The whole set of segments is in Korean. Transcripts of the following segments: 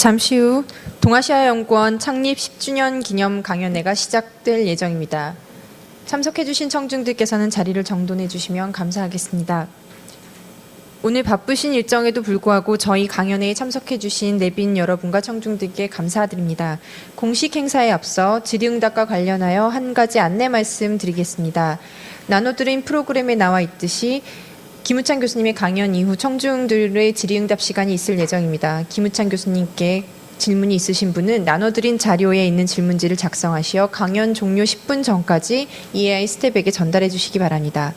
잠시 후 동아시아연구원 창립 10주년 기념 강연회가 시작될 예정입니다. 참석해주신 청중들께서는 자리를 정돈해 주시면 감사하겠습니다. 오늘 바쁘신 일정에도 불구하고 저희 강연회에 참석해주신 내빈 여러분과 청중들께 감사드립니다. 공식 행사에 앞서 질의응답과 관련하여 한 가지 안내 말씀드리겠습니다. 나눠드린 프로그램에 나와 있듯이 김우찬 교수님의 강연 이후 청중들의 질의응답 시간이 있을 예정입니다. 김우찬 교수님께 질문이 있으신 분은 나눠드린 자료에 있는 질문지를 작성하시어 강연 종료 10분 전까지 EAI 스텝에게 전달해 주시기 바랍니다.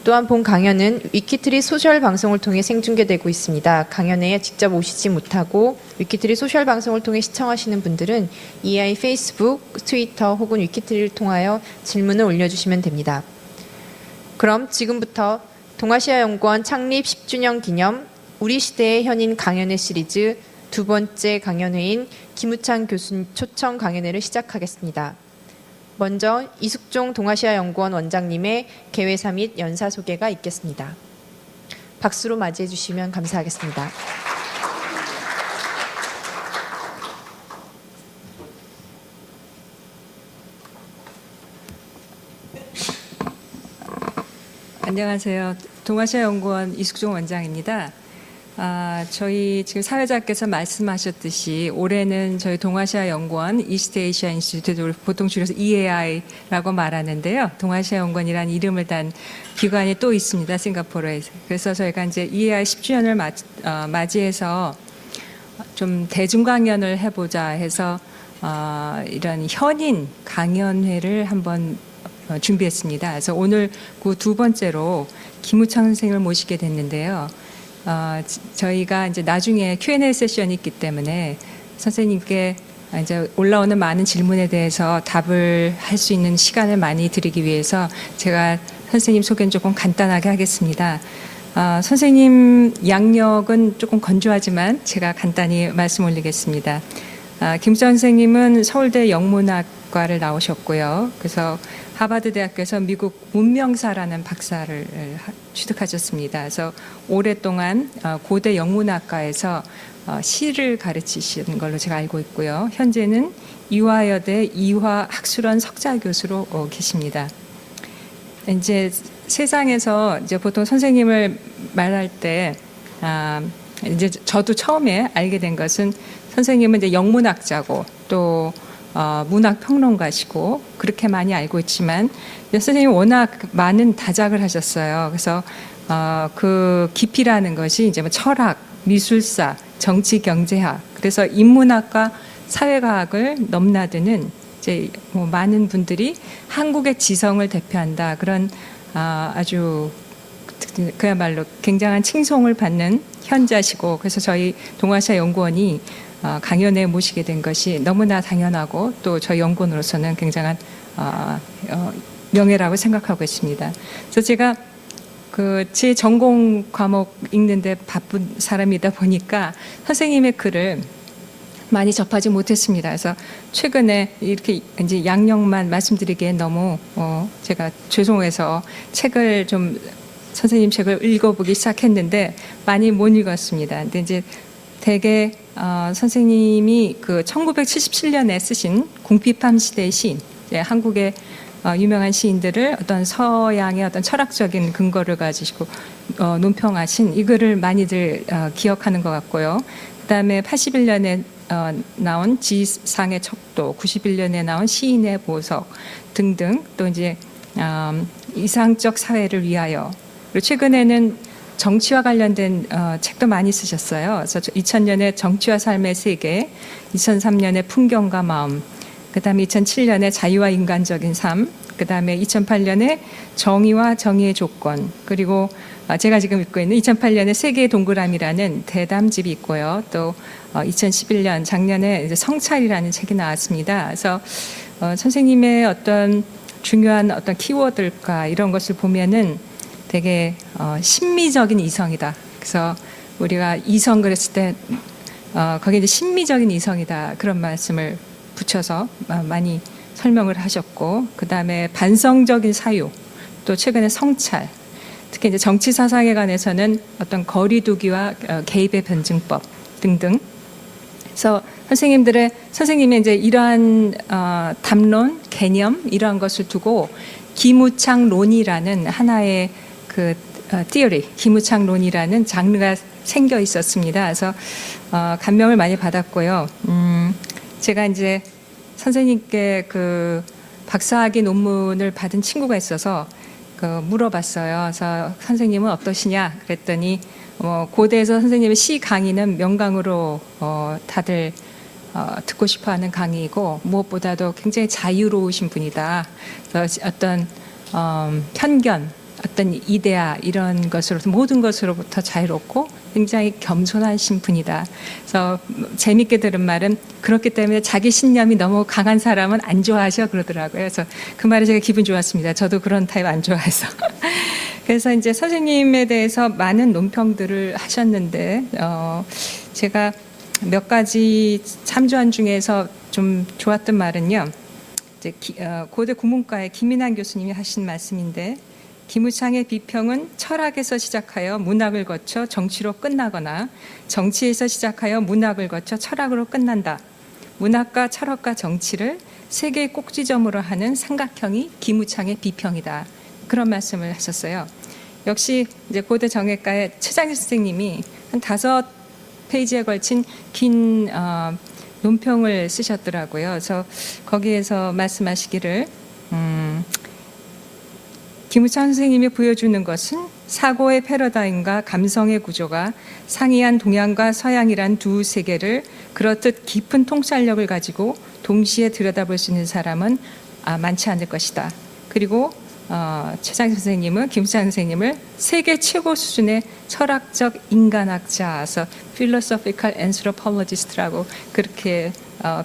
또한 본 강연은 위키트리 소셜 방송을 통해 생중계되고 있습니다. 강연회에 직접 오시지 못하고 위키트리 소셜 방송을 통해 시청하시는 분들은 EAI 페이스북, 트위터 혹은 위키트리를 통하여 질문을 올려주시면 됩니다. 그럼 지금부터 동아시아연구원 창립 10주년 기념 우리 시대의 현인 강연회 시리즈 두 번째 강연회인 김우찬 교수 초청 강연회를 시작하겠습니다. 먼저 이숙종 동아시아연구원 원장님의 개회사 및 연사 소개가 있겠습니다. 박수로 맞이해 주시면 감사하겠습니다. 안녕하세요. 동아시아연구원 이숙종 원장입니다. 저희 지금 사회자께서 말씀하셨듯이 올해는 저희 동아시아연구원 이스트에이시아 인스티튜트 보통 줄여서 EAI라고 말하는데요. 동아시아연구원이라는 이름을 단 기관이 또 있습니다. 싱가포르에. 그래서 저희가 이제 EAI 10주년을 맞이해서 좀 대중 강연을 해보자 해서 이런 현인 강연회를 한번 준비했습니다. 그래서 오늘 그 두 번째로 김우찬 선생님을 모시게 됐는데요. 저희가 이제 나중에 Q&A 세션이 있기 때문에 선생님께 이제 올라오는 많은 질문에 대해서 답을 할 수 있는 시간을 많이 드리기 위해서 제가 선생님 소개는 조금 간단하게 하겠습니다. 선생님 양력은 조금 건조하지만 제가 간단히 말씀 올리겠습니다. 김우찬 선생님은 서울대 영문학과를 나오셨고요. 그래서 하버드 대학교에서 미국 문명사라는 박사를 취득하셨습니다. 그래서 오랫동안 고대 영문학과에서 시를 가르치시는 걸로 제가 알고 있고요. 현재는 이화여대 이화학술원 석좌 교수로 계십니다. 이제 세상에서 이제 보통 선생님을 말할 때 이제 저도 처음에 알게 된 것은 선생님은 이제 영문학자고 또 문학 평론가시고 그렇게 많이 알고 있지만 선생님이 워낙 많은 다작을 하셨어요. 그래서 그 깊이라는 것이 이제 뭐 철학, 미술사, 정치, 경제학, 그래서 인문학과 사회과학을 넘나드는 이제 뭐 많은 분들이 한국의 지성을 대표한다 그런 아주 그야말로 굉장한 칭송을 받는 현자시고 그래서 저희 동아시아연구원이 강연에 모시게 된 것이 너무나 당연하고 또 저희 연구원으로서는 굉장한 명예라고 생각하고 있습니다. 그래서 제가 제 전공 과목 읽는데 바쁜 사람이다 보니까 선생님의 글을 많이 접하지 못했습니다. 그래서 최근에 이렇게 이제 양력만 말씀드리기에 너무 제가 죄송해서 책을 좀 선생님 책을 읽어보기 시작했는데 많이 못 읽었습니다. 근데 이제 대개 선생님이 그 1977년에 쓰신 궁핍함 시대의 시인, 한국의 유명한 시인들을 어떤 서양의 어떤 철학적인 근거를 가지고 논평하신 이 글을 많이들 기억하는 것 같고요. 그다음에 81년에 나온 지상의 척도, 91년에 나온 시인의 보석 등등 또 이제 이상적 사회를 위하여 그리고 최근에는 정치와 관련된 책도 많이 쓰셨어요. 그래서 2000년에 정치와 삶의 세계, 2003년에 풍경과 마음, 그 다음에 2007년에 자유와 인간적인 삶, 그 다음에 2008년에 정의와 정의의 조건, 그리고 제가 지금 읽고 있는 2008년에 세계의 동그라미라는 대담집이 있고요. 또 2011년 작년에 이제 성찰이라는 책이 나왔습니다. 그래서 선생님의 어떤 중요한 어떤 키워드일까 이런 것을 보면은 되게 심미적인 이성이다. 그래서 우리가 이성 그랬을 때 거기에 이제 심미적인 이성이다 그런 말씀을 붙여서 많이 설명을 하셨고 그 다음에 반성적인 사유 또 최근에 성찰 특히 이제 정치 사상에 관해서는 어떤 거리두기와 개입의 변증법 등등 그래서 선생님의 이제 이러한 담론, 개념 이러한 것을 두고 기무창론이라는 하나의 그 theory, 기무창론이라는 장르가 생겨 있었습니다. 그래서 감명을 많이 받았고요. 제가 이제 선생님께 그 박사학위 논문을 받은 친구가 있어서 물어봤어요. 그래서 선생님은 어떠시냐 그랬더니 고대에서 선생님의 시 강의는 명강으로 다들 듣고 싶어하는 강의이고 무엇보다도 굉장히 자유로우신 분이다. 그래서 어떤 편견, 어떤 이데아 이런 것으로부터 모든 것으로부터 자유롭고 굉장히 겸손하신 분이다. 그래서 재밌게 들은 말은 그렇기 때문에 자기 신념이 너무 강한 사람은 안 좋아하셔 그러더라고요. 그래서 그 말이 제가 기분 좋았습니다. 저도 그런 타입 안 좋아해서. 그래서 이제 선생님에 대해서 많은 논평들을 하셨는데 제가 몇 가지 참조한 중에서 좀 좋았던 말은요. 이제 고대 국문과의 김인환 교수님이 하신 말씀인데 기무창의 비평은 철학에서 시작하여 문학을 거쳐 정치로 끝나거나 정치에서 시작하여 문학을 거쳐 철학으로 끝난다. 문학과 철학과 정치를 세 개의 꼭지점으로 하는 삼각형이 기무창의 비평이다. 그런 말씀을 하셨어요. 역시 이제 고대 정외과의 최장일 선생님이 한 5페이지에 걸친 긴 논평을 쓰셨더라고요. 그래서 거기에서 말씀하시기를 김우찬 선생님이 보여주는 것은 사고의 패러다임과 감성의 구조가 상이한 동양과 서양이란 두 세계를 그렇듯 깊은 통찰력을 가지고 동시에 들여다볼 수 있는 사람은 많지 않을 것이다. 그리고 최장희 선생님은 김우찬 선생님을 세계 최고 수준의 철학적 인간학자서 philosophical anthropologist라고 그렇게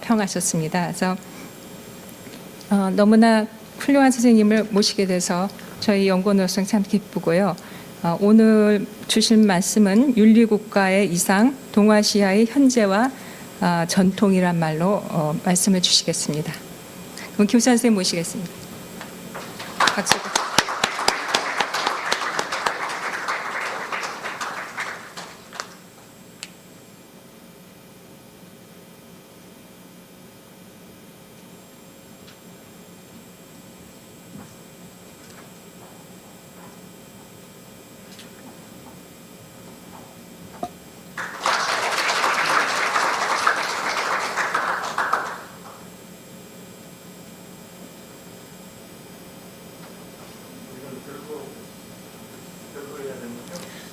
평하셨습니다. 그래서 너무나 훌륭한 선생님을 모시게 돼서 저희 연구원으로서 참 기쁘고요. 오늘 주신 말씀은 윤리국가의 이상, 동아시아의 현재와 전통이란 말로 말씀을 주시겠습니다. 그럼 김우찬 선생님 모시겠습니다. 박수.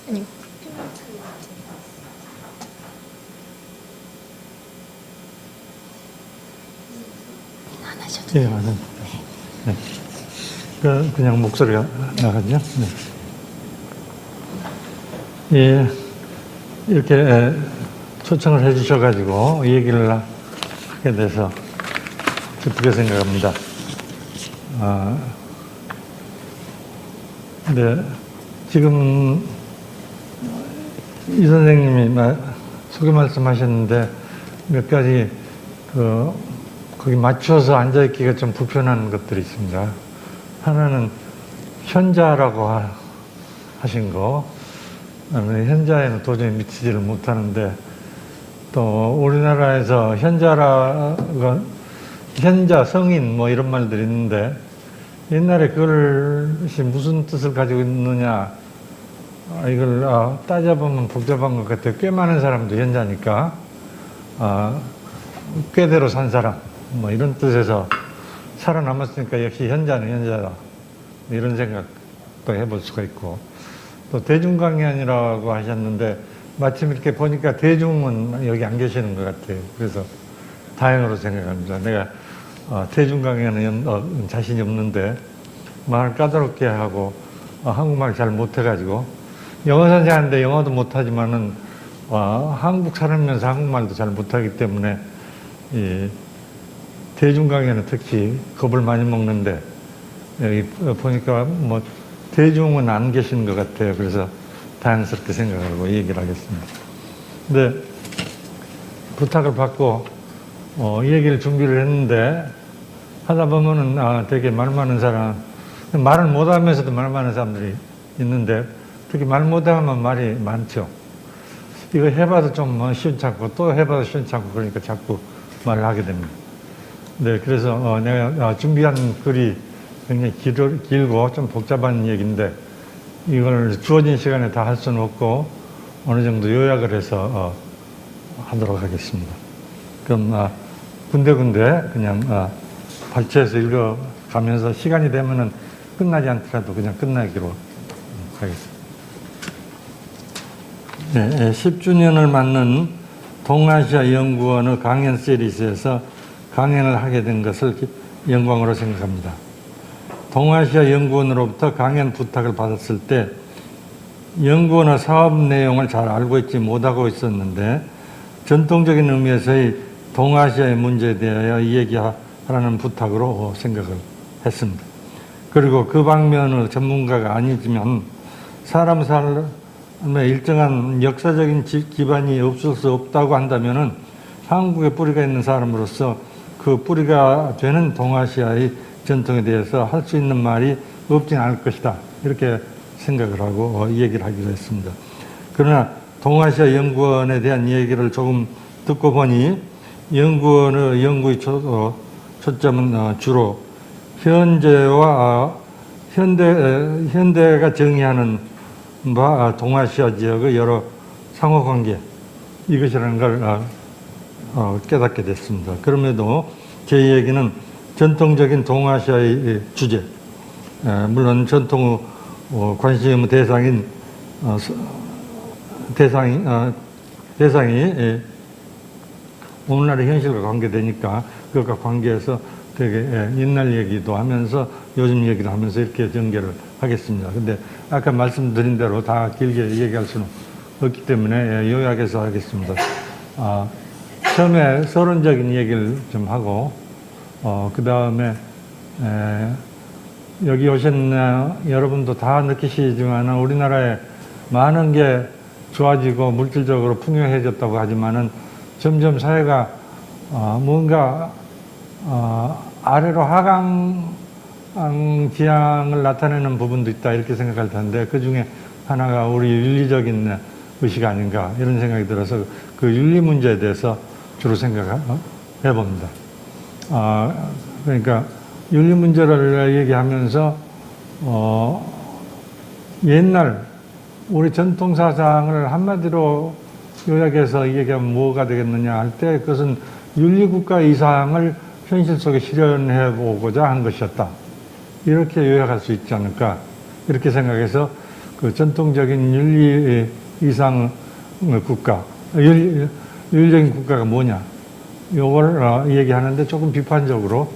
아니요. 예, 맞아요. 네. 그냥 목소리가 나가죠. 네. 예, 이렇게 초청을 해주셔가지고 얘기를 하게 돼서 기쁘게 생각합니다. 네, 지금 이 선생님이 소개 말씀하셨는데 몇 가지 거기 맞춰서 앉아있기가 좀 불편한 것들이 있습니다. 하나는 현자라고 하신 거, 현자에는 도저히 미치지를 못하는데 또 우리나라에서 현자, 성인 뭐 이런 말들이 있는데 옛날에 그것이 무슨 뜻을 가지고 있느냐 이걸 따져보면 복잡한 것 같아요. 꽤 많은 사람도 현자니까 꾀대로 산 사람 뭐 이런 뜻에서 살아남았으니까 역시 현자는 현자다 이런 생각도 해볼 수가 있고 또 대중강연이라고 하셨는데 마침 이렇게 보니까 대중은 여기 안 계시는 것 같아요. 그래서 다행으로 생각합니다. 내가 대중강연은 자신이 없는데 말을 까다롭게 하고 한국말 잘 못해가지고 영어 선생하는데 영어도 못하지만은 한국 살면서 한국말도 잘 못하기 때문에 이 대중강연은 특히 겁을 많이 먹는데 여기 보니까 뭐 대중은 안 계시는 것 같아요. 그래서 다행스럽게 생각하고 얘기를 하겠습니다. 근데 부탁을 받고 이 얘기를 준비를 했는데 하다 보면은 되게 말 많은 사람, 말을 못하면서도 말 많은 사람들이 있는데 특히 말 못하면 말이 많죠. 이거 해봐도 좀 시원찮고 또 해봐도 시원찮고 그러니까 자꾸 말을 하게 됩니다. 네, 그래서 내가 준비한 글이 굉장히 길고 좀 복잡한 얘기인데 이걸 주어진 시간에 다 할 수는 없고 어느 정도 요약을 해서 하도록 하겠습니다. 그럼 군데군데 그냥 발췌해서 읽어가면서 시간이 되면은 끝나지 않더라도 그냥 끝나기로 하겠습니다. 네, 10주년을 맞는 동아시아 연구원의 강연 시리즈에서 강연을 하게 된 것을 영광으로 생각합니다. 동아시아 연구원으로부터 강연 부탁을 받았을 때 연구원의 사업 내용을 잘 알고 있지 못하고 있었는데 전통적인 의미에서의 동아시아의 문제에 대하여 이야기하라는 부탁으로 생각을 했습니다. 그리고 그 방면의 전문가가 아니지만 사람 삶에 일정한 역사적인 기반이 없을 수 없다고 한다면은 한국에 뿌리가 있는 사람으로서 그 뿌리가 되는 동아시아의 전통에 대해서 할 수 있는 말이 없진 않을 것이다. 이렇게 생각을 하고 얘기를 하기로 했습니다. 그러나 동아시아 연구원에 대한 얘기를 조금 듣고 보니 연구원의 연구의 초점은 주로 현대가 정의하는 바 동아시아 지역의 여러 상호관계 이것이라는 걸 깨닫게 됐습니다. 그럼에도 제 얘기는 전통적인 동아시아의 주제, 물론 전통 관심의 대상이 오늘날의 현실과 관계되니까 그것과 관계해서 되게 옛날 얘기도 하면서 요즘 얘기도 하면서 이렇게 전개를 하겠습니다. 근데 아까 말씀드린 대로 다 길게 얘기할 수는 없기 때문에 요약해서 하겠습니다. 처음에 서론적인 얘기를 좀 하고 그 다음에 여기 오신 여러분도 다 느끼시지만 우리나라에 많은 게 좋아지고 물질적으로 풍요해졌다고 하지만은 점점 사회가 뭔가 아래로 하강 지향을 나타내는 부분도 있다 이렇게 생각할 텐데 그 중에 하나가 우리 윤리적인 의식 아닌가 이런 생각이 들어서 그 윤리 문제에 대해서 주로 생각해 봅니다. 그러니까 윤리 문제를 얘기하면서 옛날 우리 전통 사상을 한마디로 요약해서 얘기하면 뭐가 되겠느냐 할 때 그것은 윤리국가 이상을 현실 속에 실현해 보고자 한 것이었다. 이렇게 요약할 수 있지 않을까. 이렇게 생각해서 그 전통적인 윤리 이상 국가, 윤리적인 국가가 뭐냐. 요걸 얘기하는데 조금 비판적으로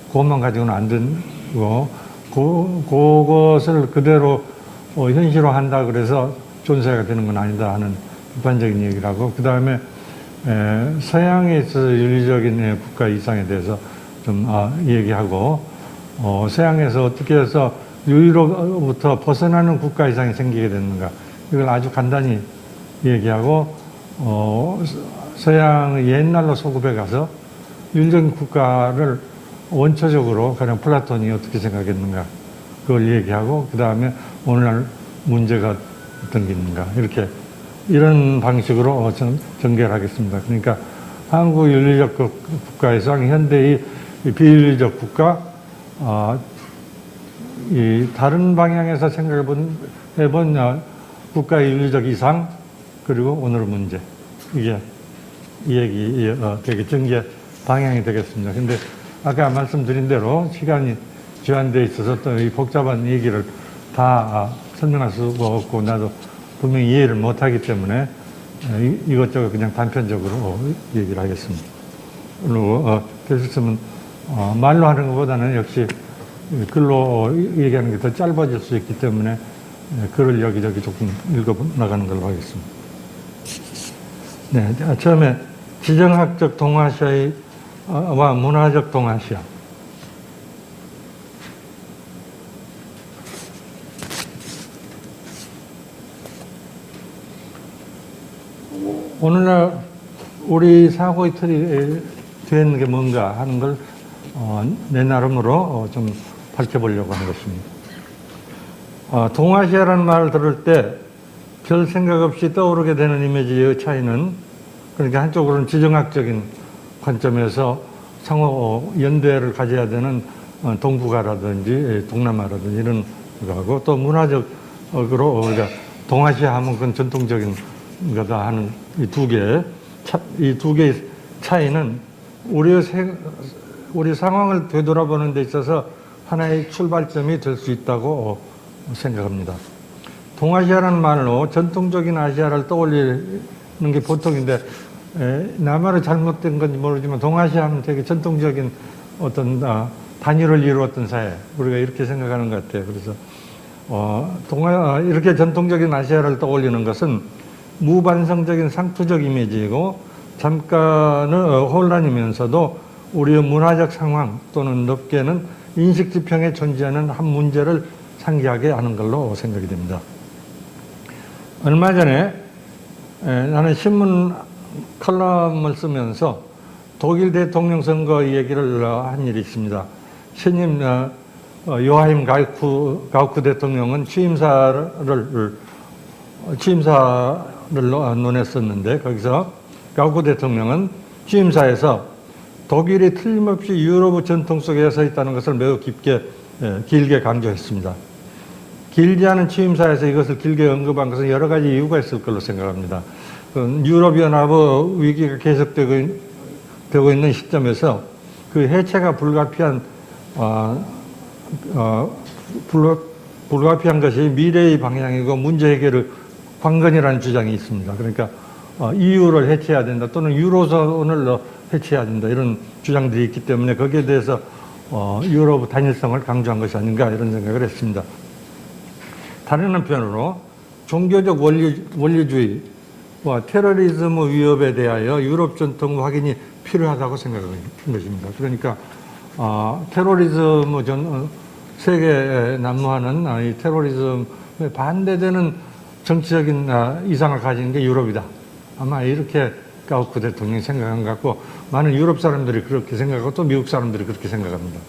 그것만 가지고는 안 되고, 그것을 그대로 현실화한다 그래서 존재가 되는 건 아니다 하는 비판적인 얘기를 하고, 그 다음에 서양에 있어서 윤리적인 국가 이상에 대해서 좀 얘기하고, 서양에서 어떻게 해서 유의로부터 벗어나는 국가 이상이 생기게 됐는가 이걸 아주 간단히 얘기하고, 서양의 옛날로 소급해 가서 윤리적인 국가를 원초적으로 가령 플라톤이 어떻게 생각했는가 그걸 얘기하고, 그 다음에 오늘날 문제가 어떤 게 있는가 이렇게 이런 방식으로 전개를 하겠습니다. 그러니까 한국 윤리적 국가에서 현대의 비윤리적 국가, 이 다른 방향에서 해본 국가의 윤리적 이상, 그리고 오늘의 문제. 이게 이 얘기 되게 전개 방향이 되겠습니다. 근데 아까 말씀드린 대로 시간이 제한되어 있어서 또 이 복잡한 얘기를 다 설명할 수가 없고 나도 분명히 이해를 못하기 때문에 이것저것 그냥 단편적으로 얘기를 하겠습니다. 그리고 되셨으면 말로 하는 것보다는 역시 글로 얘기하는 게 더 짧아질 수 있기 때문에 글을 여기저기 조금 읽어 나가는 걸로 하겠습니다. 네, 처음에 지정학적 동아시아와 문화적 동아시아. 오늘날 우리 사고의 틀이 되는 게 뭔가 하는 걸 내 나름으로 좀 밝혀보려고 하는 것입니다. 동아시아라는 말을 들을 때 별 생각 없이 떠오르게 되는 이미지의 차이는, 그러니까 한쪽으로는 지정학적인 관점에서 상호 연대를 가져야 되는 동북아라든지 동남아라든지 이런 거하고, 또 문화적으로 우리가 동아시아 하면 그건 전통적인 거다 하는 이 두 개의 차이는 우리 상황을 되돌아보는 데 있어서 하나의 출발점이 될 수 있다고 생각합니다. 동아시아라는 말로 전통적인 아시아를 떠올리는 게 보통인데, 나말로 잘못된 건지 모르지만 동아시아 하면 되게 전통적인 어떤 단위를 이루었던 사회, 우리가 이렇게 생각하는 것 같아요. 그래서 이렇게 전통적인 아시아를 떠올리는 것은 무반성적인 상투적 이미지이고, 잠깐의 혼란이면서도 우리의 문화적 상황 또는 넓게는 인식 지평에 존재하는 한 문제를 상기하게 하는 걸로 생각이 됩니다. 얼마 전에 나는 신문 칼럼을 쓰면서 독일 대통령 선거 얘기를 한 일이 있습니다. 신임 요하임 가우크 대통령은 취임사를 논했었는데, 거기서 가우크 대통령은 취임사에서 독일이 틀림없이 유럽의 전통 속에 서 있다는 것을 매우 길게 강조했습니다. 길지 않은 취임사에서 이것을 길게 언급한 것은 여러 가지 이유가 있을 걸로 생각합니다. 유럽연합의 위기가 계속되고 있는 시점에서 그 해체가 불가피한 것이 미래의 방향이고 문제 해결의 관건이라는 주장이 있습니다. 그러니까 EU를 해체해야 된다, 또는 유로존을 해체해야 된다, 이런 주장들이 있기 때문에 거기에 대해서 유럽의 단일성을 강조한 것이 아닌가, 이런 생각을 했습니다. 다른 한편으로 종교적 원리주의와 테러리즘의 위협에 대하여 유럽 전통 확인이 필요하다고 생각하는 것입니다. 그러니까 테러리즘의 세계에 난무하는 이 테러리즘에 반대되는 정치적인 이상을 가진 게 유럽이다. 아마 이렇게 가우크 대통령이 생각한 것 같고, 많은 유럽 사람들이 그렇게 생각하고 또 미국 사람들이 그렇게 생각합니다.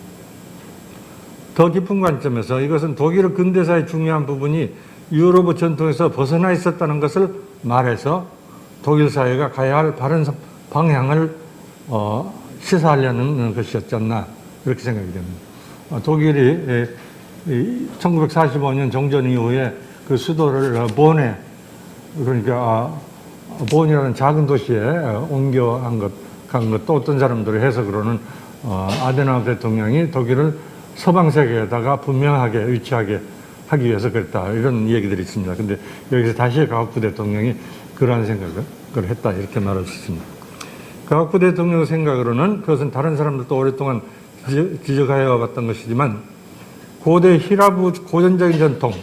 더 깊은 관점에서 이것은 독일의 근대사의 중요한 부분이 유럽의 전통에서 벗어나 있었다는 것을 말해서 독일 사회가 가야 할 바른 방향을 시사하려는 것이었지 않나, 이렇게 생각이 됩니다. 독일이 1945년 종전 이후에 그 수도를 본에, 그러니까 본이라는 작은 도시에 옮겨간 것, 또 어떤 사람들이 해석으로는 아데나우어 대통령이 독일을 서방 세계에다가 분명하게 위치하게 하기 위해서 그랬다, 이런 얘기들이 있습니다. 근데 여기서 다시 가우크 대통령이 그러한 생각을 했다, 이렇게 말할 수 있습니다. 가우크 대통령의 생각으로는 그것은 다른 사람들도 오랫동안 지적하여 왔던 것이지만, 고대 히라브 고전적인 전통,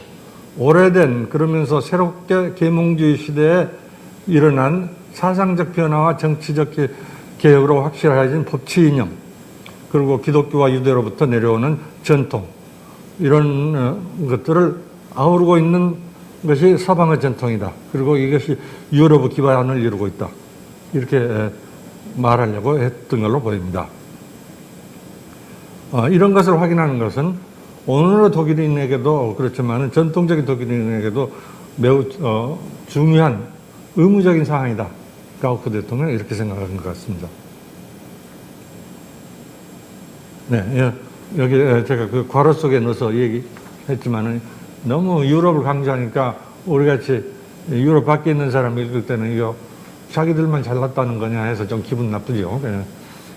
오래된 그러면서 새롭게 계몽주의 시대에 일어난 사상적 변화와 정치적 개혁으로 확실해진 법치 이념, 그리고 기독교와 유대로부터 내려오는 전통, 이런 것들을 아우르고 있는 것이 서방의 전통이다. 그리고 이것이 유럽의 기반을 이루고 있다, 이렇게 말하려고 했던 걸로 보입니다. 이런 것을 확인하는 것은 오늘의 독일인에게도 그렇지만 전통적인 독일인에게도 매우 중요한 의무적인 사항이다. 가우크 대통령은 이렇게 생각하는 것 같습니다. 네, 여기 제가 그 괄호 속에 넣어서 얘기했지만은 너무 유럽을 강조하니까 우리같이 유럽 밖에 있는 사람이 읽을 때는 이거 자기들만 잘났다는 거냐 해서 좀 기분 나쁘죠.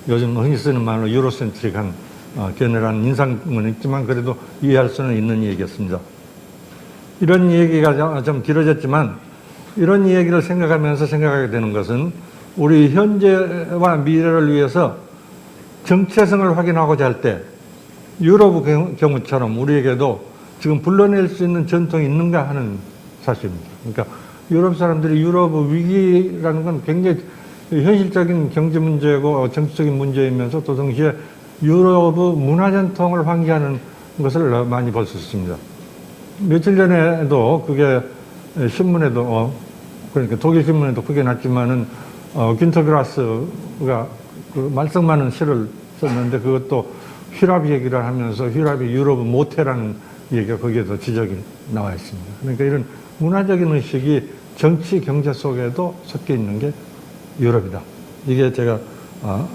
요즘 흔히 쓰는 말로 유로센트릭한 견해라는 인상은 있지만 그래도 이해할 수는 있는 얘기였습니다. 이런 얘기가 좀 길어졌지만 이런 얘기를 생각하면서 생각하게 되는 것은 우리 현재와 미래를 위해서 정체성을 확인하고자 할 때 유럽의 경우처럼 우리에게도 지금 불러낼 수 있는 전통이 있는가 하는 사실입니다. 그러니까 유럽 사람들이 유럽의 위기라는 건 굉장히 현실적인 경제 문제고 정치적인 문제이면서 또 동시에 유럽의 문화 전통을 환기하는 것을 많이 볼 수 있습니다. 며칠 전에도 그게 신문에도 그러니까 독일 신문에도 그게 났지만은 균터 그라스가 그 말썽 많은 시를 썼는데 그것도 휘랍 얘기를 하면서 휘랍이 유럽의 모태라는 얘기가 거기에도 지적이 나와 있습니다. 그러니까 이런 문화적인 의식이 정치, 경제 속에도 섞여 있는 게 유럽이다. 이게 제가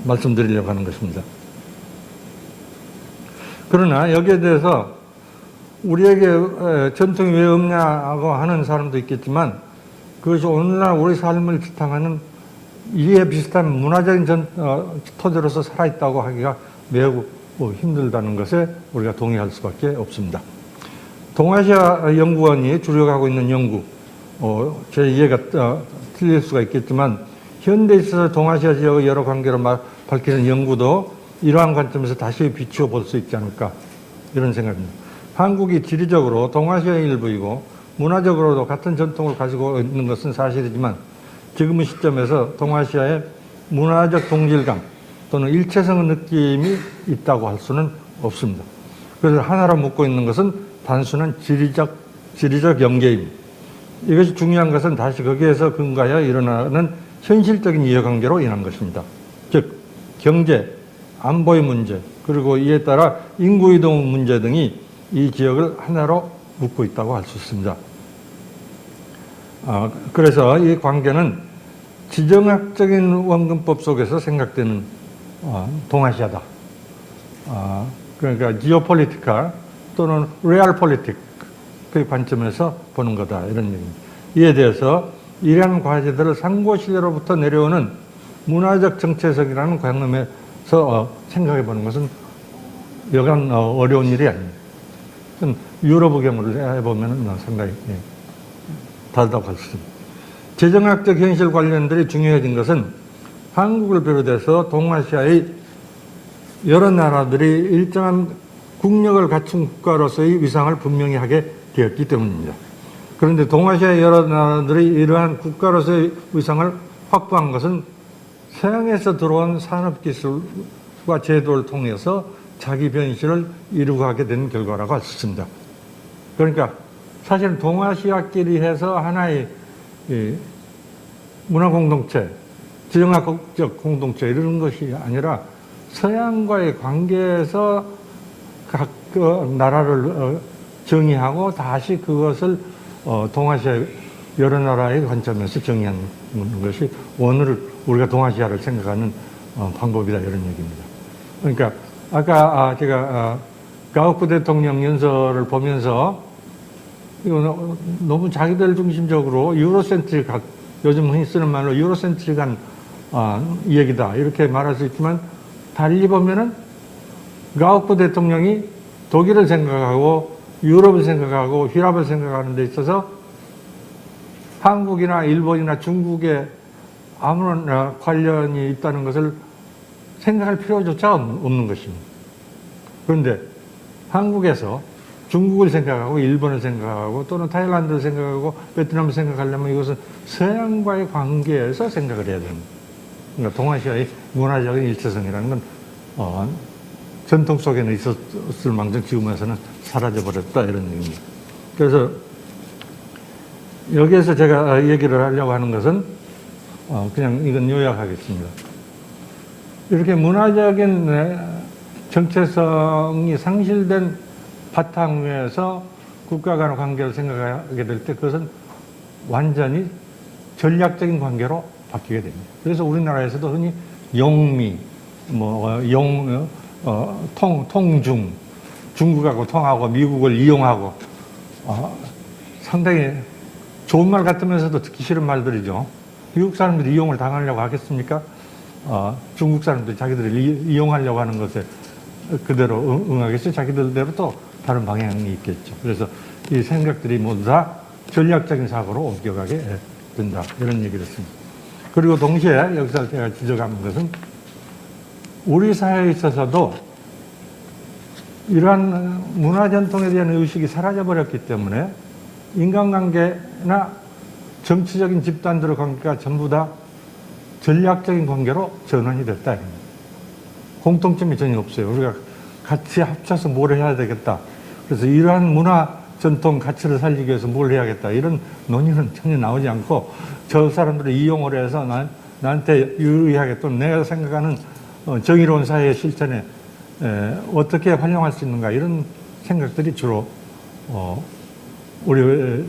말씀드리려고 하는 것입니다. 그러나 여기에 대해서 우리에게 전통이 왜 없냐고 하는 사람도 있겠지만 그것이 오늘날 우리 삶을 지탱하는 이에 비슷한 문화적인 토대로서 살아있다고 하기가 매우 힘들다는 것에 우리가 동의할 수밖에 없습니다. 동아시아 연구원이 주력하고 하고 있는 연구, 제 이해가 틀릴 수가 있겠지만 현대에 있어서 동아시아 지역의 여러 관계를 밝히는 연구도 이러한 관점에서 다시 비추어 볼 수 있지 않을까 이런 생각입니다. 한국이 지리적으로 동아시아의 일부이고 문화적으로도 같은 전통을 가지고 있는 것은 사실이지만 지금의 시점에서 동아시아의 문화적 동질감 또는 일체성의 느낌이 있다고 할 수는 없습니다. 그래서 하나로 묶고 있는 것은 단순한 지리적 연계입니다. 이것이 중요한 것은 다시 거기에서 근거하여 일어나는 현실적인 이해관계로 인한 것입니다. 즉 경제, 안보의 문제, 그리고 이에 따라 인구이동 문제 등이 이 지역을 하나로 묶고 있다고 할 수 있습니다. 그래서 이 관계는 지정학적인 원근법 속에서 생각되는 동아시아다. 그러니까 지오폴리티컬 또는 레알폴리틱의 관점에서 보는 거다 이런 얘기입니다. 이에 대해서 이러한 과제들을 상고시대로부터 내려오는 문화적 정체성이라는 관점에서 생각해 보는 것은 여간 어려운 일이 아닙니다. 유럽의 경우를 해보면 상당히 다르다고 할 수 있습니다. 재정학적 현실 관련들이 중요해진 것은 한국을 비롯해서 동아시아의 여러 나라들이 일정한 국력을 갖춘 국가로서의 위상을 분명히 하게 되었기 때문입니다. 그런데 동아시아의 여러 나라들이 이러한 국가로서의 위상을 확보한 것은 서양에서 들어온 산업기술과 제도를 통해서 자기 변신을 이루게 된 결과라고 할 수 있습니다. 그러니까 사실은 동아시아끼리 해서 하나의 문화공동체, 지정학적 공동체 이런 것이 아니라 서양과의 관계에서 각 나라를 정의하고 다시 그것을 동아시아 여러 나라의 관점에서 정의하는 것이 오늘 우리가 동아시아를 생각하는 방법이다 이런 얘기입니다. 그러니까 아까 제가 가우프 대통령 연설을 보면서 이거 너무 자기들 중심적으로 유로센트릭한, 요즘 흔히 쓰는 말로 유로센트릭한 얘기다 이렇게 말할 수 있지만 달리 보면은 가우프 대통령이 독일을 생각하고 유럽을 생각하고 휘랍을 생각하는 데 있어서 한국이나 일본이나 중국에 아무런 관련이 있다는 것을 생각할 필요조차 없는 것입니다. 그런데 한국에서 중국을 생각하고 일본을 생각하고 또는 타일란드를 생각하고 베트남을 생각하려면 이것은 서양과의 관계에서 생각을 해야 됩니다. 그러니까 동아시아의 문화적인 일체성이라는 건 전통 속에는 있었을 망정 지금에서는 사라져버렸다 이런 얘기입니다. 그래서 여기에서 제가 얘기를 하려고 하는 것은 그냥 이건 요약하겠습니다. 이렇게 문화적인 정체성이 상실된 바탕 위에서 국가 간의 관계를 생각하게 될 때 그것은 완전히 전략적인 관계로 바뀌게 됩니다. 그래서 우리나라에서도 흔히 영미, 통중, 중국하고 통하고 미국을 이용하고 상당히 좋은 말 같으면서도 듣기 싫은 말들이죠. 미국 사람들이 이용을 당하려고 하겠습니까? 중국 사람들이 자기들을 이용하려고 하는 것에 그대로 응하겠죠. 자기들대로 또 다른 방향이 있겠죠. 그래서 이 생각들이 모두 다 전략적인 사고로 옮겨가게 된다. 이런 얘기를 했습니다. 그리고 동시에 여기서 제가 지적하는 것은 우리 사회에 있어서도 이러한 문화 전통에 대한 의식이 사라져버렸기 때문에 인간관계나 정치적인 집단들의 관계가 전부 다 전략적인 관계로 전환이 됐다. 공통점이 전혀 없어요. 우리가 같이 합쳐서 뭘 해야 되겠다. 그래서 이러한 문화 전통 가치를 살리기 위해서 뭘 해야겠다. 이런 논의는 전혀 나오지 않고 저 사람들을 이용을 해서 나한테 유리하게 또 내가 생각하는 정의로운 사회의 실천에 어떻게 활용할 수 있는가 이런 생각들이 주로 우리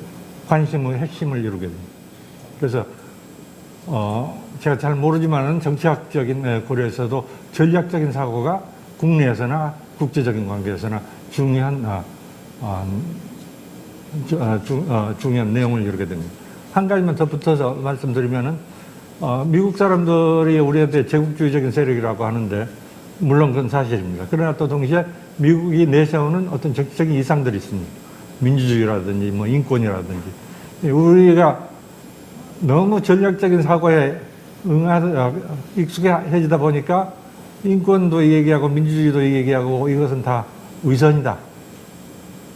관심의 핵심을 이루게 됩니다. 그래서 제가 잘 모르지만은 정치학적인 고려에서도 전략적인 사고가 국내에서나 국제적인 관계에서나 중요한 중요한 내용을 이루게 됩니다. 한 가지만 더 붙여서 말씀드리면은 미국 사람들이 우리한테 제국주의적인 세력이라고 하는데 물론 그건 사실입니다. 그러나 또 동시에 미국이 내세우는 어떤 정치적인 이상들이 있습니다. 민주주의라든지 뭐 인권이라든지 우리가 너무 전략적인 사고에 익숙해지다 보니까 인권도 얘기하고 민주주의도 얘기하고 이것은 다 위선이다.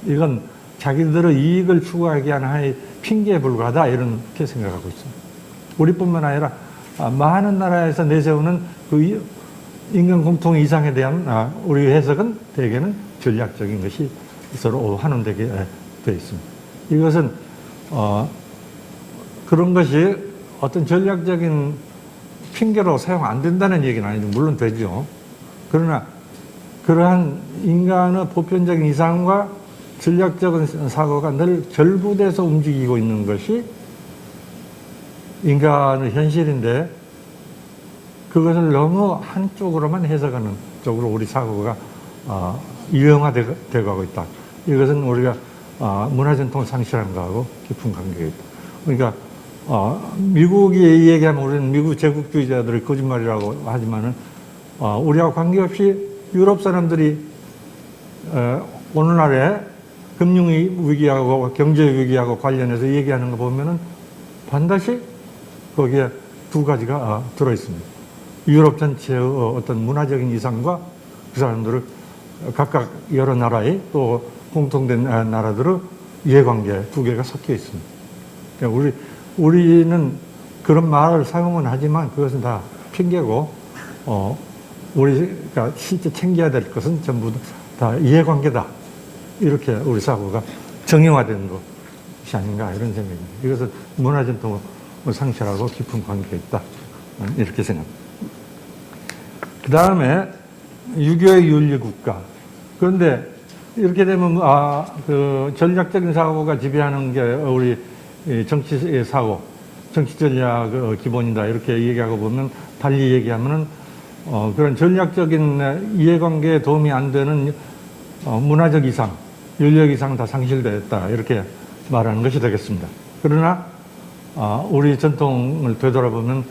이건 자기들의 이익을 추구하기 위한 하나의 핑계에 불과하다 이렇게 생각하고 있습니다. 우리뿐만 아니라 많은 나라에서 내세우는 그 인간 공통의 이상에 대한 우리 해석은 대개는 전략적인 것이 서로 환원되게 되어 있습니다. 이것은 그런 것이 어떤 전략적인 핑계로 사용 안 된다는 얘기는 아니죠. 물론 되죠. 그러나 그러한 인간의 보편적인 이상과 전략적인 사고가 늘 결부돼서 움직이고 있는 것이 인간의 현실인데 그것을 너무 한쪽으로만 해석하는 쪽으로 우리 사고가 유형화되어 가고 있다. 이것은 우리가 문화전통을 상실한 것하고 깊은 관계가 있다. 그러니까 미국이 얘기하면 우리는 미국 제국주의자들의 거짓말이라고 하지만은 우리하고 관계없이 유럽 사람들이 오늘날에 금융 위기하고 경제 위기하고 관련해서 얘기하는 거 보면은 반드시 거기에 두 가지가 들어 있습니다. 유럽 전체의 어떤 문화적인 이상과 그 사람들을 각각 여러 나라의 또 공통된 나라들의 이해관계 두 개가 섞여 있습니다. 그러니까 우리는 그런 말을 사용은 하지만 그것은 다 핑계고, 우리가 실제 챙겨야 될 것은 전부 다 이해관계다. 이렇게 우리 사고가 정형화되는 것이 아닌가 이런 생각입니다. 이것은 문화전통을 상실하고 깊은 관계가 있다. 이렇게 생각합니다. 그 다음에 유교의 윤리국가. 그런데 이렇게 되면 그 전략적인 사고가 지배하는 게 우리 정치 사고, 정치 전략 기본이다 이렇게 얘기하고 보면 달리 얘기하면은 그런 전략적인 이해관계에 도움이 안 되는 문화적 이상, 윤리적 이상 다 상실됐다 이렇게 말하는 것이 되겠습니다. 그러나 우리 전통을 되돌아보면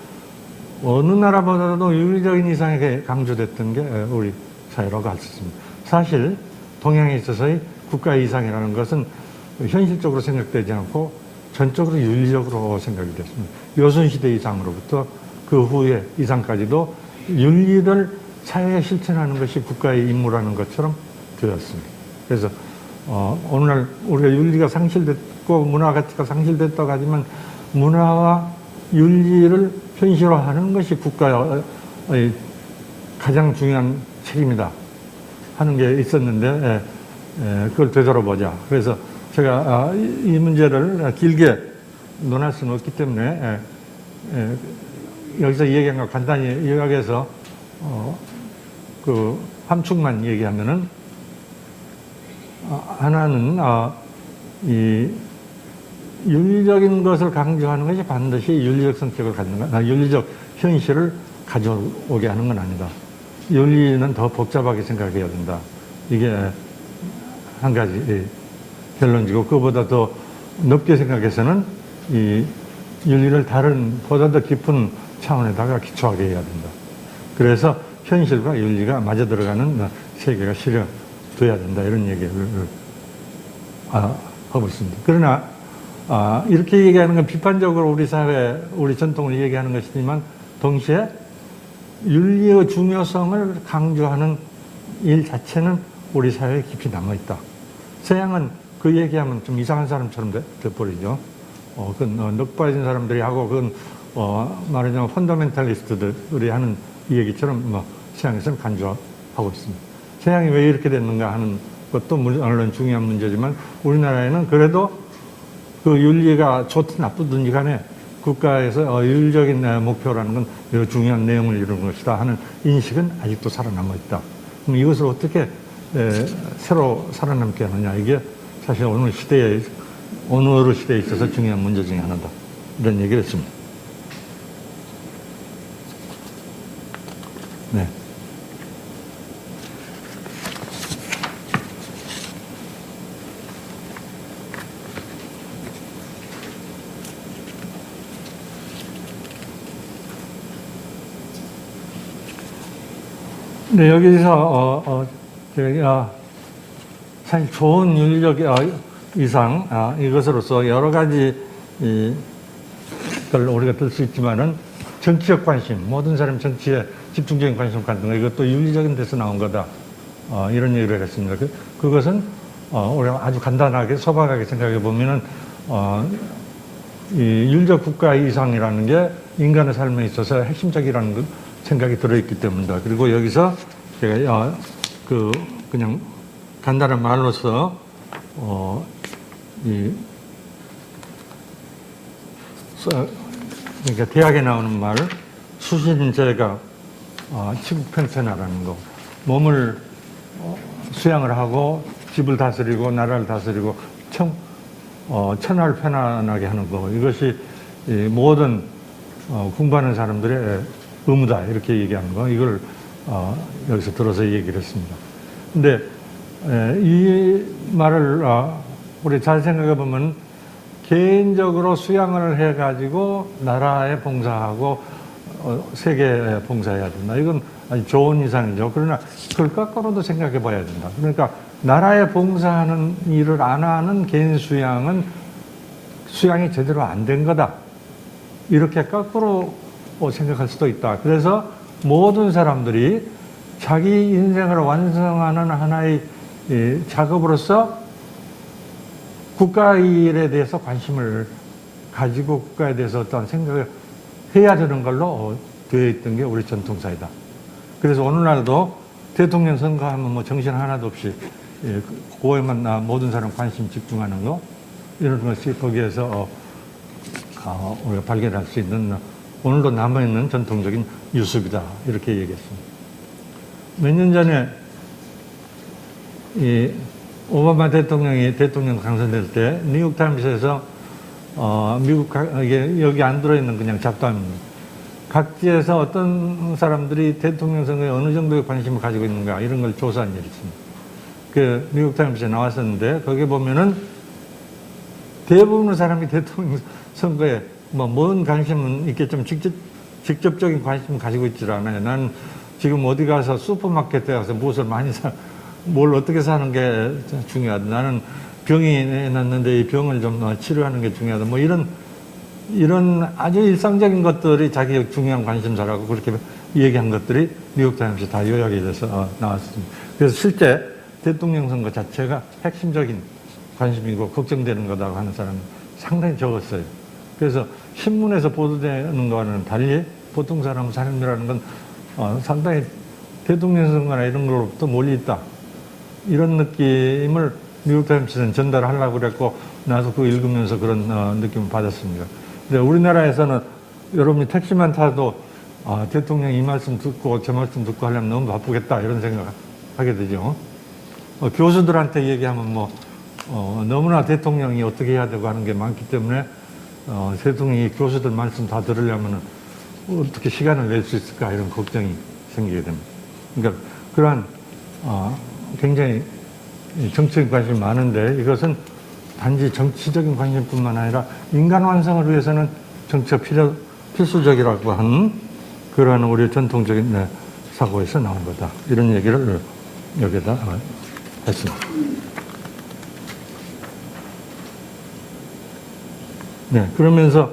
어느 나라보다도 윤리적인 이상이 강조됐던 게 우리 사회라고 할 수 있습니다. 사실 동양에 있어서의 국가의 이상이라는 것은 현실적으로 생각되지 않고 전적으로 윤리적으로 생각이 됐습니다. 요순시대 이상으로부터 그 후에 이상까지도 윤리를 사회에 실천하는 것이 국가의 임무라는 것처럼 되었습니다. 그래서 오늘날 우리가 윤리가 상실됐고 문화 가치가 상실됐다고 하지만 문화와 윤리를 현실화하는 것이 국가의 가장 중요한 책임이다 하는 게 있었는데 그걸 되돌아보자. 그래서 제가 이 문제를 길게 논할 수는 없기 때문에 여기서 얘기한 거 간단히 요약해서 그 함축만 얘기하면은 하나는 이 윤리적인 것을 강조하는 것이 반드시 윤리적 성격을 갖는 것, 윤리적 현실을 가져오게 하는 건 아니다. 윤리는 더 복잡하게 생각해야 된다. 이게 한 가지 결론이고, 그거보다 더 넓게 생각해서는 이 윤리를 다른 보다 더 깊은 차원에다가 기초하게 해야 된다. 그래서 현실과 윤리가 맞아 들어가는 세계가 실현돼야 된다. 이런 얘기를 하고 있습니다. 그러나 이렇게 얘기하는 건 비판적으로 우리 사회, 우리 전통을 얘기하는 것이지만 동시에 윤리의 중요성을 강조하는 일 자체는 우리 사회에 깊이 남아있다. 서양은 그 얘기하면 좀 이상한 사람처럼 돼버리죠. 그건 넉빠진 사람들이 하고, 그건 말하자면 펀더멘탈리스트들이 하는 이 얘기처럼 서양에서는 간주하고 있습니다. 서양이 왜 이렇게 됐는가 하는 것도 물론 중요한 문제지만 우리나라에는 그래도 그 윤리가 좋든 나쁘든지 간에 국가에서 윤리적인 목표라는 건 매우 중요한 내용을 이루는 것이다 하는 인식은 아직도 살아남아 있다. 그럼 이것을 어떻게 새로 살아남게 하느냐, 이게 사실 어느 시대에 있어서 중요한 문제 중에 하나다. 이런 얘기를 했습니다. 네. 네, 여기서 제가 사실 좋은 윤리적 이상 이것으로서 여러 가지 걸 우리가 들 수 있지만은 정치적 관심, 모든 사람 정치에 집중적인 관심을 갖는 거, 이것도 윤리적인 데서 나온 거다. 이런 얘기를 했습니다. 그것은 우리가 아주 간단하게 소박하게 생각해 보면은 이 윤리적 국가 이상이라는 게 인간의 삶에 있어서 핵심적이라는 생각이 들어있기 때문이다. 그리고 여기서 제가 그냥 간단한 말로서 그러니까 대학에 나오는 말, 수신제가 치국평천하라는 거, 몸을 수양을 하고 집을 다스리고 나라를 다스리고 천하를 편안하게 하는 거, 이것이 모든 공부하는 사람들의 의무다, 이렇게 얘기하는 거, 이걸 여기서 들어서 얘기를 했습니다. 근데 이 말을 우리 잘 생각해 보면 개인적으로 수양을 해가지고 나라에 봉사하고 세계에 봉사해야 된다. 이건 아주 좋은 이상이죠. 그러나 그걸 거꾸로도 생각해 봐야 된다. 그러니까 나라에 봉사하는 일을 안 하는 개인 수양은 수양이 제대로 안 된 거다. 이렇게 거꾸로 생각할 수도 있다. 그래서 모든 사람들이 자기 인생을 완성하는 하나의 작업으로서 국가 일에 대해서 관심을 가지고 국가에 대해서 어떤 생각을 해야 되는 걸로 되어 있던 게 우리 전통사이다. 그래서 오늘날도 대통령 선거하면 뭐 정신 하나도 없이 그거에만 모든 사람 관심 집중하는 거, 이런 것이 거기에서 우리가 발견할 수 있는 오늘도 남아있는 전통적인 유습이다. 이렇게 얘기했습니다. 몇 년 전에 오바마 대통령이 대통령 당선될 때 뉴욕타임스에서 미국 여기 안 들어있는 그냥 잡담입니다. 각지에서 어떤 사람들이 대통령 선거에 어느 정도의 관심을 가지고 있는가, 이런 걸 조사한 일이 있습니다. 그 뉴욕타임스에 나왔었는데 거기에 보면은 대부분의 사람이 대통령 선거에 뭔 관심은 있겠지만 직접적인 관심을 가지고 있질 않아요. 나는 지금 어디 가서 슈퍼마켓에 가서 무엇을 많이 뭘 어떻게 사는 게 중요하다. 나는 병이 났는데 이 병을 좀 치료하는 게 중요하다. 뭐 이런 아주 일상적인 것들이 자기 중요한 관심사라고 그렇게 얘기한 것들이 뉴욕타임스에 다 요약이 돼서 나왔습니다. 그래서 실제 대통령 선거 자체가 핵심적인 관심이고 걱정되는 거다고 하는 사람은 상당히 적었어요. 그래서 신문에서 보도되는 거와는 달리 보통 사람 삶이라는 건 상당히 대통령 선거나 이런 걸로부터 멀리 있다. 이런 느낌을 뉴욕타임스는 전달하려고 그랬고, 나도 그거 읽으면서 그런 느낌을 받았습니다. 근데 우리나라에서는 여러분이 택시만 타도 대통령 이 말씀 듣고 저 말씀 듣고 하려면 너무 바쁘겠다, 이런 생각 하게 되죠. 교수들한테 얘기하면 너무나 대통령이 어떻게 해야 되고 하는 게 많기 때문에 대통령이 교수들 말씀 다 들으려면 어떻게 시간을 낼 수 있을까, 이런 걱정이 생기게 됩니다. 그러니까 그러한 굉장히 정치적인 관심이 많은데, 이것은 단지 정치적인 관심뿐만 아니라 인간 완성을 위해서는 정치가 필수적이라고 하는 그러한 우리 전통적인 사고에서 나온 거다. 이런 얘기를 여기다 했습니다. 네, 그러면서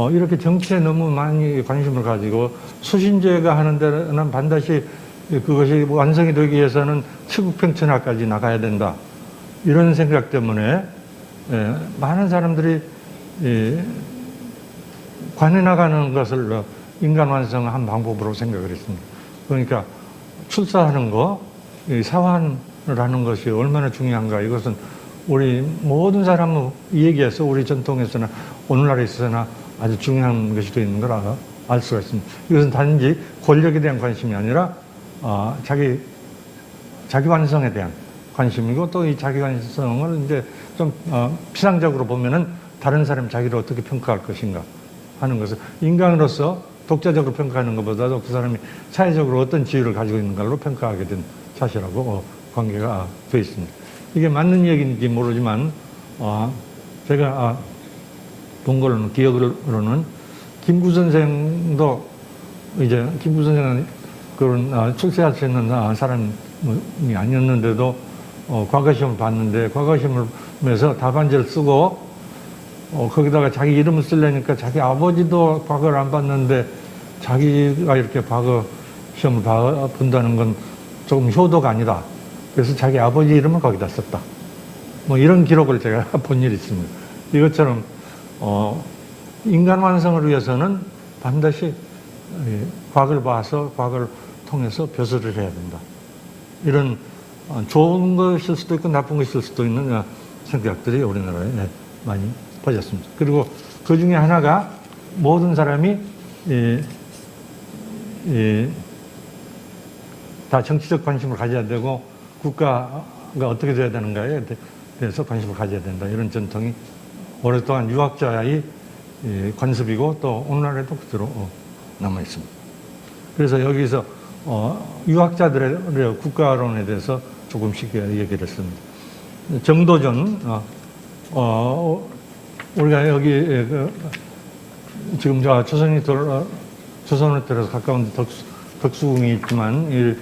이렇게 정치에 너무 많이 관심을 가지고 수신제가 하는 데는 반드시 그것이 완성이 되기 위해서는 치국평천하까지 나가야 된다. 이런 생각 때문에 많은 사람들이 관해 나가는 것을 인간 완성의 한 방법으로 생각을 했습니다. 그러니까 출사하는 거, 사환을 하는 것이 얼마나 중요한가, 이것은 우리 모든 사람은 이 얘기에서 우리 전통에서나 오늘날에 있어서나 아주 중요한 것이 되어 있는 걸 알 수가 있습니다. 이것은 단지 권력에 대한 관심이 아니라 자기 완성에 대한 관심이고 또 이 자기 관심성을 이제 좀 피상적으로 보면은 다른 사람이 자기를 어떻게 평가할 것인가 하는 것을 인간으로서 독자적으로 평가하는 것보다도 그 사람이 사회적으로 어떤 지위를 가지고 있는가로 평가하게 된 사실하고 관계가 되어 있습니다. 이게 맞는 얘기인지 모르지만 제가 본 걸로는 기억으로는 김구 선생도 이제 김구 선생은 그런 출세할 수 있는 사람이 아니었는데도 과거 시험을 봤는데 과거 시험에서 답안지를 쓰고 거기다가 자기 이름을 쓰려니까 자기 아버지도 과거를 안 봤는데 자기가 이렇게 과거 시험을 본다는 건 조금 효도가 아니다. 그래서 자기 아버지 이름을 거기다 썼다. 뭐 이런 기록을 제가 본 일이 있습니다. 이것처럼 인간 완성을 위해서는 반드시 과거를 봐서 과거를 통해서 벼슬을 해야 된다. 이런 좋은 것일 수도 있고 나쁜 것일 수도 있는 생각들이 우리나라에 많이 퍼졌습니다. 그리고 그 중에 하나가 모든 사람이 다 정치적 관심을 가져야 되고 국가가 어떻게 돼야 되는가에 대해서 관심을 가져야 된다. 이런 전통이 오랫동안 유학자의 관습이고 또 오늘날에도 그대로 남아 있습니다. 그래서 여기서 유학자들의 국가론에 대해서 조금씩 얘기를 했습니다. 정도전, 우리가 여기 지금 조선을 들어서 가까운 덕수궁이 있지만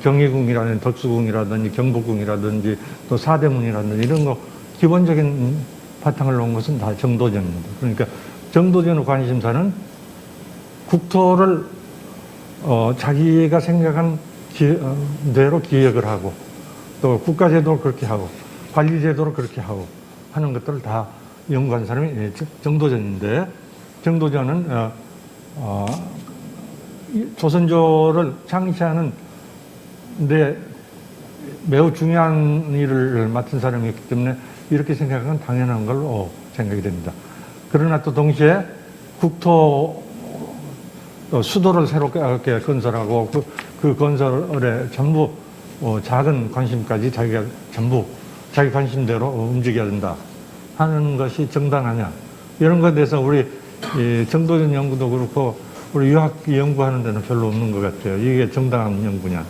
경희궁이라든지 덕수궁이라든지 경복궁이라든지 또 사대문이라든지 이런 거 기본적인 바탕을 놓은 것은 다 정도전입니다. 그러니까 정도전의 관심사는 국토를 자기가 생각한 대로 기획을 하고 또 국가제도를 그렇게 하고 관리제도를 그렇게 하고 하는 것들을 다 연구한 사람이 정도전인데 정도전은 조선조를 창시하는 데 매우 중요한 일을 맡은 사람이었기 때문에 이렇게 생각하면 당연한 걸로 생각이 됩니다. 그러나 또 동시에 국토 수도를 새롭게 건설하고 그 건설에 전부 작은 관심까지 자기가 전부 자기 관심대로 움직여야 된다 하는 것이 정당하냐 이런 것에 대해서 우리 정도전 연구도 그렇고 우리 유학 연구하는 데는 별로 없는 것 같아요. 이게 정당한 연구냐.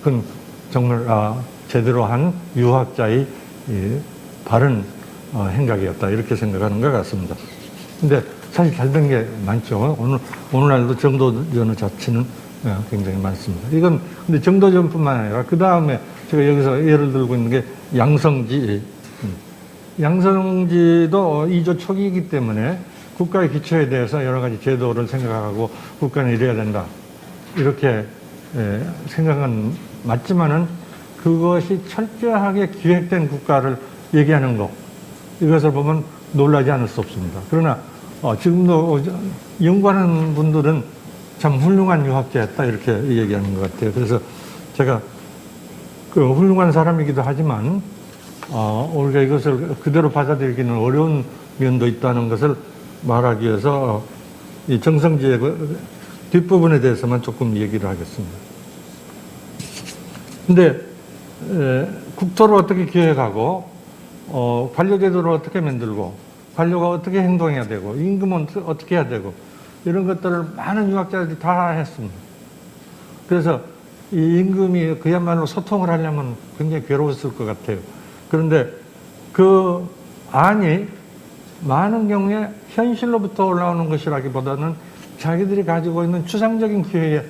그건 정말 제대로 한 유학자의 바른 행각이었다 이렇게 생각하는 것 같습니다. 근데 사실 잘 된 게 많죠. 오늘날도 정도전 자체는 굉장히 많습니다. 이건 근데 정도전뿐만 아니라 그 다음에 제가 여기서 예를 들고 있는 게 양성지. 양성지도 2조 초기이기 때문에 국가의 기초에 대해서 여러 가지 제도를 생각하고 국가는 이래야 된다. 이렇게 생각은 맞지만은 그것이 철저하게 기획된 국가를 얘기하는 것. 이것을 보면 놀라지 않을 수 없습니다. 그러나 지금도 연구하는 분들은 참 훌륭한 유학자였다 이렇게 얘기하는 것 같아요. 그래서 제가 그 훌륭한 사람이기도 하지만 우리가 이것을 그대로 받아들이기는 어려운 면도 있다는 것을 말하기 위해서 이 정성지의 뒷부분에 대해서만 조금 얘기를 하겠습니다. 근데 국토를 어떻게 기획하고 관료제도를 어떻게 만들고 관료가 어떻게 행동해야 되고 임금은 어떻게 해야 되고 이런 것들을 많은 유학자들이 다 했습니다. 그래서 이 임금이 그야말로 소통을 하려면 굉장히 괴로웠을 것 같아요. 그런데 그 안이 많은 경우에 현실로부터 올라오는 것이라기보다는 자기들이 가지고 있는 추상적인 기회에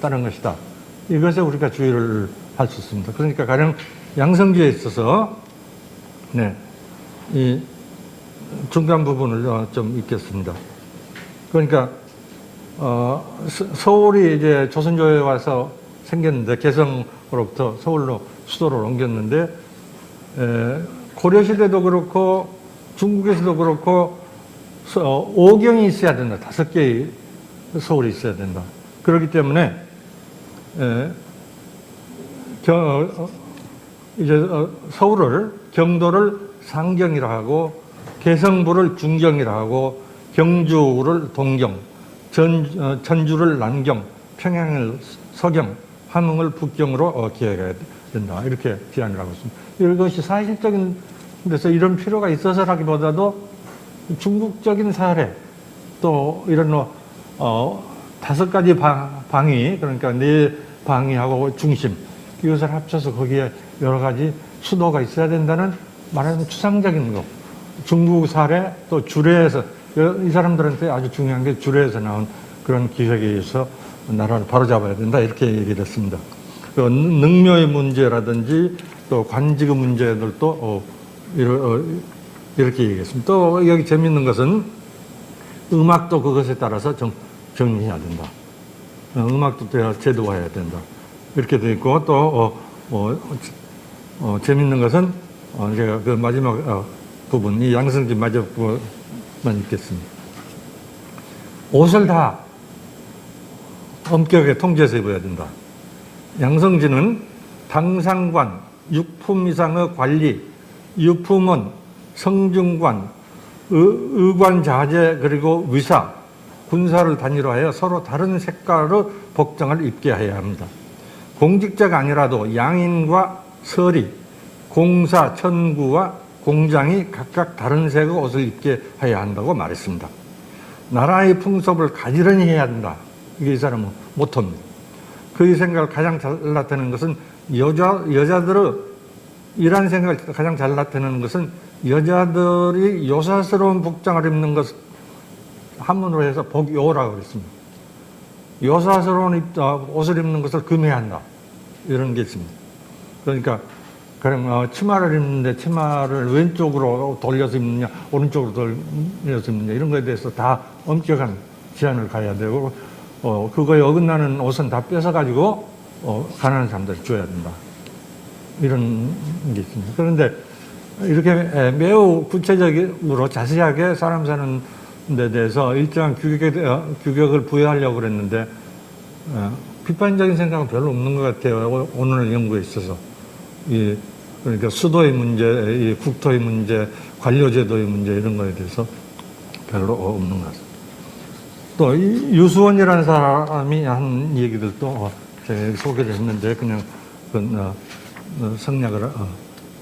따른 것이다. 이것에 우리가 주의를 할 수 있습니다. 그러니까 가령 양성지에 있어서 이 중간 부분을 좀 읽겠습니다. 그러니까 서울이 이제 조선조에 와서 생겼는데 개성으로부터 서울로 수도를 옮겼는데 고려시대도 그렇고 중국에서도 그렇고 오경이 있어야 된다. 5개의 서울이 있어야 된다. 그렇기 때문에 이제 서울을 경도를 상경이라 하고 개성부를 중경이라 하고 경주를 동경, 전주를 남경, 평양을 서경, 함흥을 북경으로 기획해야 된다. 이렇게 제안을 하고 있습니다. 이것이 사실적인 데서 이런 필요가 있어서라기보다도 중국적인 사례, 또 이런 5가지 방위, 그러니까 네 방위하고 중심, 이것을 합쳐서 거기에 여러 가지 수도가 있어야 된다는 말하자면 추상적인 거. 중국 사례, 또 주례에서, 이 사람들한테 아주 중요한 게 주례에서 나온 그런 기획에 의해서 나라를 바로잡아야 된다. 이렇게 얘기를 했습니다. 능묘의 문제라든지 또 관직의 문제들도 이렇게 얘기했습니다. 또 여기 재밌는 것은 음악도 그것에 따라서 정리해야 된다. 음악도 제도화해야 된다. 이렇게 돼 있고 또 재밌는 것은 제가 그 마지막 부분, 이 양성지 마지막 부분만 읽겠습니다. 옷을 다 엄격하게 통제해서 입어야 된다. 양성지는 당상관, 육품 이상의 관리, 유품은 성중관, 의관 자재 그리고 위사, 군사를 단위로하여 서로 다른 색깔의 복장을 입게 해야 합니다. 공직자가 아니라도 양인과 서리, 공사, 천구와 공장이 각각 다른 색의 옷을 입게 해야 한다고 말했습니다. 나라의 풍습을 가지런히 해야 한다. 이게 이 사람은 모토입니다. 그의 생각을 가장 잘 나타내는 것은 여자들의 이러한 생각을 가장 잘 나타내는 것은 여자들이 요사스러운 복장을 입는 것 한문으로 해서 복요라고 그랬습니다. 요사스러운 옷을 입는 것을 금해야 한다. 이런 게 있습니다. 그러니까 그럼 치마를 입는데 치마를 왼쪽으로 돌려서 입느냐 오른쪽으로 돌려서 입느냐 이런 거에 대해서 다 엄격한 제한을 가야 되고 그거에 어긋나는 옷은 다 뺏어가지고 가난한 사람들이 줘야 된다. 이런 게 있습니다. 그런데 이렇게 매우 구체적으로 자세하게 사람 사는 데 대해서 일정한 규격을 부여하려고 그랬는데 비판적인 생각은 별로 없는 것 같아요. 오늘 연구에 있어서. 그러니까 수도의 문제, 이 국토의 문제, 관료제도의 문제 이런 거에 대해서 별로 없는 것 같습니다. 또 유수원이라는 사람이 한 얘기들도 제가 소개를 했는데 그냥 생략을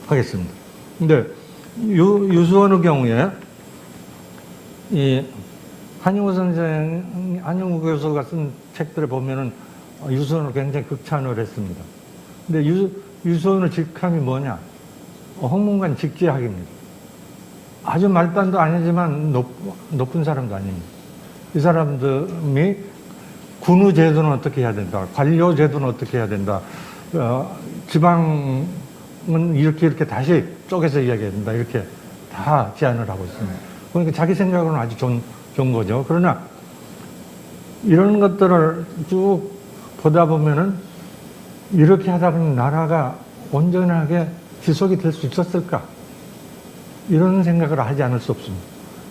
하겠습니다. 근데 유수원의 경우에 이 한용우 교수가 쓴 책들을 보면은 유수원을 굉장히 극찬을 했습니다. 근데 유수원의 직함이 뭐냐? 홍문관 직제학입니다. 아주 말단도 아니지만 높은 사람도 아닙니다. 이 사람들이 군우 제도는 어떻게 해야 된다. 관료 제도는 어떻게 해야 된다. 지방은 이렇게 다시 쪼개서 이야기해야 된다. 이렇게 다 제안을 하고 있습니다. 그러니까 자기 생각으로는 아주 좋은 거죠. 그러나 이런 것들을 쭉 보다 보면은 이렇게 하다 보면 나라가 온전하게 지속이 될 수 있었을까? 이런 생각을 하지 않을 수 없습니다.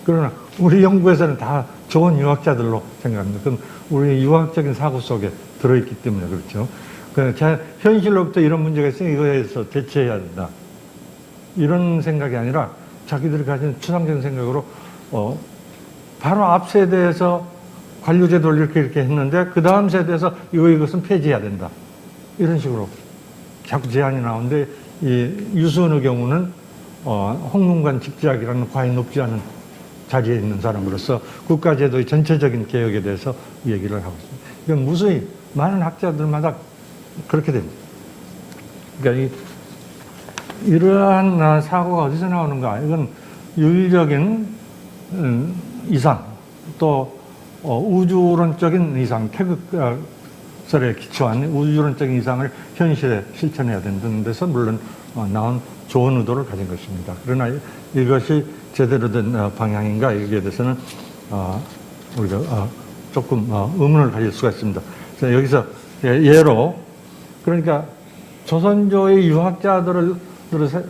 그러나 우리 연구에서는 다 좋은 유학자들로 생각합니다. 그럼 우리 유학적인 사고 속에 들어있기 때문에 그렇죠. 현실로부터 이런 문제가 있으니 이거에 대해서 대처해야 된다. 이런 생각이 아니라 자기들이 가진 추상적인 생각으로 바로 앞 세대에서 관료제도를 이렇게 했는데 그 다음 세대에서 이것은 폐지해야 된다. 이런 식으로 자꾸 제안이 나오는데 이 유수원의 경우는 홍문관 직제학이라는 과히 높지 않은 자리에 있는 사람으로서 국가제도의 전체적인 개혁에 대해서 얘기를 하고 있습니다. 이건 무수히 많은 학자들마다 그렇게 됩니다. 그러니까 이러한 사고가 어디서 나오는가? 이건 윤리적인 이상, 또 우주론적인 이상, 태극설에 기초한 우주론적인 이상을 현실에 실천해야 된다는 데서 물론 나온 좋은 의도를 가진 것입니다. 그러나 이것이 제대로 된 방향인가 여기에 대해서는 우리가 조금 의문을 가질 수가 있습니다. 여기서 예로 그러니까 조선조의 유학자들을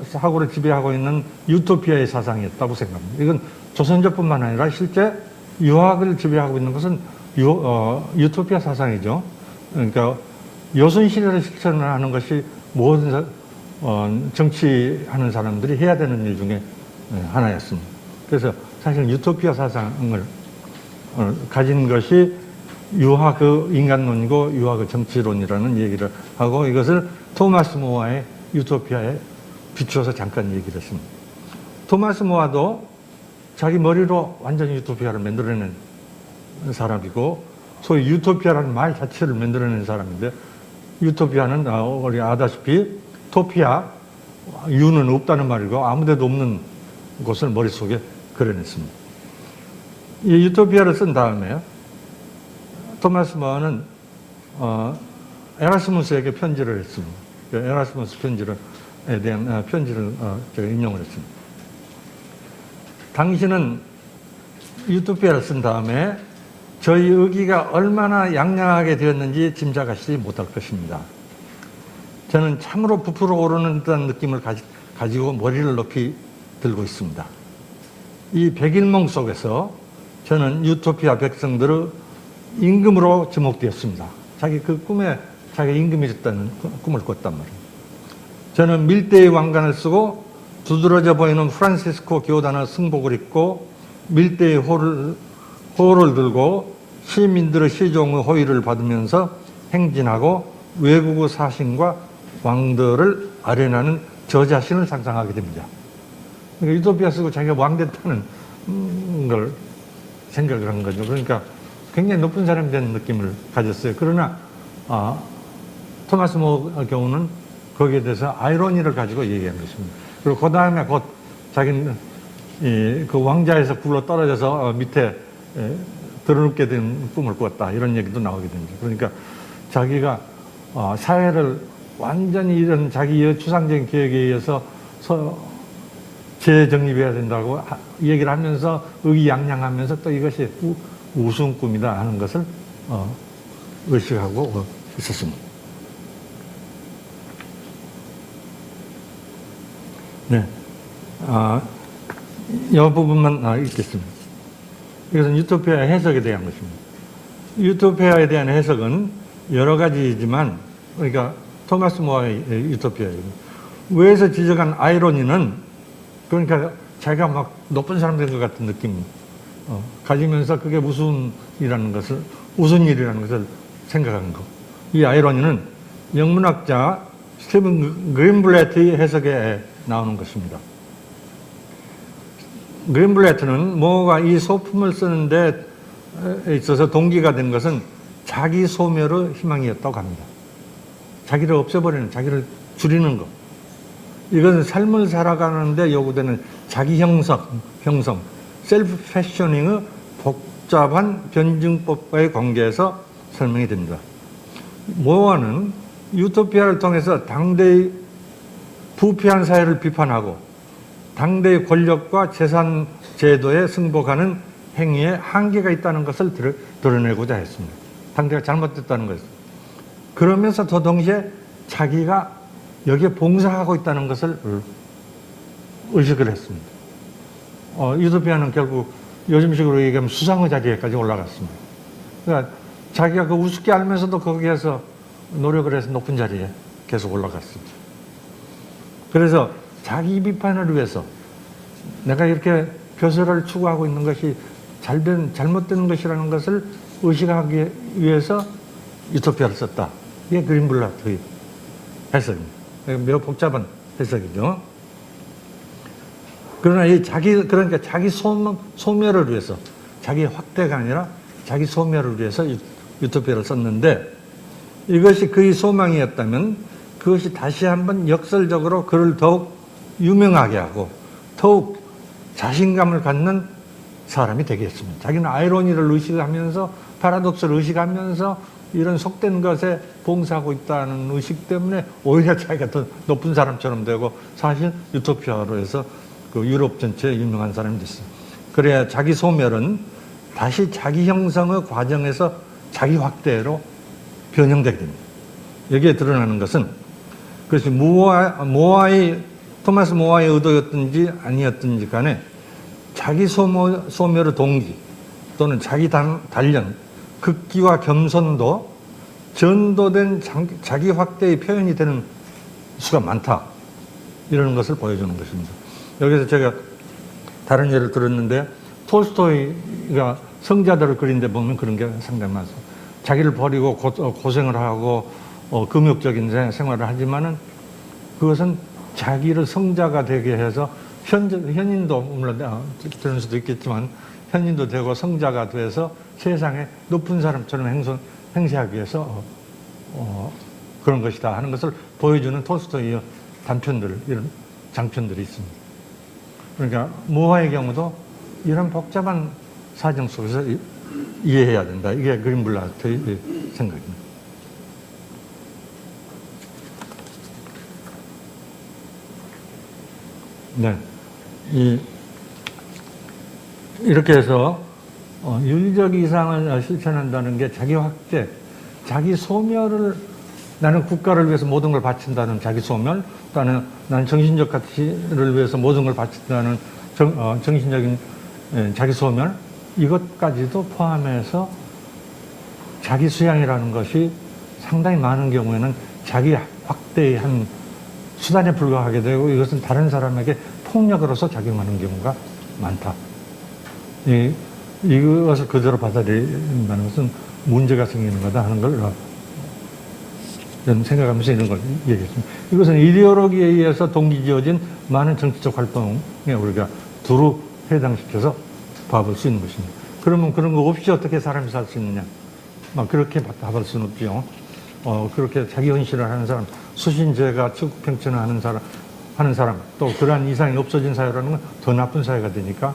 사고를 지배하고 있는 유토피아의 사상이었다고 생각합니다. 이건 조선조뿐만 아니라 실제 유학을 지배하고 있는 것은 유토피아 사상이죠. 그러니까 요순시대를 실천하는 것이 모든 정치하는 사람들이 해야 되는 일 중에 하나였습니다. 그래서 사실 유토피아 사상을 가진 것이 유학의 인간론이고 유학의 정치론이라는 얘기를 하고 이것을 토마스 모어의 유토피아에 비추어서 잠깐 얘기를 했습니다. 토마스 모어도 자기 머리로 완전히 유토피아를 만들어낸 사람이고 소위 유토피아라는 말 자체를 만들어낸 사람인데 유토피아는 우리 아다시피 토피아, 유는 없다는 말이고 아무데도 없는 곳을 머릿속에 그려냈습니다. 이 유토피아를 쓴 다음에 토마스 모어는 에라스무스에게 편지를 했습니다. 에라스무스 편지에 대한 편지를 제가 인용을 했습니다. 당신은 유토피아를 쓴 다음에 저희 의기가 얼마나 양양하게 되었는지 짐작하시지 못할 것입니다. 저는 참으로 부풀어 오르는 듯한 느낌을 가지고 머리를 높이 들고 있습니다. 이 백일몽 속에서 저는 유토피아 백성들의 임금으로 지목되었습니다. 자기 그 꿈에 자기 임금이 됐다는 꿈을 꿨단 말이에요. 저는 밀대의 왕관을 쓰고 두드러져 보이는 프란시스코 교단의 승복을 입고 밀대의 호를 들고 시민들의 시종의 호의를 받으면서 행진하고 외국의 사신과 왕들을 아련하는 저 자신을 상상하게 됩니다. 그러니까 유토피아 쓰고 자기가 왕 됐다는 걸 생각을 한 거죠. 그러니까 굉장히 높은 사람이 된 느낌을 가졌어요. 그러나 토마스 모어의 경우는 거기에 대해서 아이러니를 가지고 얘기한 것입니다. 그리고 그 다음에 곧 자기는 그 왕자에서 굴러 떨어져서 밑에 드러눕게 된 꿈을 꿨다 이런 얘기도 나오게 됩니다. 그러니까 자기가 사회를 완전히 이런 자기의 추상적인 계획에 의해서 재정립해야 된다고 얘기를 하면서 의기양양하면서 또 이것이 우스운 꿈이다 하는 것을 의식하고 있었습니다. 네, 이 부분만 읽겠습니다. 이것은 유토피아의 해석에 대한 것입니다. 유토피아에 대한 해석은 여러 가지이지만, 그러니까 토마스 모어의 유토피아예요. 위에서 지적한 아이러니는 그러니까 자기가 막 높은 사람 된 것 같은 느낌 가지면서 그게 무슨 일이라는 것을 생각한 거. 이 아이러니는 영문학자 스티븐 그린블렛의 해석에 나오는 것입니다. 그린블렛은 모어가 이 소품을 쓰는 데 있어서 동기가 된 것은 자기 소멸의 희망이었다고 합니다. 자기를 없애버리는, 자기를 줄이는 것. 이것은 삶을 살아가는데 요구되는 자기 형성, 셀프 패셔닝의 복잡한 변증법과의 관계에서 설명이 됩니다. 모어는 유토피아를 통해서 당대의 부패한 사회를 비판하고 당대의 권력과 재산 제도에 승복하는 행위에 한계가 있다는 것을 드러내고자 했습니다. 당대가 잘못됐다는 것을. 그러면서 더 동시에 자기가 여기에 봉사하고 있다는 것을 의식을 했습니다. 유토피아는 결국 요즘식으로 얘기하면 수상의 자리에까지 올라갔습니다. 그러니까 자기가 그 우습게 알면서도 거기에서 노력을 해서 높은 자리에 계속 올라갔습니다. 그래서 자기 비판을 위해서 내가 이렇게 벼슬을 추구하고 있는 것이 잘못된 것이라는 것을 의식하기 위해서 유토피아를 썼다. 이게 그린블렛의 해석입니다. 매우 복잡한 해석이죠. 그러나 그러니까 자기 소멸을 위해서, 자기 확대가 아니라 자기 소멸을 위해서 유토피아를 썼는데 이것이 그의 소망이었다면 그것이 다시 한번 역설적으로 그를 더욱 유명하게 하고 더욱 자신감을 갖는 사람이 되겠습니다. 자기는 아이러니를 의식하면서 파라독스를 의식하면서 이런 속된 것에 봉사하고 있다는 의식 때문에 오히려 자기가 더 높은 사람처럼 되고 사실 유토피아로 해서 그 유럽 전체에 유명한 사람이 됐어요. 그래야 자기 소멸은 다시 자기 형성의 과정에서 자기 확대로 변형되게 됩니다. 여기에 드러나는 것은 그것이 토마스 모어의 의도였든지 아니었든지 간에 자기 소멸의 동기 또는 자기 단련, 극기와 겸손도 전도된 자기 확대의 표현이 되는 수가 많다. 이런 것을 보여주는 것입니다. 여기서 제가 다른 예를 들었는데 톨스토이가 성자들을 그린 데 보면 그런 게 상당히 많습니다. 자기를 버리고 고생을 하고 금욕적인 생활을 하지만은 그것은 자기를 성자가 되게 해서 현인도 물론 되는 수도 있겠지만 현인도 되고 성자가 돼서 세상에 높은 사람처럼 행세하기 위해서 그런 것이다 하는 것을 보여주는 톨스토이의 단편들, 이런 장편들이 있습니다. 그러니까 모화의 경우도 이런 복잡한 사정 속에서 이해해야 된다. 이게 그린블라트의 생각입니다. 네. 이렇게 해서 윤리적 이상을 실천한다는 게 자기 확대, 자기 소멸을 나는 국가를 위해서 모든 걸 바친다는 자기 소멸, 또는 나는 정신적 가치를 위해서 모든 걸 바친다는 정신적인 자기 소멸, 이것까지도 포함해서 자기 수양이라는 것이 상당히 많은 경우에는 자기 확대의 한 수단에 불과하게 되고 이것은 다른 사람에게 폭력으로서 작용하는 경우가 많다. 이것을 그대로 받아들인다는 것은 문제가 생기는 거다 하는 걸 생각하면서 이런 걸 얘기했습니다. 이것은 이데올로기에 의해서 동기지어진 많은 정치적 활동에 우리가 두루 해당시켜서 봐볼 수 있는 것입니다. 그러면 그런 거 없이 어떻게 사람이 살 수 있느냐? 그렇게 봐볼 수는 없죠. 그렇게 자기 헌신을 하는 사람, 수신제가 치국평천을 하는 사람, 또 그러한 이상이 없어진 사회라는 건 더 나쁜 사회가 되니까,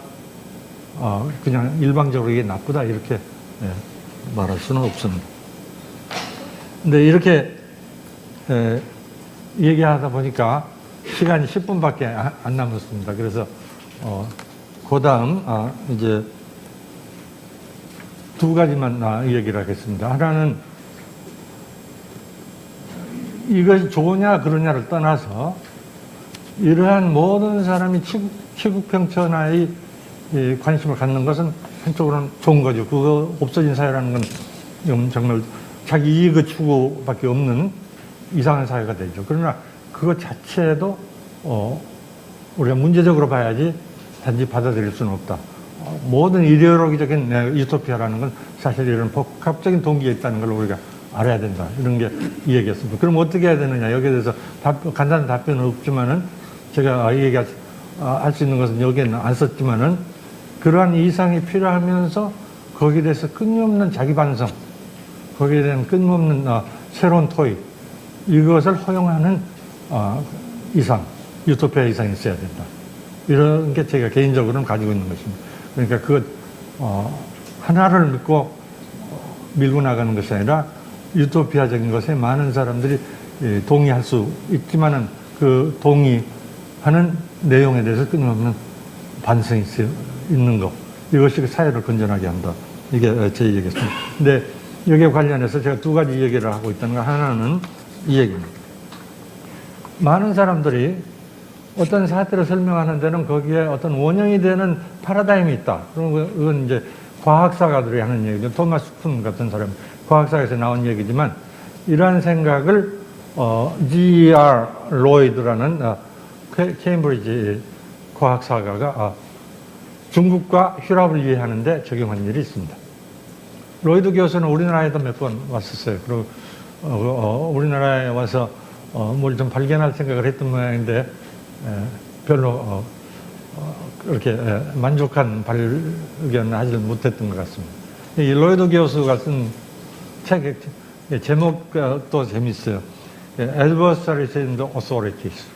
그냥 일방적으로 이게 나쁘다, 이렇게 말할 수는 없습니다. 근데 이렇게, 얘기하다 보니까 시간이 10분밖에 안 남았습니다. 그래서, 그 다음, 이제, 두 가지만 얘기를 하겠습니다. 하나는 이것이 좋으냐 그러냐를 떠나서 이러한 모든 사람이 치국평천하에 관심을 갖는 것은 한쪽으로는 좋은 거죠. 그거 없어진 사회라는 건 정말 자기 이익의 추구밖에 없는 이상한 사회가 되죠. 그러나 그것 자체도 우리가 문제적으로 봐야지 단지 받아들일 수는 없다. 모든 이데올로기적인 유토피아라는 건 사실 이런 복합적인 동기에 있다는 걸 우리가 알아야 된다. 이런 게 이 얘기였습니다. 그럼 어떻게 해야 되느냐. 여기에 대해서 간단한 답변은 없지만은 제가 할 수 있는 것은 여기에는 안 썼지만은 그러한 이상이 필요하면서 거기에 대해서 끊임없는 자기 반성, 거기에 대한 끊임없는 새로운 토의, 이것을 허용하는 이상, 유토피아 이상이 있어야 된다. 이런 게 제가 개인적으로는 가지고 있는 것입니다. 그러니까 그것 하나를 믿고 밀고 나가는 것이 아니라 유토피아적인 것에 많은 사람들이 동의할 수 있지만은 그 동의하는 내용에 대해서 끊임없는 반성이 있는 것, 이것이 그 사회를 건전하게 한다. 이게 제 얘기였습니다. 근데 여기에 관련해서 제가 두 가지 얘기를 하고 있다는 거, 하나는 이 얘기입니다. 많은 사람들이 어떤 사태를 설명하는 데는 거기에 어떤 원형이 되는 패러다임이 있다. 그건 이제 과학사가들이 하는 얘기죠. 토마스 쿤 같은 사람, 과학사에서 나온 얘기지만, 이러한 생각을 G.R. 로이드라는 케임브리지 과학사가가 중국과 휘랍을 이해하는데 적용한 일이 있습니다. 로이드 교수는 우리나라에도 몇 번 왔었어요. 그리고 우리나라에 와서 뭘 좀 발견할 생각을 했던 모양인데 별로 그렇게 만족한 발견을 하지 못했던 것 같습니다. 이 로이드 교수가 쓴 책의 제목도 재밌어요. Adversaries and Authorities.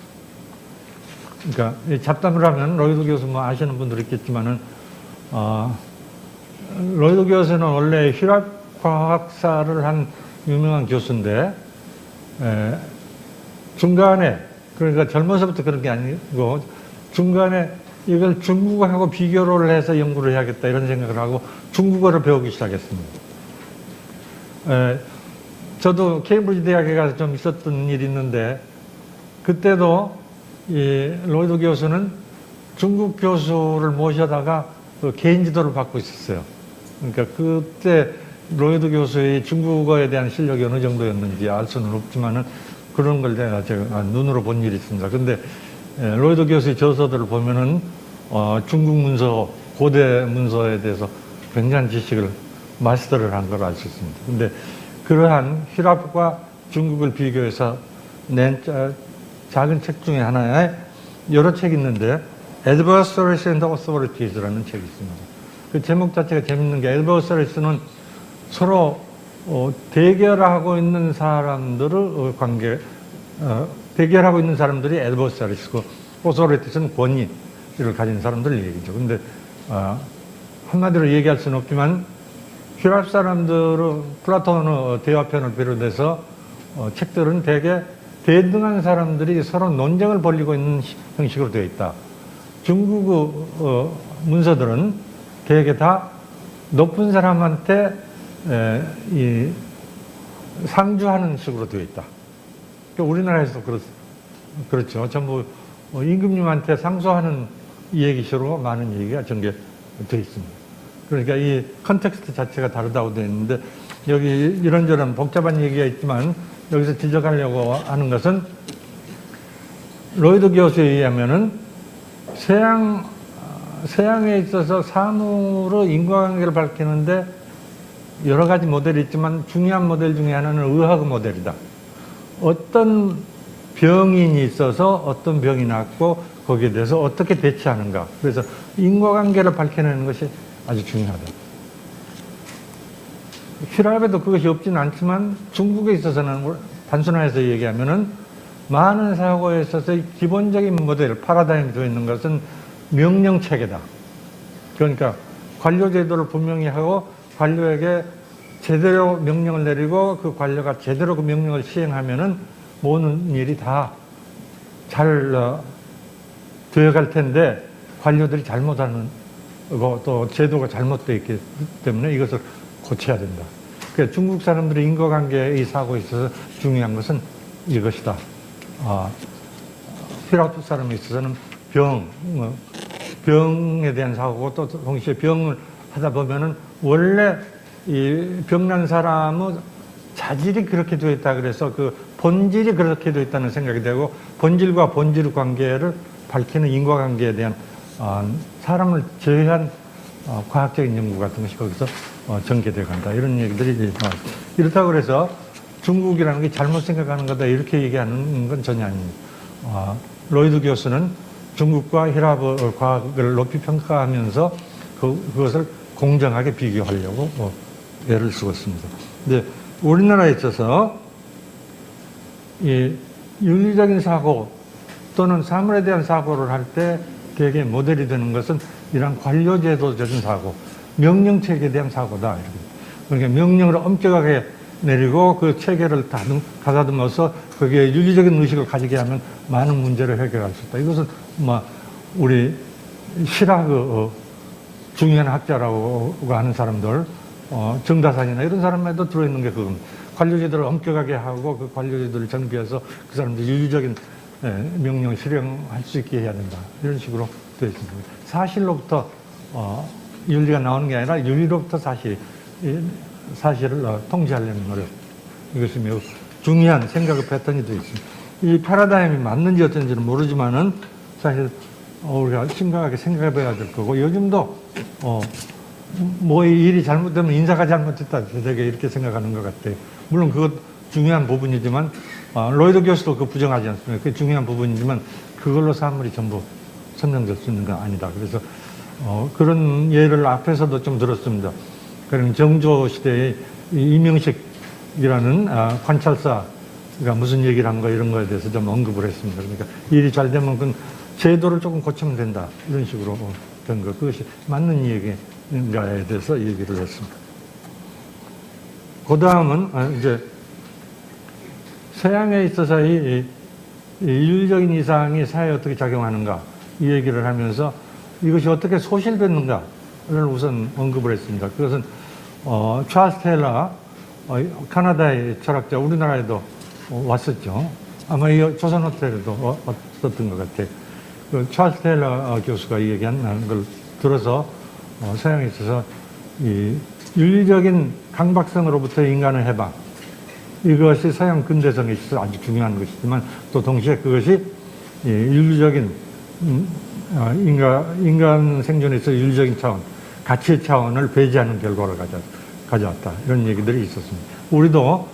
그러니까 잡담을 하면 로이드 교수 뭐 아시는 분들 있겠지만은 로이드 교수는 원래 휘랍과학사를 한 유명한 교수인데 중간에, 그러니까 젊어서부터 그런 게 아니고 중간에 이걸 중국어하고 비교를 해서 연구를 해야겠다 이런 생각을 하고 중국어를 배우기 시작했습니다. 저도 케임브리지 대학에 가서 좀 있었던 일이 있는데 그때도 이 로이드 교수는 중국 교수를 모셔다가 그 개인 지도를 받고 있었어요. 그러니까 그때 로이드 교수의 중국어에 대한 실력이 어느 정도였는지 알 수는 없지만은 그런 걸 제가 눈으로 본 일이 있습니다. 근데 로이드 교수의 저서들을 보면은 중국 문서, 고대 문서에 대해서 굉장한 지식을 마스터를 한 걸 알 수 있습니다. 근데 그러한 휘랍과 중국을 비교해서 낸 작은 책 중에 하나에 여러 책이 있는데 Adversaries and Authorites라는 책이 있습니다. 그 제목 자체가 재밌는 게 Adversaries는 서로 대결하고 있는 사람들을 대결하고 있는 사람들이 Adversaries고 Authorites는 권위를 가진 사람들 얘기죠. 근데 한마디로 얘기할 수는 없지만 휘랍 사람들은 플라톤의 대화편을 비롯해서 책들은 대개 대등한 사람들이 서로 논쟁을 벌이고 있는 형식으로 되어 있다. 중국의 문서들은 대개 다 높은 사람한테 상주하는 식으로 되어 있다. 그러니까 우리나라에서 그렇죠. 전부 임금님한테 상소하는 얘기식으로 많은 얘기가 전개되어 있습니다. 그러니까 이 컨텍스트 자체가 다르다고 되어 있는데 여기 이런저런 복잡한 얘기가 있지만 여기서 지적하려고 하는 것은 로이드 교수에 의하면은 서양에 있어서 사물의 인과관계를 밝히는데 여러 가지 모델이 있지만 중요한 모델 중에 하나는 의학의 모델이다. 어떤 병인이 있어서 어떤 병이 났고 거기에 대해서 어떻게 대처하는가. 그래서 인과관계를 밝혀내는 것이 아주 중요하다. 휘랍에도 그것이 없지는 않지만 중국에 있어서는 단순화해서 얘기하면은 많은 사고에 있어서 기본적인 모델, 파라다임이 되어 있는 것은 명령체계다. 그러니까 관료제도를 분명히 하고 관료에게 제대로 명령을 내리고 그 관료가 제대로 그 명령을 시행하면은 모든 일이 다 잘 되어갈 텐데 관료들이 잘못하는 또 제도가 잘못되어 있기 때문에 이것을 고쳐야 된다. 그러니까 중국 사람들의 인과관계의 사고에 있어서 중요한 것은 이것이다. 휘랍 사람에 있어서는 병에 대한 사고고 또 동시에 병을 하다 보면은 원래 이 병난 사람의 자질이 그렇게 되어 있다 그래서 그 본질이 그렇게 되어 있다는 생각이 되고 본질과 본질 관계를 밝히는 인과관계에 대한 사람을 제외한 과학적인 연구 같은 것이 거기서 전개되어 간다. 이런 얘기들이 나왔습니다. 이렇다고 그래서 중국이라는 게 잘못 생각하는 거다 이렇게 얘기하는 건 전혀 아닙니다. 로이드 교수는 중국과 휘랍의 과학을 높이 평가하면서 그것을 공정하게 비교하려고 애를 쓰고 있습니다. 근데 우리나라에 있어서 이 윤리적인 사고 또는 사물에 대한 사고를 할 때 되게 모델이 되는 것은 이런 관료제도적인 사고, 명령체계에 대한 사고다. 이렇게. 그러니까 명령을 엄격하게 내리고 그 체계를 가다듬어서 거기에 윤리적인 의식을 가지게 하면 많은 문제를 해결할 수 있다. 이것은 우리 실학의 중요한 학자라고 하는 사람들, 정다산이나 이런 사람에도 들어있는 게 그겁니다. 관료제도를 엄격하게 하고 그 관료제도를 정비해서 그 사람들 윤리적인 명령 실행할 수 있게 해야 된다. 이런 식으로 되어 있습니다. 사실로부터 윤리가 나오는 게 아니라 윤리로부터 사실을 통제하려는 노력. 이것이 매우 중요한 생각의 패턴이 되어 있습니다. 이 패러다임이 맞는지 어떤지는 모르지만은 사실 우리가 심각하게 생각해 봐야 될 거고 요즘도 이 일이 잘못되면 인사가 잘못했다. 되게 이렇게 생각하는 것 같아요. 물론 그것 중요한 부분이지만 로이드 교수도 그 부정하지 않습니다. 그게 중요한 부분이지만 그걸로 사물이 전부 선명될 수 있는 건 아니다. 그래서 그런 예를 앞에서도 좀 들었습니다. 그럼 정조 시대에 이명식이라는 관찰사가 무슨 얘기를 한 거 이런 거에 대해서 좀 언급을 했습니다. 그러니까 일이 잘 되면 그건 제도를 조금 고치면 된다. 이런 식으로 된 거. 그것이 맞는 얘기인가에 대해서 얘기를 했습니다. 그 다음은 이제 서양에 있어서 이 윤리적인 이상이 사회에 어떻게 작용하는가 이 얘기를 하면서 이것이 어떻게 소실됐는가를 우선 언급을 했습니다. 그것은 찰스 테일러 카나다의 철학자 우리나라에도 왔었죠. 아마 이 조선 호텔에도 왔었던 것 같아요. 그 찰스 테일러 교수가 얘기한 걸 들어서 서양에 있어서 이 윤리적인 강박성으로부터 인간의 해방 이것이 서양 근대성에 있어서 아주 중요한 것이지만 또 동시에 그것이 윤리적인 인간 생존에 있어서 윤리적인 차원, 가치의 차원을 배제하는 결과를 가져왔다. 이런 얘기들이 있었습니다. 우리도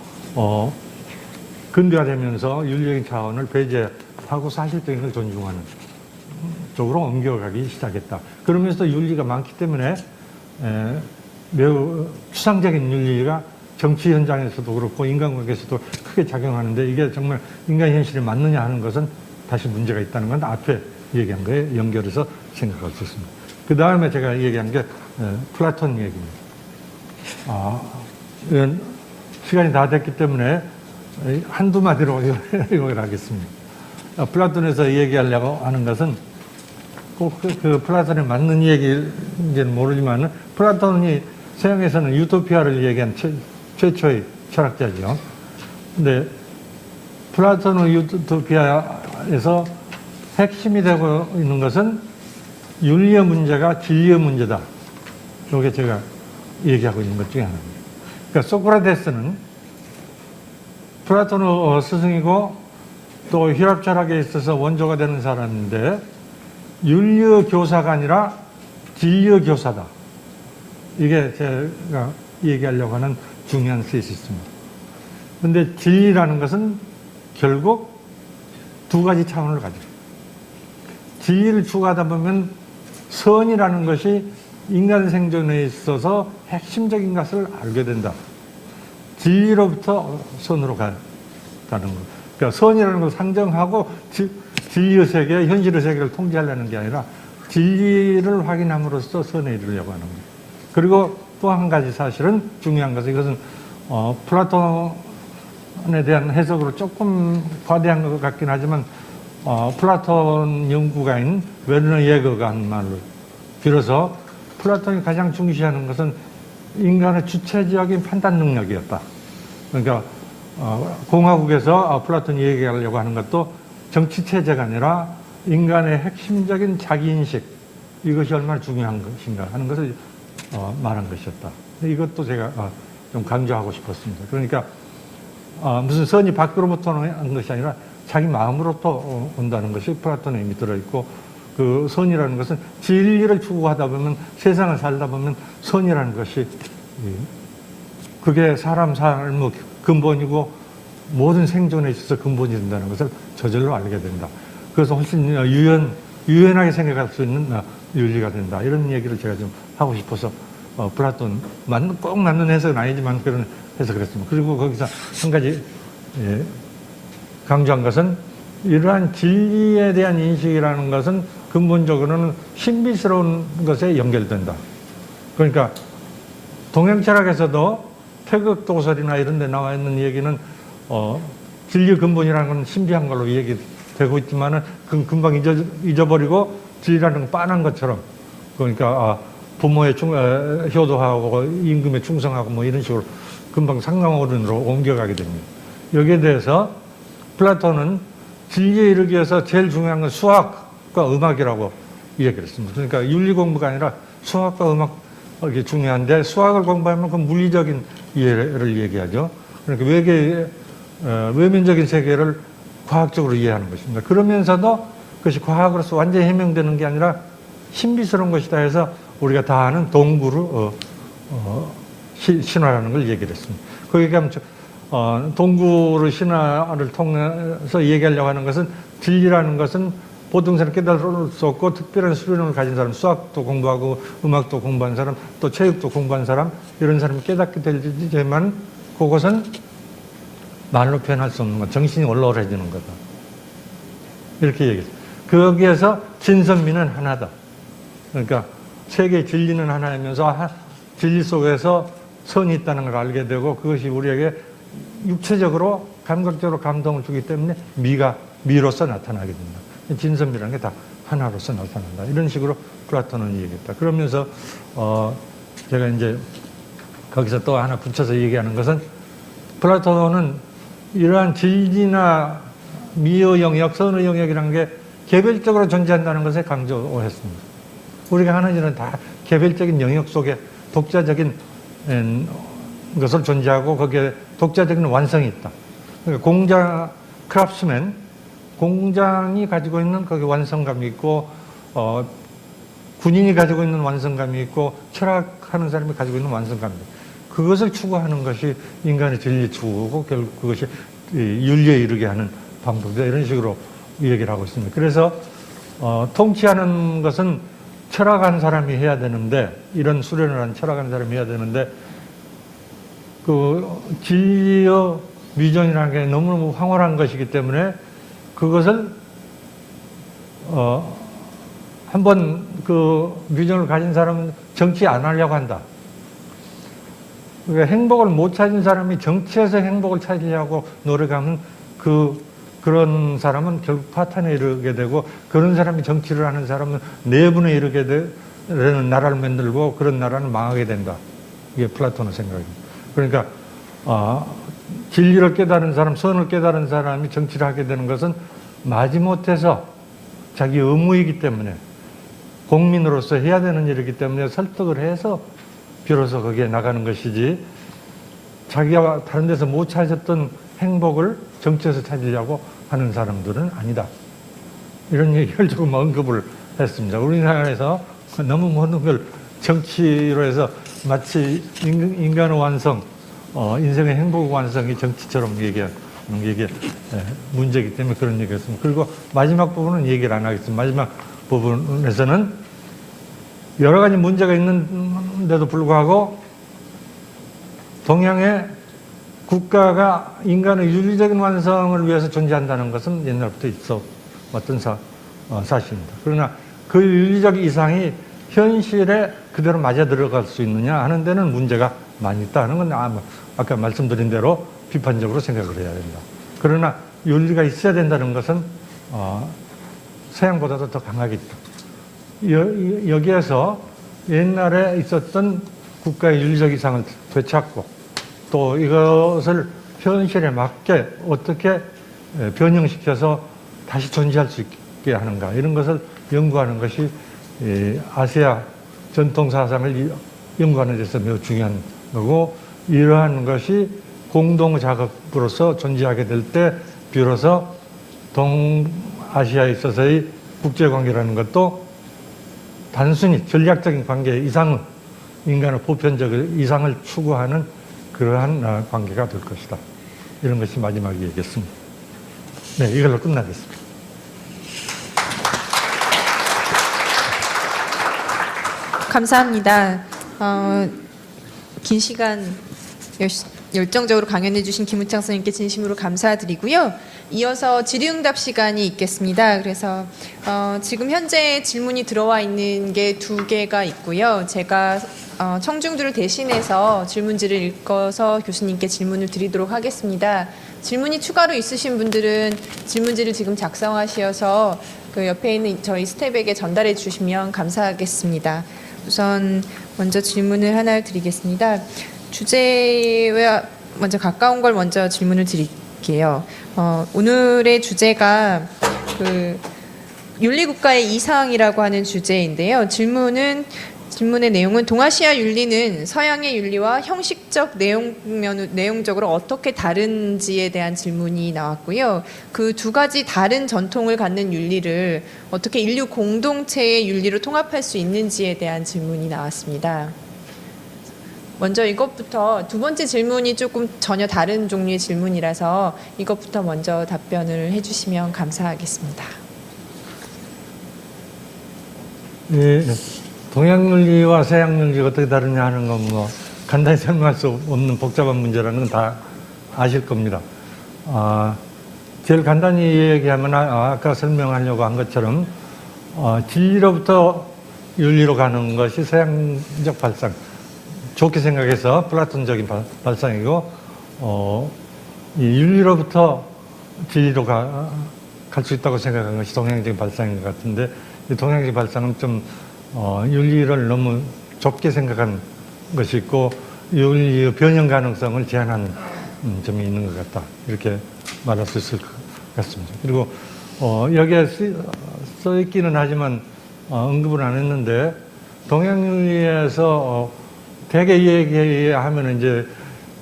근대화되면서 윤리적인 차원을 배제하고 사실적인 걸 존중하는 쪽으로 옮겨가기 시작했다. 그러면서 윤리가 많기 때문에 매우 추상적인 윤리가 정치 현장에서도 그렇고 인간관계에서도 크게 작용하는데 이게 정말 인간 현실에 맞느냐 하는 것은 다시 문제가 있다는 건 앞에 얘기한 거에 연결해서 생각할 수 있습니다. 그 다음에 제가 얘기한 게 플라톤 얘기입니다. 이건 시간이 다 됐기 때문에 한두 마디로 요약을 하겠습니다. 플라톤에서 얘기하려고 하는 것은 꼭 그 플라톤에 맞는 얘기인지는 모르지만 플라톤이 서양에서는 유토피아를 얘기한 최초의 철학자죠. 근데 플라톤의 유토피아에서 핵심이 되고 있는 것은 윤리의 문제가 진리의 문제다. 이게 제가 얘기하고 있는 것 중에 하나입니다. 그러니까 소크라테스는 플라톤의 스승이고 또 휘랍 철학에 있어서 원조가 되는 사람인데 윤리의 교사가 아니라 진리의 교사다. 이게 제가 얘기하려고 하는 중요한 테시스입니다. 그런데 진리라는 것은 결국 두 가지 차원을 가지고 진리를 추구하다 보면 선이라는 것이 인간 생존에 있어서 핵심적인 것을 알게 된다. 진리로부터 선으로 가는 것. 그러니까 선이라는 걸 상정하고 진리의 세계, 현실의 세계를 통제하려는 게 아니라 진리를 확인함으로써 선에 이르려고 하는 거예요. 그리고 또 한 가지 사실은 중요한 것은 이것은 플라톤에 대한 해석으로 조금 과대한 것 같긴 하지만 플라톤 연구가인 웨르너 예거가 한 말로 빌어서 플라톤이 가장 중시하는 것은 인간의 주체적인 판단 능력이었다. 그러니까 공화국에서 플라톤이 얘기하려고 하는 것도 정치체제가 아니라 인간의 핵심적인 자기인식, 이것이 얼마나 중요한 것인가 하는 것을 말한 것이었다. 이것도 제가 좀 강조하고 싶었습니다. 그러니까 무슨 선이 밖으로부터 온 것이 아니라 자기 마음으로부터 온다는 것이 플라톤에 이미 들어있고, 그 선이라는 것은 진리를 추구하다 보면, 세상을 살다 보면 선이라는 것이 그게 사람 삶의 근본이고 모든 생존에 있어서 근본이 된다는 것을 저절로 알게 된다. 그래서 훨씬 유연하게 생각할 수 있는 윤리가 된다. 이런 얘기를 제가 좀 하고 싶어서 플라톤 꼭 맞는 해석은 아니지만 그런 해석을 했습니다. 그리고 거기서 한 가지 강조한 것은 이러한 진리에 대한 인식이라는 것은 근본적으로는 신비스러운 것에 연결된다. 그러니까 동양철학에서도 태극 도설이나 이런 데 나와 있는 얘기는 진리의 근본이라는 건 신비한 걸로 얘기되고 있지만은 그 금방 잊어버리고 진리라는 건 빤한 것처럼, 그러니까 부모의 효도하고 임금에 충성하고 뭐 이런 식으로 금방 상상어른으로 옮겨가게 됩니다. 여기에 대해서 플라톤은 진리에 이르기 위해서 제일 중요한 건 수학과 음악이라고 이야기를 했습니다. 그러니까 윤리 공부가 아니라 수학과 음악이 중요한데, 수학을 공부하면 그 물리적인 이해를 얘기하죠. 그러니까 외면적인 세계를 과학적으로 이해하는 것입니다. 그러면서도 그것이 과학으로서 완전히 해명되는 게 아니라 신비스러운 것이다 해서 우리가 다 아는 동구를 신화라는 걸 얘기를 했습니다. 거기 가면 동구를 신화를 통해서 얘기하려고 하는 것은, 진리라는 것은 보통 사람 깨달을 수 없고 특별한 수련을 가진 사람, 수학도 공부하고 음악도 공부한 사람, 또 체육도 공부한 사람, 이런 사람이 깨닫게 되지만 그것은 말로 표현할 수 없는 것, 정신이 얼얼해지는 거다. 이렇게 얘기했어요. 거기에서 진선미는 하나다. 그러니까 세계의 진리는 하나이면서 진리 속에서 선이 있다는 걸 알게 되고, 그것이 우리에게 육체적으로 감각적으로 감동을 주기 때문에 미로서 나타나게 된다. 진선미라는 게 다 하나로서 나타난다. 이런 식으로 플라톤은 얘기했다. 그러면서 제가 이제 거기서 또 하나 붙여서 얘기하는 것은, 플라톤은 이러한 진리나 미의 영역, 선의 영역이라는 게 개별적으로 존재한다는 것에 강조했습니다. 우리가 하는 일은 다 개별적인 영역 속에 독자적인 것을 존재하고 거기에 독자적인 완성이 있다. 그러니까 크라프트맨, 공장이 가지고 있는 거기 완성감이 있고, 군인이 가지고 있는 완성감이 있고, 철학하는 사람이 가지고 있는 완성감이 있고, 그것을 추구하는 것이 인간의 진리 추구고, 결국 그것이 이 윤리에 이르게 하는 방법이다. 이런 식으로 얘기를 하고 있습니다. 그래서 통치하는 것은 철학한 사람이 해야 되는데, 이런 수련을 한 철학한 사람이 해야 되는데, 그 진리의 위전이라는 게 너무너무 황홀한 것이기 때문에 그것을 한번 그 위전을 가진 사람은 정치 안 하려고 한다. 그러니까 행복을 못 찾은 사람이 정치에서 행복을 찾으려고 노력하면 그런 사람은 결국 파탄에 이르게 되고, 그런 사람이 정치를 하는 사람은 내분에 이르게 되는 나라를 만들고 그런 나라는 망하게 된다. 이게 플라톤의 생각입니다. 그러니까 진리를 깨달은 사람, 선을 깨달은 사람이 정치를 하게 되는 것은 마지못해서 자기 의무이기 때문에, 공민으로서 해야 되는 일이기 때문에 설득을 해서 비로소 거기에 나가는 것이지, 자기가 다른 데서 못 찾았던 행복을 정치에서 찾으려고 하는 사람들은 아니다. 이런 얘기를 조금 언급을 했습니다. 우리나라에서 너무 모든 걸 정치로 해서 마치 인간의 완성, 인생의 행복 완성이 정치처럼 얘기하는 게 문제이기 때문에 그런 얘기였습니다. 그리고 마지막 부분은 얘기를 안 하겠습니다. 마지막 부분에서는 여러 가지 문제가 있는데도 불구하고 동양의 국가가 인간의 윤리적인 완성을 위해서 존재한다는 것은 옛날부터 있어 왔던 사실입니다. 그러나 그 윤리적 이상이 현실에 그대로 맞아 들어갈 수 있느냐 하는 데는 문제가 많이 있다는 건 아까 말씀드린 대로 비판적으로 생각을 해야 된다. 그러나 윤리가 있어야 된다는 것은 서양보다도 더 강하게 있다. 여기에서 옛날에 있었던 국가의 윤리적 이상을 되찾고 또 이것을 현실에 맞게 어떻게 변형시켜서 다시 존재할 수 있게 하는가, 이런 것을 연구하는 것이 아시아 전통 사상을 연구하는 데서 매우 중요한 거고, 이러한 것이 공동 작업으로서 존재하게 될 때 비로소 동아시아에 있어서의 국제관계라는 것도 단순히 전략적인 관계 이상의, 인간의 보편적 이상을 추구하는 그러한 관계가 될 것이다. 이런 것이 마지막 얘기겠습니다. 네, 이걸로 끝나겠습니다. 감사합니다. 긴 시간 열정적으로 강연해 주신 김우창 선생님께 진심으로 감사드리고요. 이어서 질의응답 시간이 있겠습니다. 그래서 지금 현재 질문이 들어와 있는 게 2개가 있고요. 제가 청중들을 대신해서 질문지를 읽어서 교수님께 질문을 드리도록 하겠습니다. 질문이 추가로 있으신 분들은 질문지를 지금 작성하셔서 그 옆에 있는 저희 스텝에게 전달해 주시면 감사하겠습니다. 우선 먼저 질문을 하나 드리겠습니다. 주제와 먼저 가까운 걸 먼저 질문을 드릴게요. 오늘의 주제가 그 윤리국가의 이상이라고 하는 주제인데요. 질문의 내용은 동아시아 윤리는 서양의 윤리와 형식적 내용적으로 어떻게 다른지에 대한 질문이 나왔고요. 그 2가지 다른 전통을 갖는 윤리를 어떻게 인류 공동체의 윤리로 통합할 수 있는지에 대한 질문이 나왔습니다. 먼저 이것부터, 2번째 질문이 조금 전혀 다른 종류의 질문이라서 이것부터 먼저 답변을 해주시면 감사하겠습니다. 예, 동양 윤리와 서양 윤리가 어떻게 다르냐 하는 건 간단히 설명할 수 없는 복잡한 문제라는 건 다 아실 겁니다. 제일 간단히 얘기하면 아까 설명하려고 한 것처럼 진리로부터 윤리로 가는 것이 서양적 발상, 좋게 생각해서 플라톤적인 발상이고, 이 윤리로부터 진리로 갈 수 있다고 생각하는 것이 동양적인 발상인 것 같은데, 이 동양적 발상은 좀 윤리를 너무 좁게 생각한 것이 있고 윤리의 변형 가능성을 제한하는 점이 있는 것 같다, 이렇게 말할 수 있을 것 같습니다. 그리고 여기에 써 있기는 하지만 언급을 안 했는데, 동양윤리에서 대개 얘기하면 이제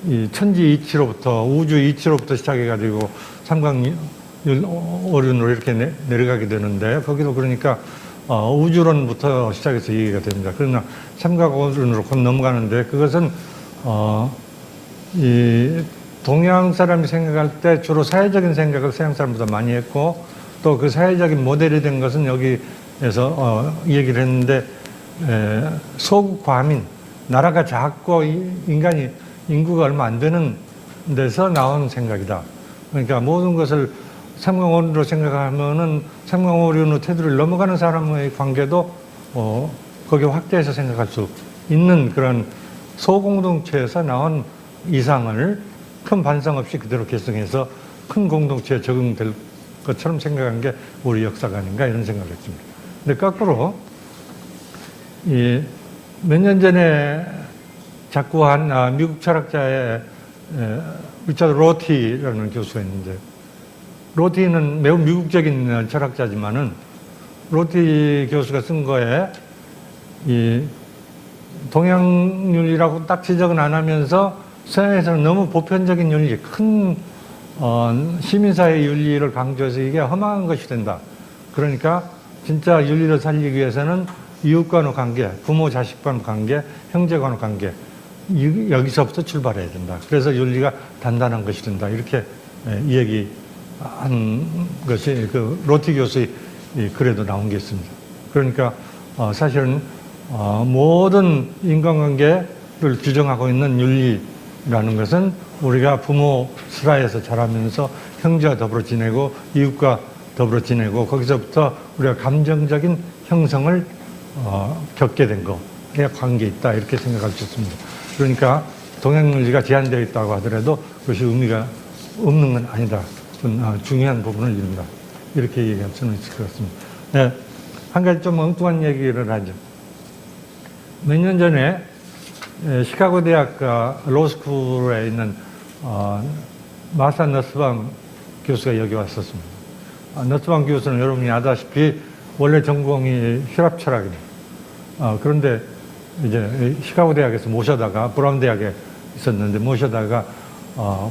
이 천지 이치로부터, 우주 이치로부터 시작해가지고 삼각오륜으로 이렇게 내려가게 되는데, 거기도 그러니까 우주론부터 시작해서 얘기가 됩니다. 그러나 삼각오륜으로 곧 넘어가는데, 그것은 이 동양 사람이 생각할 때 주로 사회적인 생각을 서양 사람보다 많이 했고 또 그 사회적인 모델이 된 것은 여기에서 얘기를 했는데 소국 과민, 나라가 작고 인구가 얼마 안 되는 데서 나온 생각이다. 그러니까 모든 것을 삼강오륜으로 생각하면은 삼강오륜의 테두리를 넘어가는 사람의 관계도 거기에 확대해서 생각할 수 있는 그런 소공동체에서 나온 이상을 큰 반성 없이 그대로 계승해서 큰 공동체에 적응될 것처럼 생각한 게 우리 역사가 아닌가 이런 생각을 했습니다. 근데 거꾸로 몇 년 전에 작고한 미국 철학자의 리처드 로티라는 교수가 있는데 로티는 매우 미국적인 철학자지만은 로티 교수가 쓴 거에 이 동양윤리라고 딱 지적은 안 하면서 서양에서는 너무 보편적인 윤리, 큰 시민사회 윤리를 강조해서 이게 허망한 것이 된다. 그러니까 진짜 윤리를 살리기 위해서는 이웃과의 관계, 부모 자식 간의 관계, 형제 간의 관계 여기서부터 출발해야 된다. 그래서 윤리가 단단한 것이 된다. 이렇게 얘기한 것이 그 로티 교수의 글에도 나온 게 있습니다. 그러니까 사실은 모든 인간관계를 규정하고 있는 윤리라는 것은 우리가 부모 슬하에서 자라면서 형제와 더불어 지내고 이웃과 더불어 지내고 거기서부터 우리가 감정적인 형성을 겪게 된 거에 관계 있다 이렇게 생각할 수 있습니다. 그러니까 동양윤리가 제한되어 있다고 하더라도 그것이 의미가 없는 건 아니다. 중요한 부분을 이룬다. 이렇게 얘기할 수는 있을 것 같습니다. 네, 한 가지 좀 엉뚱한 얘기를 하죠. 몇 년 전에 시카고 대학 로스쿨에 있는 마사 너스밤 교수가 여기 왔었습니다. 너스밤 교수는 여러분이 아다시피 원래 전공이 혈압 철학입니다. 그런데 이제 시카고 대학에서 모셔다가 브라운 대학에 있었는데 모셔다가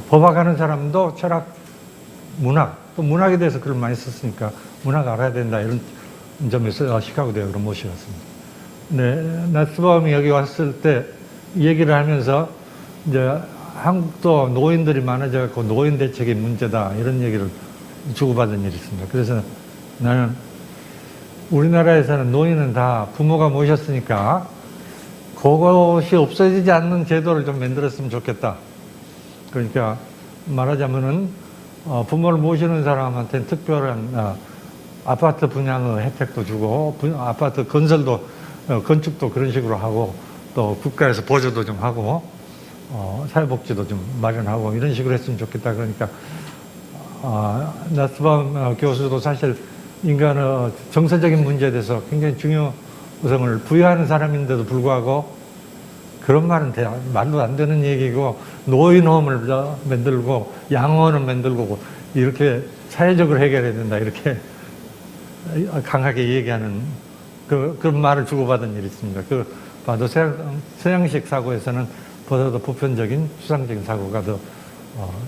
법학하는 사람도 철학, 문학, 또 문학에 대해서 글을 많이 썼으니까 문학 알아야 된다 이런 점에서 시카고 대학으로 모셔왔습니다. 네, 너스밤이 여기 왔을 때 얘기를 하면서 이제 한국도 노인들이 많아져갖고 노인 대책이 문제다 이런 얘기를 주고받은 일이 있습니다. 그래서 나는 우리나라에서는 노인은 다 부모가 모셨으니까 그것이 없어지지 않는 제도를 좀 만들었으면 좋겠다. 그러니까 말하자면은 부모를 모시는 사람한테는 특별한 아파트 분양의 혜택도 주고 아파트 건설도 건축도 그런 식으로 하고 또 국가에서 보조도 좀 하고 사회복지도 좀 마련하고 이런 식으로 했으면 좋겠다. 그러니까 너스밤 교수도 사실 인간의 정서적인 문제에 대해서 굉장히 중요성을 부여하는 사람인데도 불구하고 그런 말은 말도 안 되는 얘기고 노인홈을 만들고 양호원을 만들고 이렇게 사회적으로 해결해야 된다 이렇게 강하게 얘기하는 그런 말을 주고받은 일이 있습니다. 봐도 서양식 사고에서는 보다 더 보편적인 추상적인 사고가 더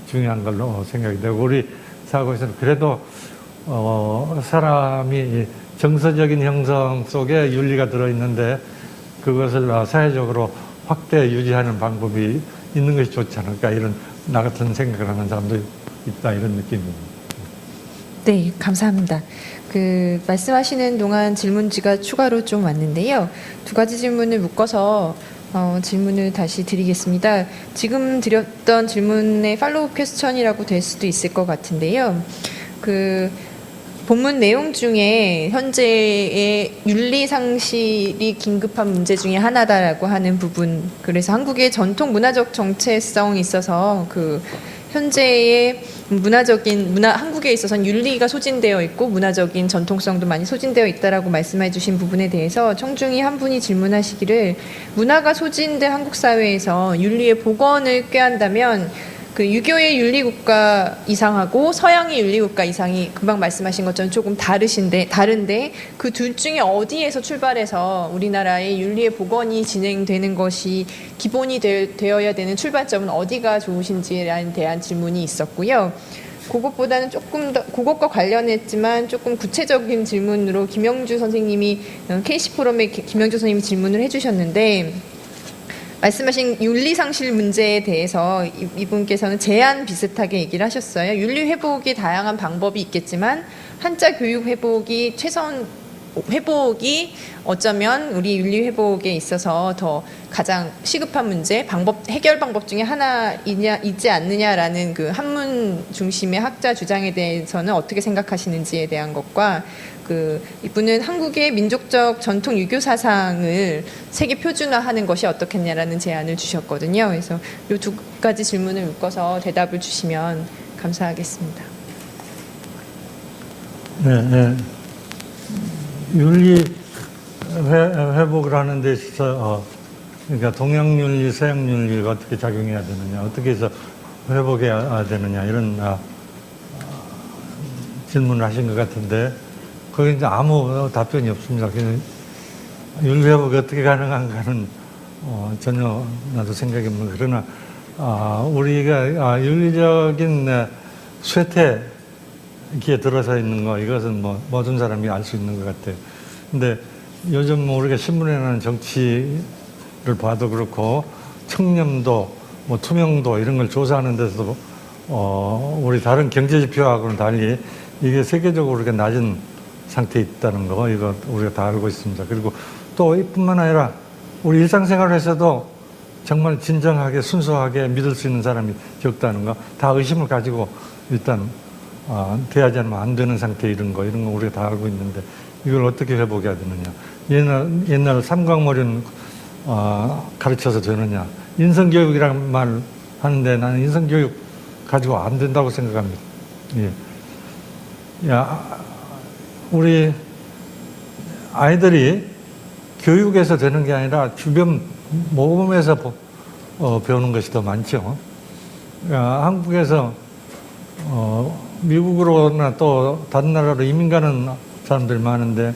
중요한 걸로 생각이 되고 우리 사고에서는 그래도 사람이 정서적인 형성 속에 윤리가 들어있는데 그것을 사회적으로 확대 유지하는 방법이 있는 것이 좋지 않을까 이런 나 같은 생각을 하는 사람도 있다 이런 느낌입니다. 네, 감사합니다. 말씀하시는 동안 질문지가 추가로 좀 왔는데요. 두 가지 질문을 묶어서 질문을 다시 드리겠습니다. 지금 드렸던 질문의 팔로우 퀘스천이라고 될 수도 있을 것 같은데요. 본문 내용 중에 현재의 윤리 상실이 긴급한 문제 중에 하나다라고 하는 부분, 그래서 한국의 전통 문화적 정체성이 있어서 현재의 한국에 있어서는 윤리가 소진되어 있고 문화적인 전통성도 많이 소진되어 있다라고 말씀해 주신 부분에 대해서 청중이 한 분이 질문하시기를 문화가 소진된 한국 사회에서 윤리의 복원을 꾀한다면 유교의 윤리국가 이상하고 서양의 윤리국가 이상이 금방 말씀하신 것처럼 조금 다른데 그 둘 중에 어디에서 출발해서 우리나라의 윤리의 복원이 진행되는 것이 기본이 되어야 되는 출발점은 어디가 좋으신지에 대한 질문이 있었고요. 그것보다는 조금 더 그것과 관련했지만 조금 구체적인 질문으로 김영주 선생님이 KC 포럼에 김영주 선생님이 질문을 해주셨는데 말씀하신 윤리상실 문제에 대해서 이분께서는 제안 비슷하게 얘기를 하셨어요. 윤리 회복이 다양한 방법이 있겠지만 한자 교육 회복이 회복이 어쩌면 우리 윤리 회복에 있어서 더 가장 시급한 문제, 해결 방법 중에 있지 않느냐라는 그 한문 중심의 학자 주장에 대해서는 어떻게 생각하시는지에 대한 것과 이분은 한국의 민족적 전통 유교 사상을 세계 표준화하는 것이 어떻겠냐라는 제안을 주셨거든요. 그래서 이 두 가지 질문을 묶어서 대답을 주시면 감사하겠습니다. 네. 윤리 회복을 하는 데 있어서 그러니까 동양 윤리, 서양 윤리가 어떻게 작용해야 되느냐, 어떻게 해서 회복해야 되느냐 이런 질문을 하신 것 같은데 거기 이제 아무 답변이 없습니다. 윤리 회복이 어떻게 가능한가는 전혀 나도 생각이 없는. 그러나 우리가 윤리적인 쇠퇴기에 들어서 있는 거 이것은 뭐 모든 사람이 알 수 있는 것 같아요. 근데 요즘 우리가 신문에 나오는 정치를 봐도 그렇고 청렴도, 뭐 투명도 이런 걸 조사하는 데서도 우리 다른 경제 지표하고는 달리 이게 세계적으로 우리가 낮은 상태에 있다는 거 이거 우리가 다 알고 있습니다. 그리고 또 이뿐만 아니라 우리 일상생활에서도 정말 진정하게 순수하게 믿을 수 있는 사람이 적다는 거 다 의심을 가지고 일단 대하지 않으면 안 되는 상태 이런 거 우리가 다 알고 있는데 이걸 어떻게 회복해야 되느냐. 옛날 삼강모륜 가르쳐서 되느냐. 인성교육이라는 말 하는데 나는 인성교육 가지고 안 된다고 생각합니다. 예. 우리 아이들이 교육에서 되는 게 아니라 주변 모범에서 배우는 것이 더 많죠. 한국에서 미국으로나 또 다른 나라로 이민 가는 사람들이 많은데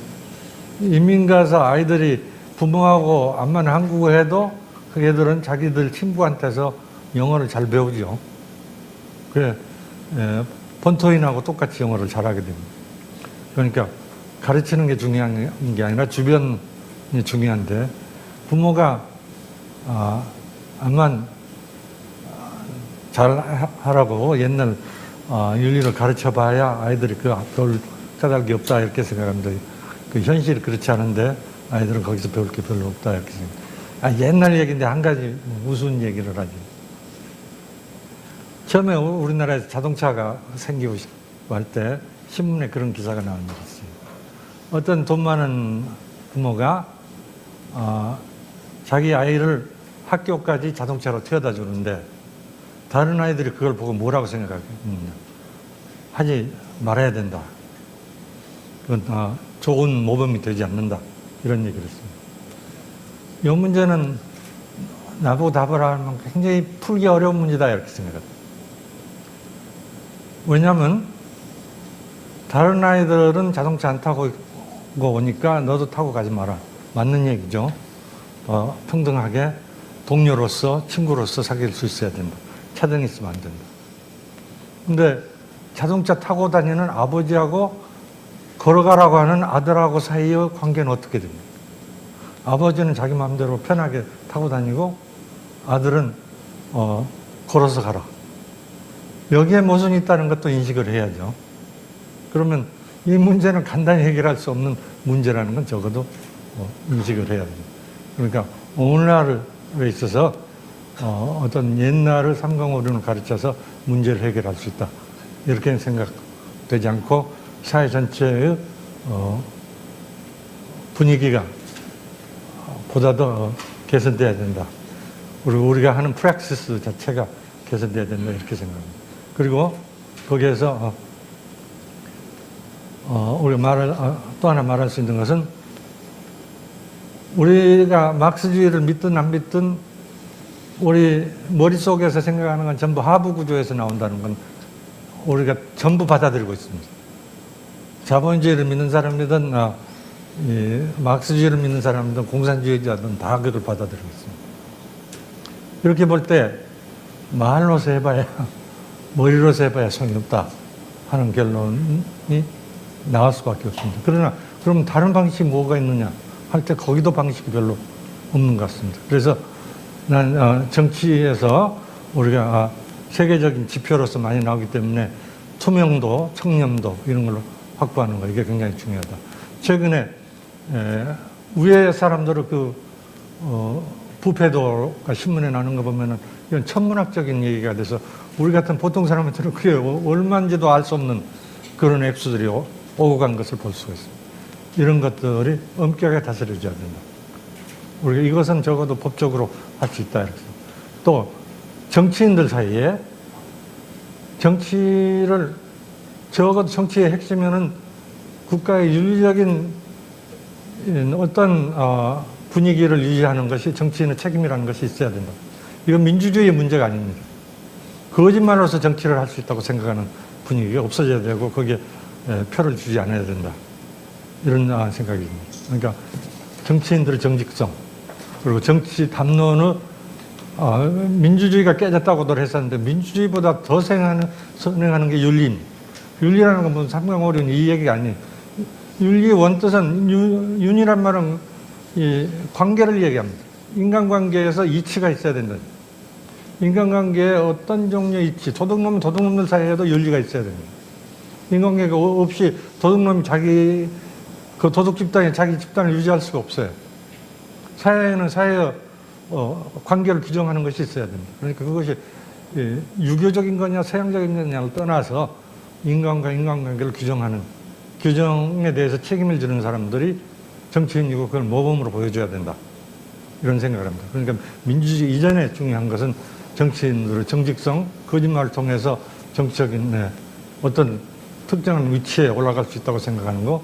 이민 가서 아이들이 부모하고 암만 한국어 해도 그 애들은 자기들 친구한테서 영어를 잘 배우죠. 그래 본토인하고 똑같이 영어를 잘하게 됩니다. 그러니까 가르치는 게 중요한 게 아니라 주변이 중요한데 부모가 암만 잘 하라고 옛날 윤리를 가르쳐 봐야 아이들이 배울 까닭이 없다 이렇게 생각합니다. 그 현실이 그렇지 않은데 아이들은 거기서 배울 게 별로 없다 이렇게 생각합니다. 옛날 얘기인데 한 가지 우스운 얘기를 하죠. 처음에 우리나라에서 자동차가 생기고 할 때 신문에 그런 기사가 나온 적이 있어요. 어떤 돈 많은 부모가 자기 아이를 학교까지 자동차로 태워다 주는데 다른 아이들이 그걸 보고 뭐라고 생각하느냐. 하지 말아야 된다. 그건 좋은 모범이 되지 않는다. 이런 얘기를 했습니다. 이 문제는 나보고 답을 하면 굉장히 풀기 어려운 문제다 이렇게 생각합니다. 왜냐하면 다른 아이들은 자동차 안 타고 오니까 너도 타고 가지 마라. 맞는 얘기죠. 평등하게 동료로서 친구로서 사귈 수 있어야 된다. 차등이 있으면 안 된다. 근데 자동차 타고 다니는 아버지하고 걸어가라고 하는 아들하고 사이의 관계는 어떻게 됩니까? 아버지는 자기 마음대로 편하게 타고 다니고 아들은 걸어서 가라. 여기에 모순이 있다는 것도 인식을 해야죠. 그러면 이 문제는 간단히 해결할 수 없는 문제라는 건 적어도 인식을 해야 됩니다. 그러니까 오늘날에 있어서 어떤 옛날을 삼강오륜을 가르쳐서 문제를 해결할 수 있다. 이렇게 생각되지 않고 사회 전체의 분위기가 보다 더 개선돼야 된다. 우리가 하는 프랙시스 자체가 개선돼야 된다. 이렇게 생각합니다. 그리고 거기에서 우리가 또 하나 말할 수 있는 것은 우리가 막스주의를 믿든 안 믿든 우리 머릿속에서 생각하는 건 전부 하부 구조에서 나온다는 건 우리가 전부 받아들이고 있습니다. 자본주의를 믿는 사람이든 막스주의를 믿는 사람이든 공산주의자든 다 그걸 받아들이고 있습니다. 이렇게 볼 때 말로서 해봐야 머리로서 해봐야 소용이 없다 하는 결론이 나올 수밖에 없습니다. 그러나 그럼 다른 방식이 뭐가 있느냐 할 때 거기도 방식이 별로 없는 것 같습니다. 그래서 난 정치에서 우리가 세계적인 지표로서 많이 나오기 때문에 투명도, 청렴도 이런 걸로 확보하는 거 이게 굉장히 중요하다. 최근에 위에 사람들의 부패도가 신문에 나오는 거 보면은 이건 천문학적인 얘기가 돼서 우리 같은 보통 사람한테는 그게 얼마인지도 알 수 없는 그런 액수들이 오고 간 것을 볼 수가 있습니다. 이런 것들이 엄격하게 다스려져야 된다. 우리가 이것은 적어도 법적으로 할 수 있다. 이렇게. 또 정치인들 사이에 정치를 적어도 정치의 핵심에는 국가의 윤리적인 어떤 분위기를 유지하는 것이 정치인의 책임이라는 것이 있어야 된다. 이건 민주주의의 문제가 아닙니다. 거짓말로서 정치를 할 수 있다고 생각하는 분위기가 없어져야 되고 거기에 표를 주지 않아야 된다. 이런 생각입니다. 그러니까 정치인들의 정직성 그리고 정치 담론의 민주주의가 깨졌다고들 했었는데 민주주의보다 더 선행하는 게 윤리입니다. 윤리라는 건 무슨 삼강오륜 이 얘기가 아니에요. 윤리의 원뜻은 윤이란 말은 이 관계를 얘기합니다. 인간관계에서 이치가 있어야 된다. 인간관계에 어떤 종류의 이치, 도둑놈은 도둑놈들 사이에도 윤리가 있어야 됩니다. 인간관계가 없이 도둑놈이 그 도둑 집단이 자기 집단을 유지할 수가 없어요. 사회에는 사회의 관계를 규정하는 것이 있어야 됩니다. 그러니까 그것이 유교적인 거냐 서양적인 거냐를 떠나서 인간과 인간관계를 규정하는 규정에 대해서 책임을 지는 사람들이 정치인이고 그걸 모범으로 보여줘야 된다. 이런 생각을 합니다. 그러니까 민주주의 이전에 중요한 것은 정치인들의 정직성, 거짓말을 통해서 정치적인 어떤 특정한 위치에 올라갈 수 있다고 생각하는 거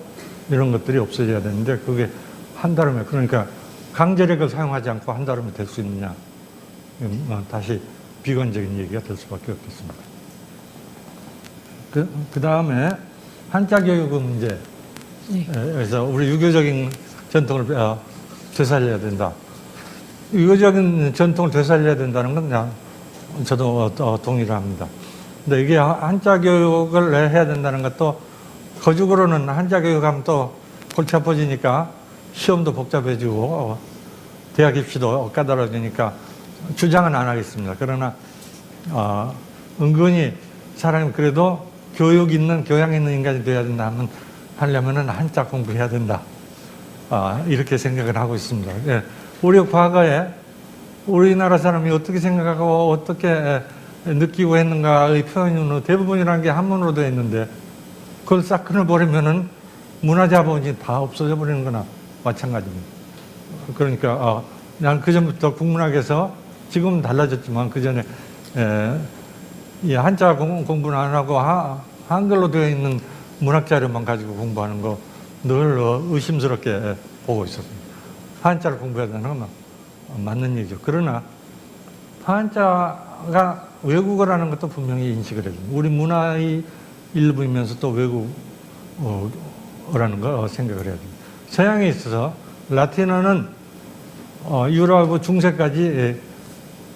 이런 것들이 없어져야 되는데 그게 한다름에 그러니까 강제력을 사용하지 않고 한다름에 될 수 있느냐 다시 비관적인 얘기가 될 수밖에 없겠습니다. 그 다음에 한자 교육의 문제 그래서 우리 유교적인 전통을 되살려야 된다. 유교적인 전통을 되살려야 된다는 건 저도 동의를 합니다. 근데 이게 한자 교육을 해야 된다는 것도 거죽으로는 한자 교육하면 또 골치 아파지니까 시험도 복잡해지고 대학 입시도 까다로워지니까 주장은 안 하겠습니다. 그러나 은근히 사람이 그래도 교육 있는 교양 있는 인간이 되어야 된다 하려면은 한자 공부해야 된다. 이렇게 생각을 하고 있습니다. 예. 우리 과거에 우리나라 사람이 어떻게 생각하고 어떻게 느끼고 했는가의 표현은 대부분이라는 게 한문으로 되어 있는데 그걸 싹 끊어버리면은 문화자본이 다 없어져 버리는 거나 마찬가지입니다. 그러니까 난 그전부터 국문학에서 지금은 달라졌지만 그전에 이 한자 공부는 안 하고 한글로 되어 있는 문학 자료만 가지고 공부하는 거 늘 의심스럽게 보고 있었습니다. 한자를 공부해야 되는 건 맞는 얘기죠. 그러나 한자가 외국어라는 것도 분명히 인식을 해야 됩니다. 우리 문화의 일부이면서 또 외국어라는 거 생각을 해야 됩니다. 서양에 있어서 라틴어는 유럽하고 중세까지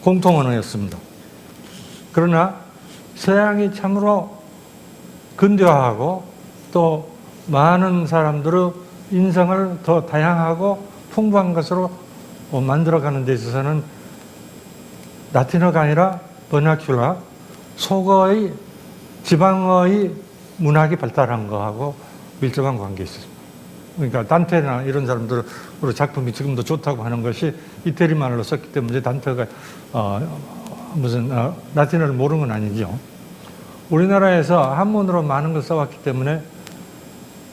공통 언어였습니다. 그러나 서양이 참으로 근대화하고 또 많은 사람들의 인성을 더 다양하고 풍부한 것으로 만들어가는 데 있어서는 라틴어가 아니라 버나큘라, 속어의 지방어의 문학이 발달한 거하고 밀접한 관계가 있습니다. 그러니까 단테나 이런 사람들의 작품이 지금도 좋다고 하는 것이 이태리 말로 썼기 때문에 단테가 라틴어를 모르는 건 아니죠. 우리나라에서 한문으로 많은 걸 써왔기 때문에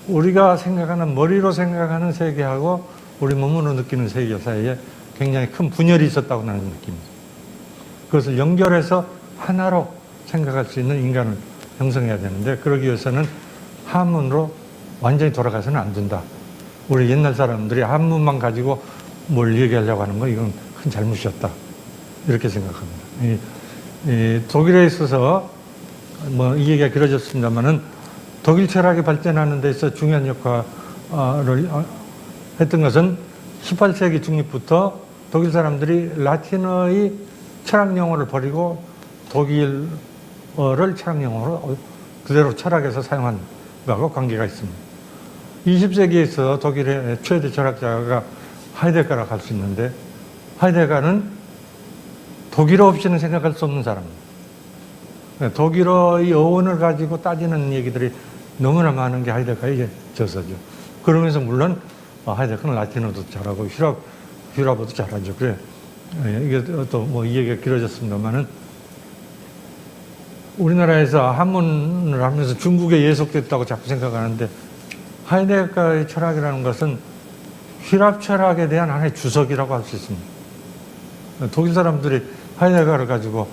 우리가 생각하는 머리로 생각하는 세계하고 우리 몸으로 느끼는 세계 사이에 굉장히 큰 분열이 있었다고 나는 느낍니다. 그것을 연결해서 하나로 생각할 수 있는 인간을 형성해야 되는데 그러기 위해서는 한문으로 완전히 돌아가서는 안 된다. 우리 옛날 사람들이 한문만 가지고 뭘 얘기하려고 하는 건 이건 큰 잘못이었다. 이렇게 생각합니다. 독일에 있어서 이 얘기가 길어졌습니다만은 독일 철학이 발전하는 데 있어 중요한 역할을 했던 것은 18세기 중립부터 독일 사람들이 라틴어의 철학 용어를 버리고 독일어를 철학 용어로 그대로 철학에서 사용한 것과 관계가 있습니다. 20세기에서 독일의 최대 철학자가 하이데거라고 할 수 있는데 하이데거는 독일어 없이는 생각할 수 없는 사람. 독일어의 어원을 가지고 따지는 얘기들이 너무나 많은 게 하이데거의 저서죠. 그러면서 물론 하이데거는 라틴어도 잘하고 휘랍어도 잘하죠. 그래 이게 또 뭐 이 얘기가 길어졌습니다만은 우리나라에서 한문을 하면서 중국에 예속됐다고 자꾸 생각하는데 하이데거의 철학이라는 것은 휘랍 철학에 대한 하나의 주석이라고 할 수 있습니다. 독일 사람들이 하이데거를 가지고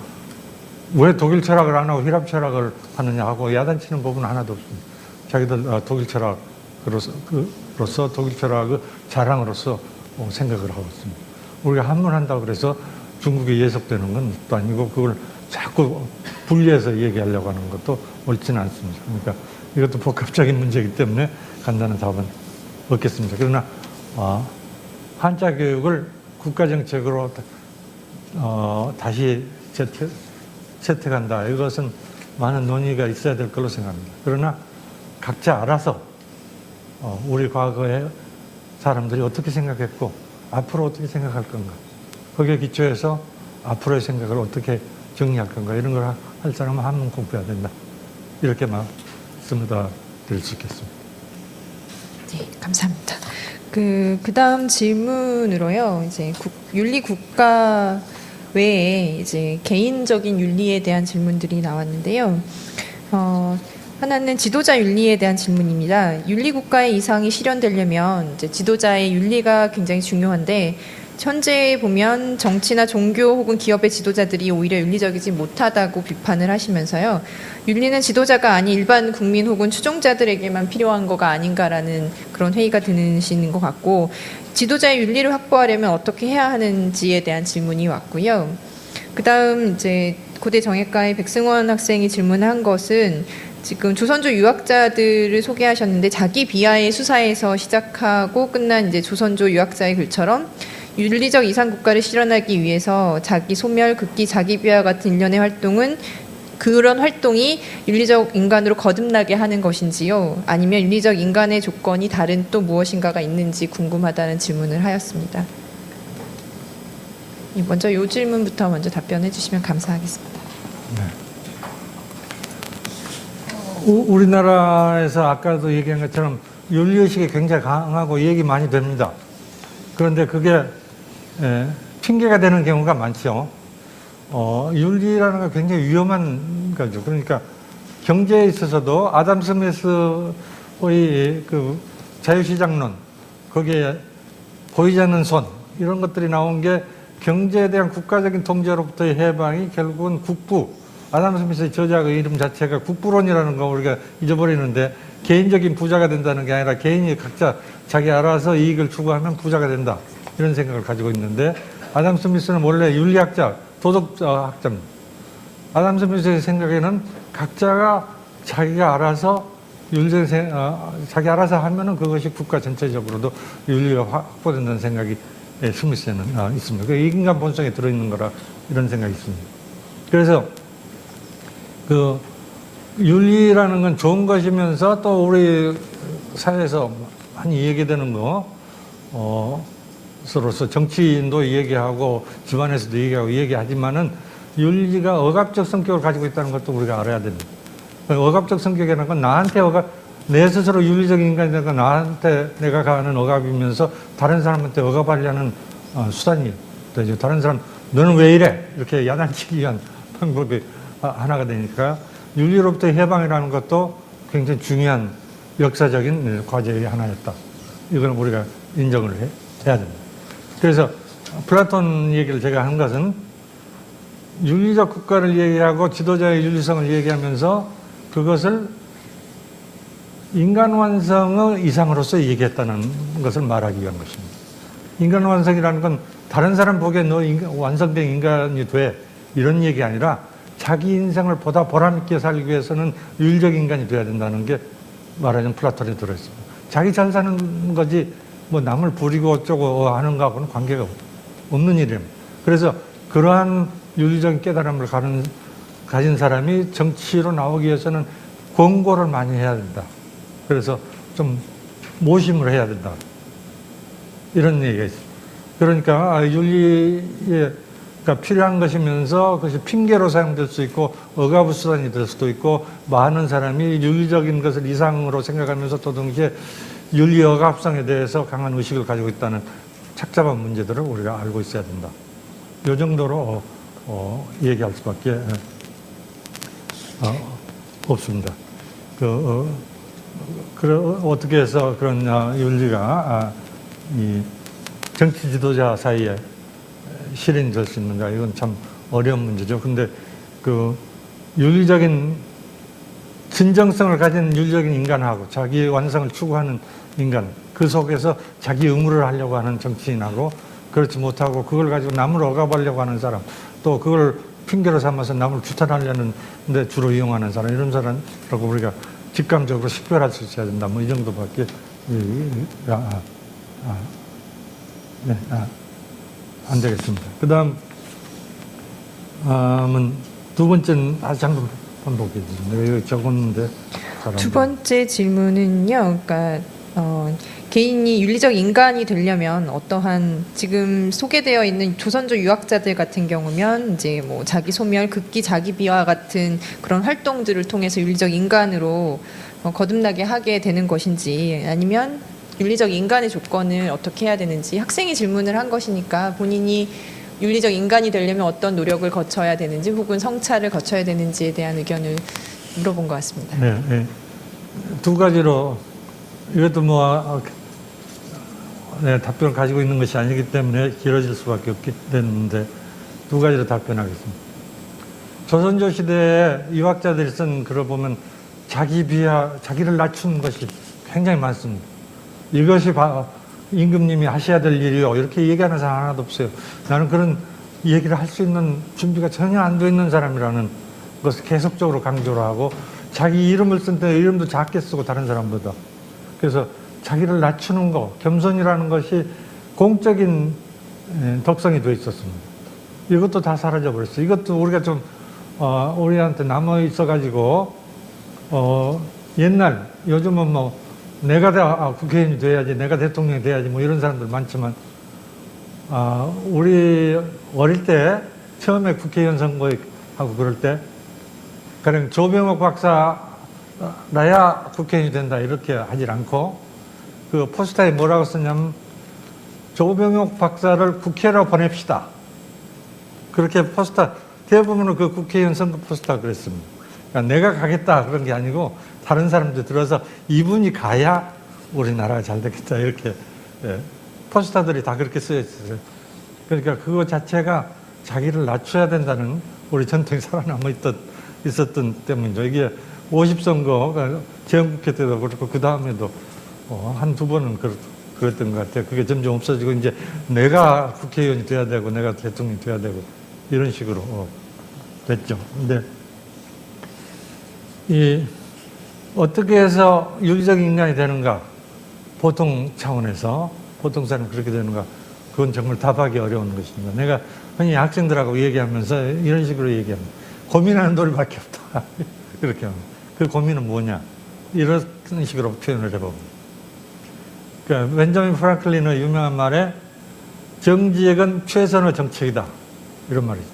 왜 독일 철학을 안 하고 휘랍 철학을 하느냐 하고 야단치는 부분은 하나도 없습니다. 자기들 독일 철학으로서 독일 철학의 자랑으로서 생각을 하고 있습니다. 우리가 한문한다고 그래서 중국에 예속되는 건 또 아니고 그걸 자꾸 분리해서 얘기하려고 하는 것도 옳지는 않습니다. 그러니까 이것도 복합적인 문제이기 때문에 간단한 답은 없겠습니다. 그러나 한자 교육을 국가정책으로 다시 채택한다. 이것은 많은 논의가 있어야 될 걸로 생각합니다. 그러나 각자 알아서 우리 과거의 사람들이 어떻게 생각했고 앞으로 어떻게 생각할 건가. 거기에 기초해서 앞으로의 생각을 어떻게 정리할 건가. 이런 걸 할 사람은 한문 공부해야 된다. 이렇게 말씀을 드릴 수 있겠습니다. 네, 감사합니다. 그 다음 질문으로요. 이제 윤리 국가 외에 이제 개인적인 윤리에 대한 질문들이 나왔는데요. 하나는 지도자 윤리에 대한 질문입니다. 윤리 국가의 이상이 실현되려면 이제 지도자의 윤리가 굉장히 중요한데 현재 보면 정치나 종교 혹은 기업의 지도자들이 오히려 윤리적이지 못하다고 비판을 하시면서요. 윤리는 지도자가 아닌 일반 국민 혹은 추종자들에게만 필요한 거가 아닌가라는 그런 회의가 드시는 것 같고 지도자의 윤리를 확보하려면 어떻게 해야 하는지에 대한 질문이 왔고요. 그다음 이제 고대 정예과의 백승원 학생이 질문한 것은 지금 조선조 유학자들을 소개하셨는데 자기 비하의 수사에서 시작하고 끝난 이제 조선조 유학자의 글처럼 윤리적 이상 국가를 실현하기 위해서 자기 소멸, 극기, 자기 비하 같은 일련의 활동은 그런 활동이 윤리적 인간으로 거듭나게 하는 것인지요? 아니면 윤리적 인간의 조건이 다른 또 무엇인가가 있는지 궁금하다는 질문을 하였습니다. 먼저 이 질문부터 먼저 답변해 주시면 감사하겠습니다. 네. 우리나라에서 아까도 얘기한 것처럼 윤리의식이 굉장히 강하고 얘기 많이 됩니다. 그런데 그게 핑계가 되는 경우가 많죠. 윤리라는 건 굉장히 위험한 거죠. 그러니까 경제에 있어서도 아담 스미스의 그 자유시장론, 거기에 보이지 않는 손, 이런 것들이 나온 게 경제에 대한 국가적인 통제로부터의 해방이 결국은 국부, 아담 스미스의 저작의 이름 자체가 국부론이라는 거 우리가 잊어버리는데 개인적인 부자가 된다는 게 아니라 개인이 각자 자기 알아서 이익을 추구하면 부자가 된다. 이런 생각을 가지고 있는데 아담 스미스는 원래 윤리학자, 도덕학자입니다. 아담 스미스의 생각에는 각자가 자기가 알아서 자기 알아서 하면은 그것이 국가 전체적으로도 윤리가 확보된다는 생각이 스미스에는 있습니다. 그 인간 본성에 들어있는 거라 이런 생각이 있습니다. 그래서 그 윤리라는 건 좋은 것이면서 또 우리 사회에서 많이 얘기되는 것으로서 정치인도 얘기하고 집안에서도 얘기하지만은 윤리가 억압적 성격을 가지고 있다는 것도 우리가 알아야 됩니다. 억압적 성격이라는 건 내 스스로 윤리적인 인간이니까 나한테 내가 가하는 억압이면서 다른 사람한테 억압하려는 수단이 되죠. 다른 사람 너는 왜 이래? 이렇게 야단치기 위한 방법이 하나가 되니까 윤리로부터의 해방이라는 것도 굉장히 중요한 역사적인 과제의 하나였다. 이걸 우리가 인정을 해야 됩니다. 그래서 플라톤 얘기를 제가 한 것은 윤리적 국가를 얘기하고 지도자의 윤리성을 얘기하면서 그것을 인간 완성의 이상으로서 얘기했다는 것을 말하기 위한 것입니다. 인간 완성이라는 건 다른 사람 보기에 너 완성된 인간이 돼 이런 얘기 아니라 자기 인생을 보다 보람있게 살기 위해서는 윤리적 인간이 돼야 된다는 게 말하자면 플라톤에 들어있습니다. 자기 잘 사는 거지 뭐 남을 부리고 어쩌고 하는 거하고는 관계가 없는 일입니다. 그래서 그러한 윤리적 깨달음을 가진 사람이 정치로 나오기 위해서는 권고를 많이 해야 된다. 그래서 좀 모심을 해야 된다. 이런 얘기가 있습니다. 그러니까 윤리의 그러니까 필요한 것이면서 그것이 핑계로 사용될 수 있고 억압의 수단이 될 수도 있고 많은 사람이 윤리적인 것을 이상으로 생각하면서 또 동시에 윤리 억압성에 대해서 강한 의식을 가지고 있다는 착잡한 문제들을 우리가 알고 있어야 된다. 이 정도로 얘기할 수밖에 없습니다. 어떻게 해서 그런 윤리가 이 정치 지도자 사이에 실현될 수 있는가, 이건 참 어려운 문제죠. 근데 그 윤리적인 진정성을 가진 윤리적인 인간하고 자기의 완성을 추구하는 인간, 그 속에서 자기 의무를 하려고 하는 정치인하고 그렇지 못하고 그걸 가지고 남을 억압하려고 하는 사람, 또 그걸 핑계로 삼아서 남을 추탄하려는 데 주로 이용하는 사람, 이런 사람이라고 우리가 직감적으로 식별할 수 있어야 된다. 뭐 이 정도밖에 안 되겠습니다. 그 다음은 두 번째는 다시 한번 반복해 주세요. 내가 여기 적었는데. 두 번째 질문은요. 그러니까 개인이 윤리적 인간이 되려면 어떠한 지금 소개되어 있는 조선조 유학자들 같은 경우면 이제 뭐 자기 소멸, 극기 자기 비하 같은 그런 활동들을 통해서 윤리적 인간으로 거듭나게 하게 되는 것인지, 아니면 윤리적 인간의 조건을 어떻게 해야 되는지, 학생이 질문을 한 것이니까 본인이 윤리적 인간이 되려면 어떤 노력을 거쳐야 되는지 혹은 성찰을 거쳐야 되는지에 대한 의견을 물어본 것 같습니다. 네, 네. 두 가지로 이것도 답변을 가지고 있는 것이 아니기 때문에 길어질 수밖에 없게 됐는데 두 가지로 답변하겠습니다. 조선조 시대에 유학자들이 쓴 글을 보면 자기 비하, 자기를 낮추는 것이 굉장히 많습니다. 이것이 임금님이 하셔야 될 일이요, 이렇게 얘기하는 사람 하나도 없어요. 나는 그런 얘기를 할 수 있는 준비가 전혀 안 돼 있는 사람이라는 것을 계속적으로 강조를 하고, 자기 이름을 쓴 때 이름도 작게 쓰고 다른 사람보다. 그래서 자기를 낮추는 거, 겸손이라는 것이 공적인 덕성이 돼 있었습니다. 이것도 다 사라져 버렸어요. 이것도 우리가 좀 우리한테 남아 있어가지고 옛날, 요즘은 뭐 내가 국회의원이 돼야지, 내가 대통령이 돼야지, 뭐 이런 사람들 많지만, 우리 어릴 때 처음에 국회의원 선거하고 그럴 때, 그냥 조병옥 박사 나야 국회의원이 된다 이렇게 하질 않고, 그 포스터에 뭐라고 썼냐면 조병옥 박사를 국회로 보냅시다. 그렇게 포스터, 대부분은 그 국회의원 선거 포스터 그랬습니다. 그러니까 내가 가겠다 그런 게 아니고 다른 사람들 들어서 이분이 가야 우리나라가 잘 되겠다, 이렇게 포스터들이 다 그렇게 쓰여 있어요. 그러니까 그거 자체가 자기를 낮춰야 된다는 우리 전통이 살아남아 있었던 때문이죠. 이게 50선거 재헌국회 때도 그렇고 그 다음에도 한두 번은 그랬던 것 같아요. 그게 점점 없어지고 이제 내가 국회의원이 돼야 되고 내가 대통령이 돼야 되고 이런 식으로 됐죠. 근데 어떻게 해서 윤리적인 인간이 되는가, 보통 차원에서 보통 사람이 그렇게 되는가, 그건 정말 답하기 어려운 것입니다. 내가 흔히 학생들하고 얘기하면서 이런 식으로 얘기합니다. 고민하는 돌밖에 없다. 이렇게 합니다. 그 고민은 뭐냐, 이런 식으로 표현을 해봅니다. 그러니까 벤자민 프랑클린의 유명한 말에 정직은 최선의 정책이다, 이런 말이죠.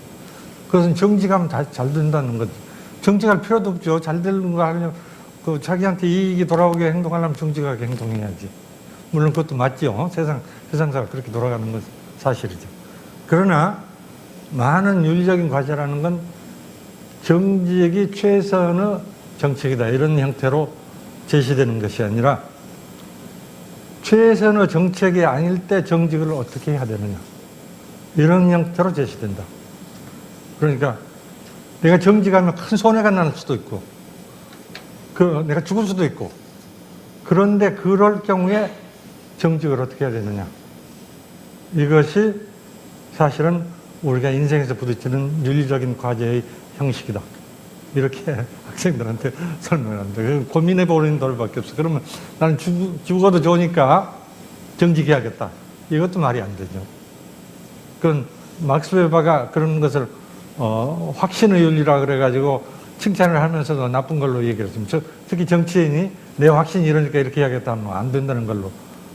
그것은 정직하면 다 잘 된다는 거죠. 정직할 필요도 없죠. 잘 되는 거 하려면 자기한테 이익이 돌아오게 행동하려면 정직하게 행동해야지. 물론 그것도 맞죠. 세상사가 그렇게 돌아가는 건 사실이죠. 그러나 많은 윤리적인 과제라는 건 정직이 최선의 정책이다, 이런 형태로 제시되는 것이 아니라 최선의 정책이 아닐 때 정직을 어떻게 해야 되느냐, 이런 형태로 제시된다. 그러니까 내가 정직하면 큰 손해가 날 수도 있고 내가 죽을 수도 있고, 그런데 그럴 경우에 정직을 어떻게 해야 되느냐, 이것이 사실은 우리가 인생에서 부딪히는 윤리적인 과제의 형식이다, 이렇게 학생들한테 설명을 합니다. 고민해보는 돌밖에 없어. 그러면 나는 죽어도 좋으니까 정직해야겠다, 이것도 말이 안 되죠. 그건 막스 웨버가 그런 것을 확신의 윤리라 그래가지고 칭찬을 하면서도 나쁜 걸로 얘기를 했습니다. 특히 정치인이 내 확신이 이러니까 이렇게 해야겠다 하면 안 된다는 걸로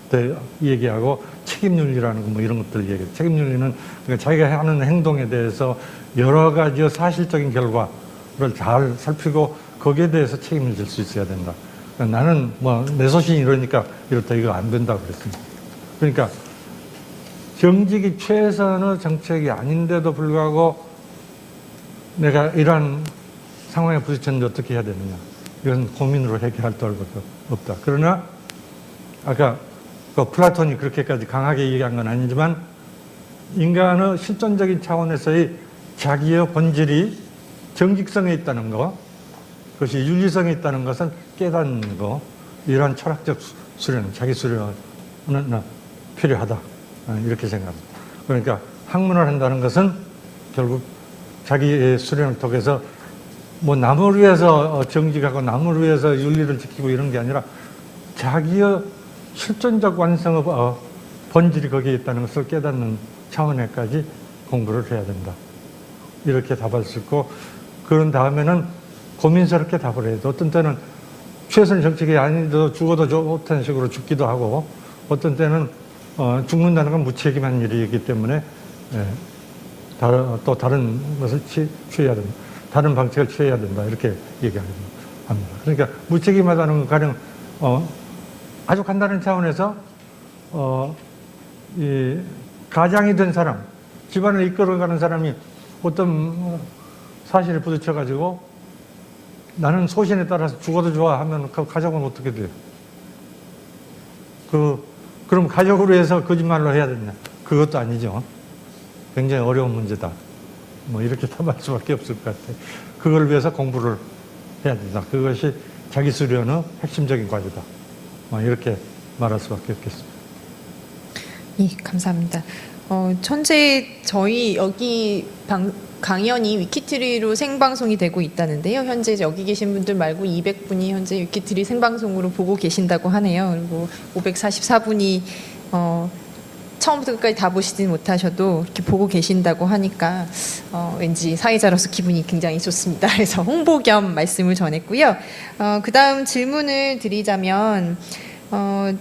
때 얘기하고 책임윤리라는 거 뭐 이런 것들 얘기해요. 책임윤리는 그러니까 자기가 하는 행동에 대해서 여러 가지 사실적인 결과를 잘 살피고 거기에 대해서 책임을 질 수 있어야 된다. 그러니까 나는 뭐 내 소신이 이러니까 이렇다 이거 안 된다고 그랬습니다. 그러니까 정직이 최선의 정책이 아닌데도 불구하고 내가 이러한 상황에 부딪혔는데 어떻게 해야 되느냐. 이건 고민으로 해결할 도리가 없다. 그러나 아까 그 플라톤이 그렇게까지 강하게 얘기한 건 아니지만 인간의 실존적인 차원에서의 자기의 본질이 정직성에 있다는 거, 그것이 윤리성에 있다는 것을 깨닫는 거, 이러한 철학적 수련, 자기 수련은 필요하다. 이렇게 생각합니다. 그러니까 학문을 한다는 것은 결국 자기의 수련을 통해서 뭐 남을 위해서 정직하고 남을 위해서 윤리를 지키고 이런 게 아니라 자기의 실존적 완성의 본질이 거기에 있다는 것을 깨닫는 차원에까지 공부를 해야 된다. 이렇게 답할 수 있고, 그런 다음에는 고민스럽게 답을 해야 돼. 어떤 때는 최선의 정책이 아니도 죽어도 좋다는 식으로 죽기도 하고, 어떤 때는 죽는다는 건 무책임한 일이기 때문에 또 다른 것을 취해야 된다. 다른 방책을 취해야 된다. 이렇게 얘기합니다. 그러니까 무책임하다는 건 가령 아주 간단한 차원에서 이 가장이 된 사람, 집안을 이끌어가는 사람이 어떤 사실에 부딪혀가지고 나는 소신에 따라서 죽어도 좋아 하면 그 가족은 어떻게 돼요? 그럼 가족으로 해서 거짓말로 해야 되냐? 그것도 아니죠. 굉장히 어려운 문제다. 뭐 이렇게 답할 수밖에 없을 것 같아요. 그걸 위해서 공부를 해야 된다. 그것이 자기 수련의 핵심적인 과제다. 이렇게 말할 수밖에 없겠습니다. 예, 감사합니다. 현재 저희 여기 강연이 위키트리로 생방송이 되고 있다는데요. 현재 여기 계신 분들 말고 200분이 현재 위키트리 생방송으로 보고 계신다고 하네요. 그리고 544분이 처음부터 끝까지 다 보시지 못하셔도 이렇게 보고 계신다고 하니까 왠지 사회자로서 기분이 굉장히 좋습니다. 그래서 홍보 겸 말씀을 전했고요. 그 다음 질문을 드리자면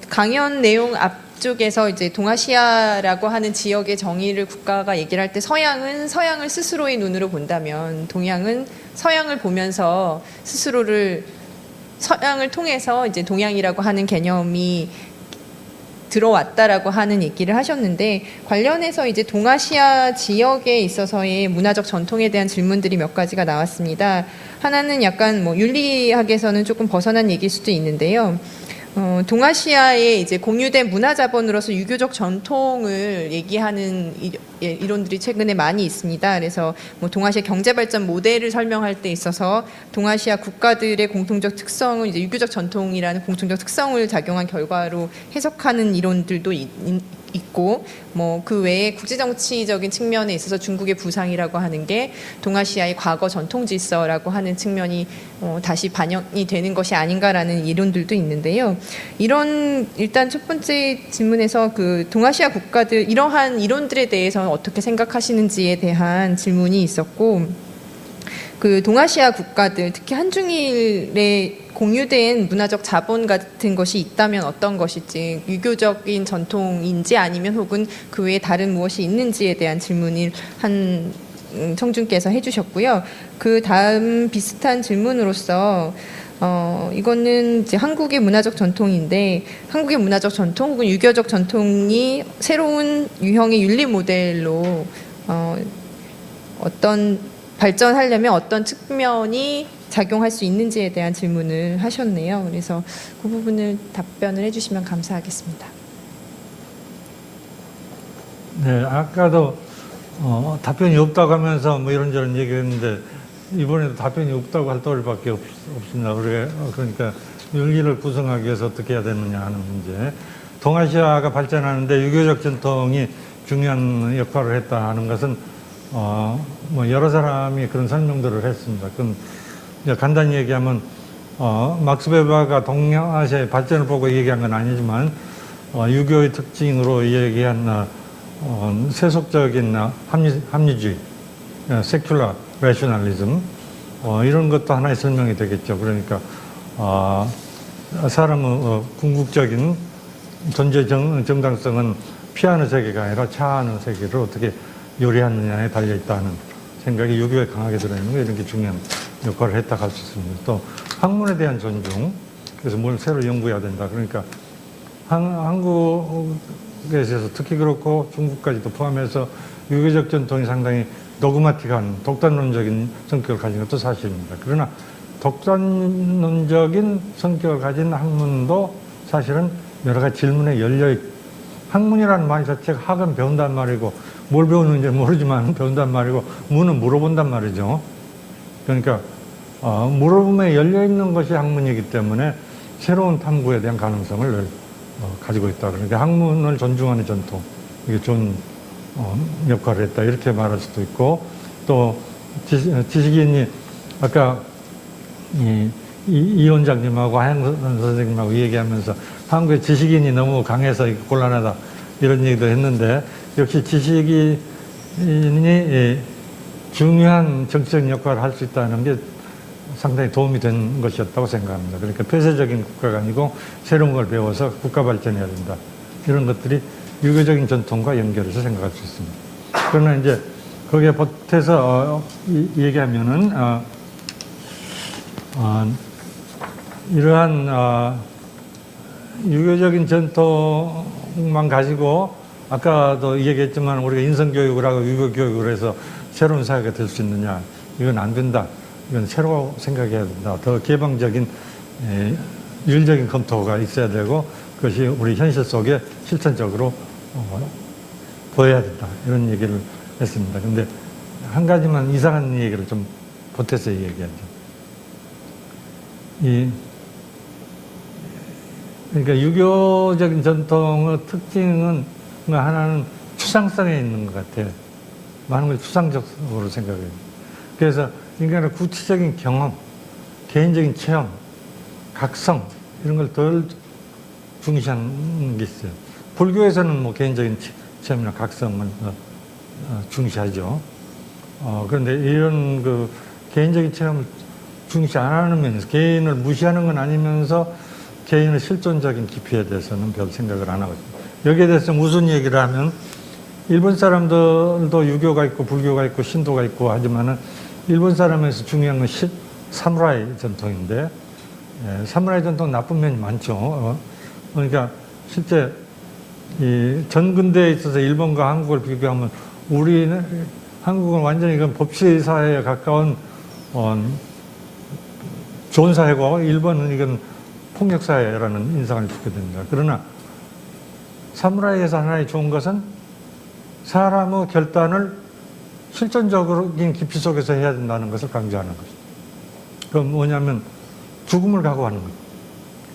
강연 내용 앞쪽에서 이제 동아시아라고 하는 지역의 정의를 국가가 얘기를 할 때 서양은 서양을 스스로의 눈으로 본다면 동양은 서양을 보면서 스스로를 서양을 통해서 이제 동양이라고 하는 개념이 들어왔다라고 하는 얘기를 하셨는데, 관련해서 이제 동아시아 지역에 있어서의 문화적 전통에 대한 질문들이 몇 가지가 나왔습니다. 하나는 약간 뭐 윤리학에서는 조금 벗어난 얘기일 수도 있는데요. 동아시아의 이제 공유된 문화 자본으로서 유교적 전통을 얘기하는 이론들이 최근에 많이 있습니다. 그래서 뭐 동아시아 경제 발전 모델을 설명할 때 있어서 동아시아 국가들의 공통적 특성을 이제 유교적 전통이라는 공통적 특성을 작용한 결과로 해석하는 이론들도 있고, 뭐 그 외에 국제 정치적인 측면에 있어서 중국의 부상이라고 하는 게 동아시아의 과거 전통 질서라고 하는 측면이 다시 반영이 되는 것이 아닌가라는 이론들도 있는데요. 일단 첫 번째 질문에서 그 동아시아 국가들 이러한 이론들에 대해서 어떻게 생각하시는지에 대한 질문이 있었고, 그 동아시아 국가들 특히 한중일의 공유된 문화적 자본 같은 것이 있다면 어떤 것일지, 유교적인 전통인지 아니면 혹은 그 외에 다른 무엇이 있는지에 대한 질문을 한 청중께서 해주셨고요. 그 다음 비슷한 질문으로서 이거는 이제 한국의 문화적 전통인데, 한국의 문화적 전통 혹은 유교적 전통이 새로운 유형의 윤리 모델로 어떤 발전하려면 어떤 측면이 작용할 수 있는지에 대한 질문을 하셨네요. 그래서 그 부분을 답변을 해주시면 감사하겠습니다. 네, 아까도 답변이 없다고 하면서 뭐 이런저런 얘기했는데 이번에도 답변이 없다고 할 도리밖에 없습니다. 그러니까 윤리를 구성하기 위해서 어떻게 해야 되느냐 하는 문제. 동아시아가 발전하는데 유교적 전통이 중요한 역할을 했다 하는 것은 뭐 여러 사람이 그런 설명들을 했습니다. 그건 간단히 얘기하면 막스 베버가 동아시아의 발전을 보고 얘기한 건 아니지만 유교의 특징으로 얘기한 세속적인 합리주의, 세큘러 레셔널리즘, 이런 것도 하나의 설명이 되겠죠. 그러니까 사람의 궁극적인 존재 정당성은 피하는 세계가 아니라 차하는 세계를 어떻게 요리하느냐에 달려있다는 생각이 유교에 강하게 들어있는 게 이런 게 중요한 역할을 했다고 할 수 있습니다. 또 학문에 대한 존중, 그래서 뭘 새로 연구해야 된다. 그러니까 한국에 있어서 특히 그렇고 중국까지도 포함해서 유교적 전통이 상당히 도그마틱한 독단론적인 성격을 가진 것도 사실입니다. 그러나 독단론적인 성격을 가진 학문도 사실은 여러 가지 질문에 학문이라는 말 자체가 학은 배운단 말이고 뭘 배우는지 모르지만 배운단 말이고 문은 물어본단 말이죠. 그러니까 물어봄에 열려있는 것이 학문이기 때문에 새로운 탐구에 대한 가능성을 가지고 있다. 그러니까 학문을 존중하는 전통, 이게 좋은 역할을 했다. 이렇게 말할 수도 있고, 또 지식인이 아까 이 원장님하고 하영 선생님하고 얘기하면서 한국의 지식인이 너무 강해서 곤란하다 이런 얘기도 했는데, 역시 지식인이 중요한 정치적 역할을 할 수 있다는 게 상당히 도움이 된 것이었다고 생각합니다. 그러니까 폐쇄적인 국가가 아니고 새로운 걸 배워서 국가 발전해야 된다. 이런 것들이 유교적인 전통과 연결해서 생각할 수 있습니다. 그러나 이제 거기에 보태서 얘기하면은 이러한 유교적인 전통만 가지고 아까도 얘기했지만 우리가 인성교육을 하고 유교교육을 해서 새로운 사회가 될 수 있느냐, 이건 안 된다. 이건 새로 생각해야 된다. 더 개방적인 윤리적인 검토가 있어야 되고 그것이 우리 현실 속에 실천적으로 보여야 된다. 이런 얘기를 했습니다. 근데 한 가지만 이상한 얘기를 좀 보태서 얘기하죠. 그러니까 유교적인 전통의 특징은 하나는 추상성에 있는 것 같아요. 많은 걸 추상적으로 생각해요. 그래서 인간의 구체적인 경험, 개인적인 체험, 각성 이런 걸 덜 중시하는 게 있어요. 불교에서는 뭐 개인적인 체험이나 각성을 중시하죠. 그런데 이런 그 개인적인 체험을 중시 안 하는 면에서 개인을 무시하는 건 아니면서 개인의 실존적인 깊이에 대해서는 별 생각을 안 하거든요. 여기에 대해서 무슨 얘기를 하면 일본 사람들도 유교가 있고 불교가 있고 신도가 있고 하지만은 일본 사람에서 중요한 건 사무라이 전통인데, 사무라이 전통 나쁜 면이 많죠. 그러니까 실제 이 전근대에 있어서 일본과 한국을 비교하면 우리는 한국은 완전히 이건 법치 사회에 가까운 좋은 사회고 일본은 이건 폭력 사회라는 인상을 주게 됩니다. 그러나 사무라이에서 하나의 좋은 것은 사람의 결단을 실존적인 깊이 속에서 해야 된다는 것을 강조하는 것이죠. 그럼 뭐냐면 죽음을 각오하는 거예요.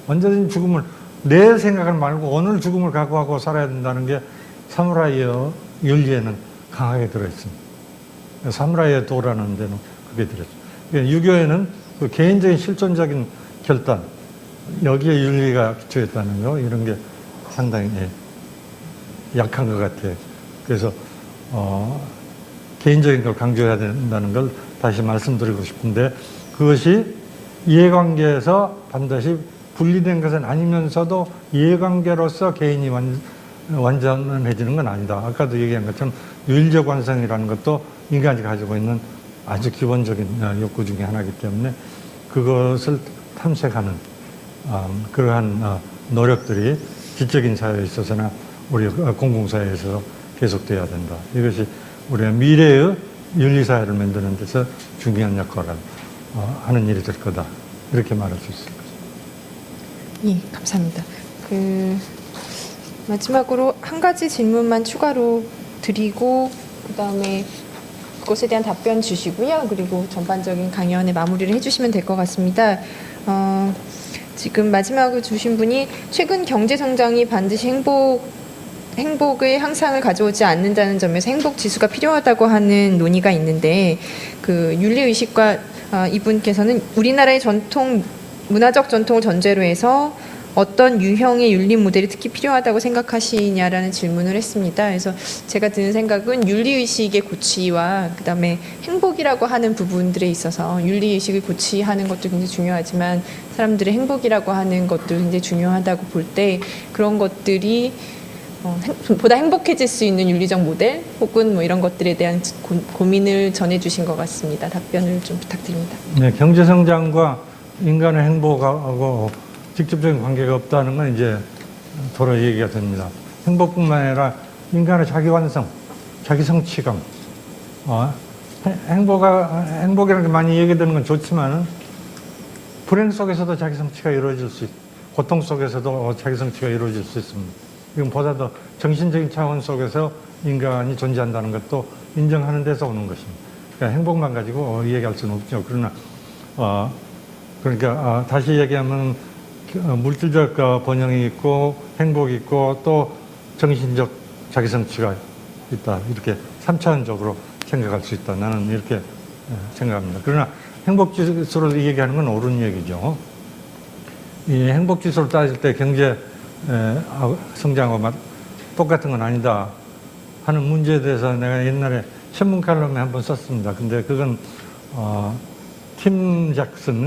언제든지 죽음을, 내 생각을 말고 오늘 죽음을 각오하고 살아야 된다는 게 사무라이의 윤리에는 강하게 들어있습니다. 사무라이의 도라는 데는 그게 들어있죠. 유교에는 그 개인적인 실존적인 결단, 여기에 윤리가 기초했다는 거, 이런 게 상당히 약한 것 같아요. 그래서 개인적인 걸 강조해야 된다는 걸 다시 말씀드리고 싶은데, 그것이 이해관계에서 반드시 분리된 것은 아니면서도 이해관계로서 개인이 완전해지는 건 아니다. 아까도 얘기한 것처럼 윤리적 완성이라는 것도 인간이 가지고 있는 아주 기본적인 욕구 중에 하나이기 때문에 그것을 탐색하는 그러한 노력들이 지적인 사회에 있어서나 우리 공공사회에서 계속돼야 된다. 이것이 우리가 미래의 윤리사회를 만드는 데서 중요한 역할을 하는 일이 될 거다. 이렇게 말할 수 있을 것입니다. 예, 감사합니다. 마지막으로 한 가지 질문만 추가로 드리고 그다음에 그것에 대한 답변 주시고요. 그리고 전반적인 강연의 마무리를 해주시면 될 것 같습니다. 지금 마지막으로 주신 분이 최근 경제 성장이 반드시 행복의 향상을 가져오지 않는다는 점에서 행복 지수가 필요하다고 하는 논의가 있는데, 그 윤리 의식과 이분께서는 우리나라의 문화적 전통을 전제로 해서 어떤 유형의 윤리 모델이 특히 필요하다고 생각하시냐라는 질문을 했습니다. 그래서 제가 드는 생각은 윤리의식의 고취와 그다음에 행복이라고 하는 부분들에 있어서 윤리의식을 고취하는 것도 굉장히 중요하지만 사람들의 행복이라고 하는 것도 굉장히 중요하다고 볼 때 그런 것들이 보다 행복해질 수 있는 윤리적 모델 혹은 뭐 이런 것들에 대한 고민을 전해주신 것 같습니다. 답변을 좀 부탁드립니다. 네, 경제 성장과 인간의 행복하고 직접적인 관계가 없다는 건 이제 도로 얘기가 됩니다. 행복뿐만 아니라 인간의 자기 완성, 자기 성취감. 행복이라는 게 많이 얘기되는 건 좋지만은 불행 속에서도 자기 성취가 이루어질 수 있고, 고통 속에서도 자기 성취가 이루어질 수 있습니다. 이건 보다 더 정신적인 차원 속에서 인간이 존재한다는 것도 인정하는 데서 오는 것입니다. 그러니까 행복만 가지고 얘기할 수는 없죠. 그러나 그러니까 다시 얘기하면 물질적 번영이 있고 행복이 있고 또 정신적 자기 성취가 있다. 이렇게 3차원적으로 생각할 수 있다. 나는 이렇게 생각합니다. 그러나 행복지수를 얘기하는 건 옳은 얘기죠. 이 행복지수를 따질 때 경제 성장하고 똑같은 건 아니다 하는 문제에 대해서 내가 옛날에 신문 칼럼에 한번 썼습니다. 근데 그건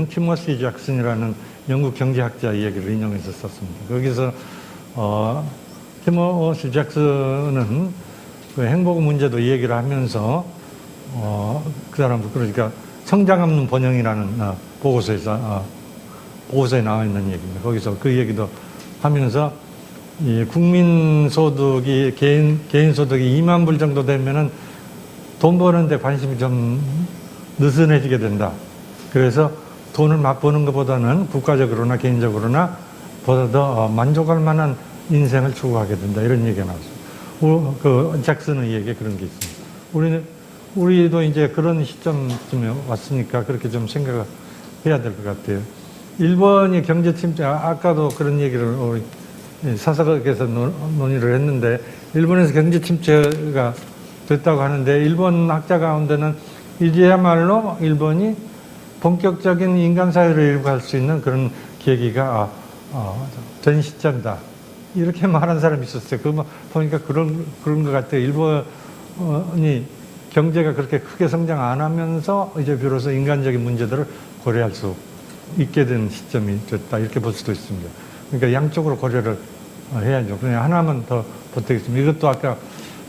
티머시 잭슨이라는 영국 경제학자 이야기를 인용해서 썼습니다. 거기서 티머시 잭슨은 그 행복 문제도 얘기를 하면서 그 사람 그러니까 성장 없는 번영이라는 보고서에 나와 있는 얘기입니다. 거기서 그 얘기도 하면서 이 국민 소득이 개인 소득이 2만 불 정도 되면은 돈 버는데 관심이 좀 느슨해지게 된다. 그래서 돈을 막 버는 것보다는 국가적으로나 개인적으로나 보다 더 만족할 만한 인생을 추구하게 된다. 이런 얘기가 나왔어요. 그 잭슨의 얘기에 그런 게 있습니다. 우리도 이제 그런 시점쯤에 왔으니까 그렇게 좀 생각을 해야 될 것 같아요. 일본이 경제 침체, 아까도 그런 얘기를 우리 사석에서 논의를 했는데, 일본에서 경제 침체가 됐다고 하는데, 일본 학자 가운데는 이제야말로 일본이 본격적인 인간사회를 일구할 수 있는 그런 계기가 전 시점이다. 이렇게 말한 사람이 있었어요. 그거 보니까 그런 것 같아요. 일본이 경제가 그렇게 크게 성장 안 하면서 이제 비로소 인간적인 문제들을 고려할 수 있게 된 시점이 됐다. 이렇게 볼 수도 있습니다. 그러니까 양쪽으로 고려를 해야죠. 그냥 하나만 더 보태겠습니다. 이것도 아까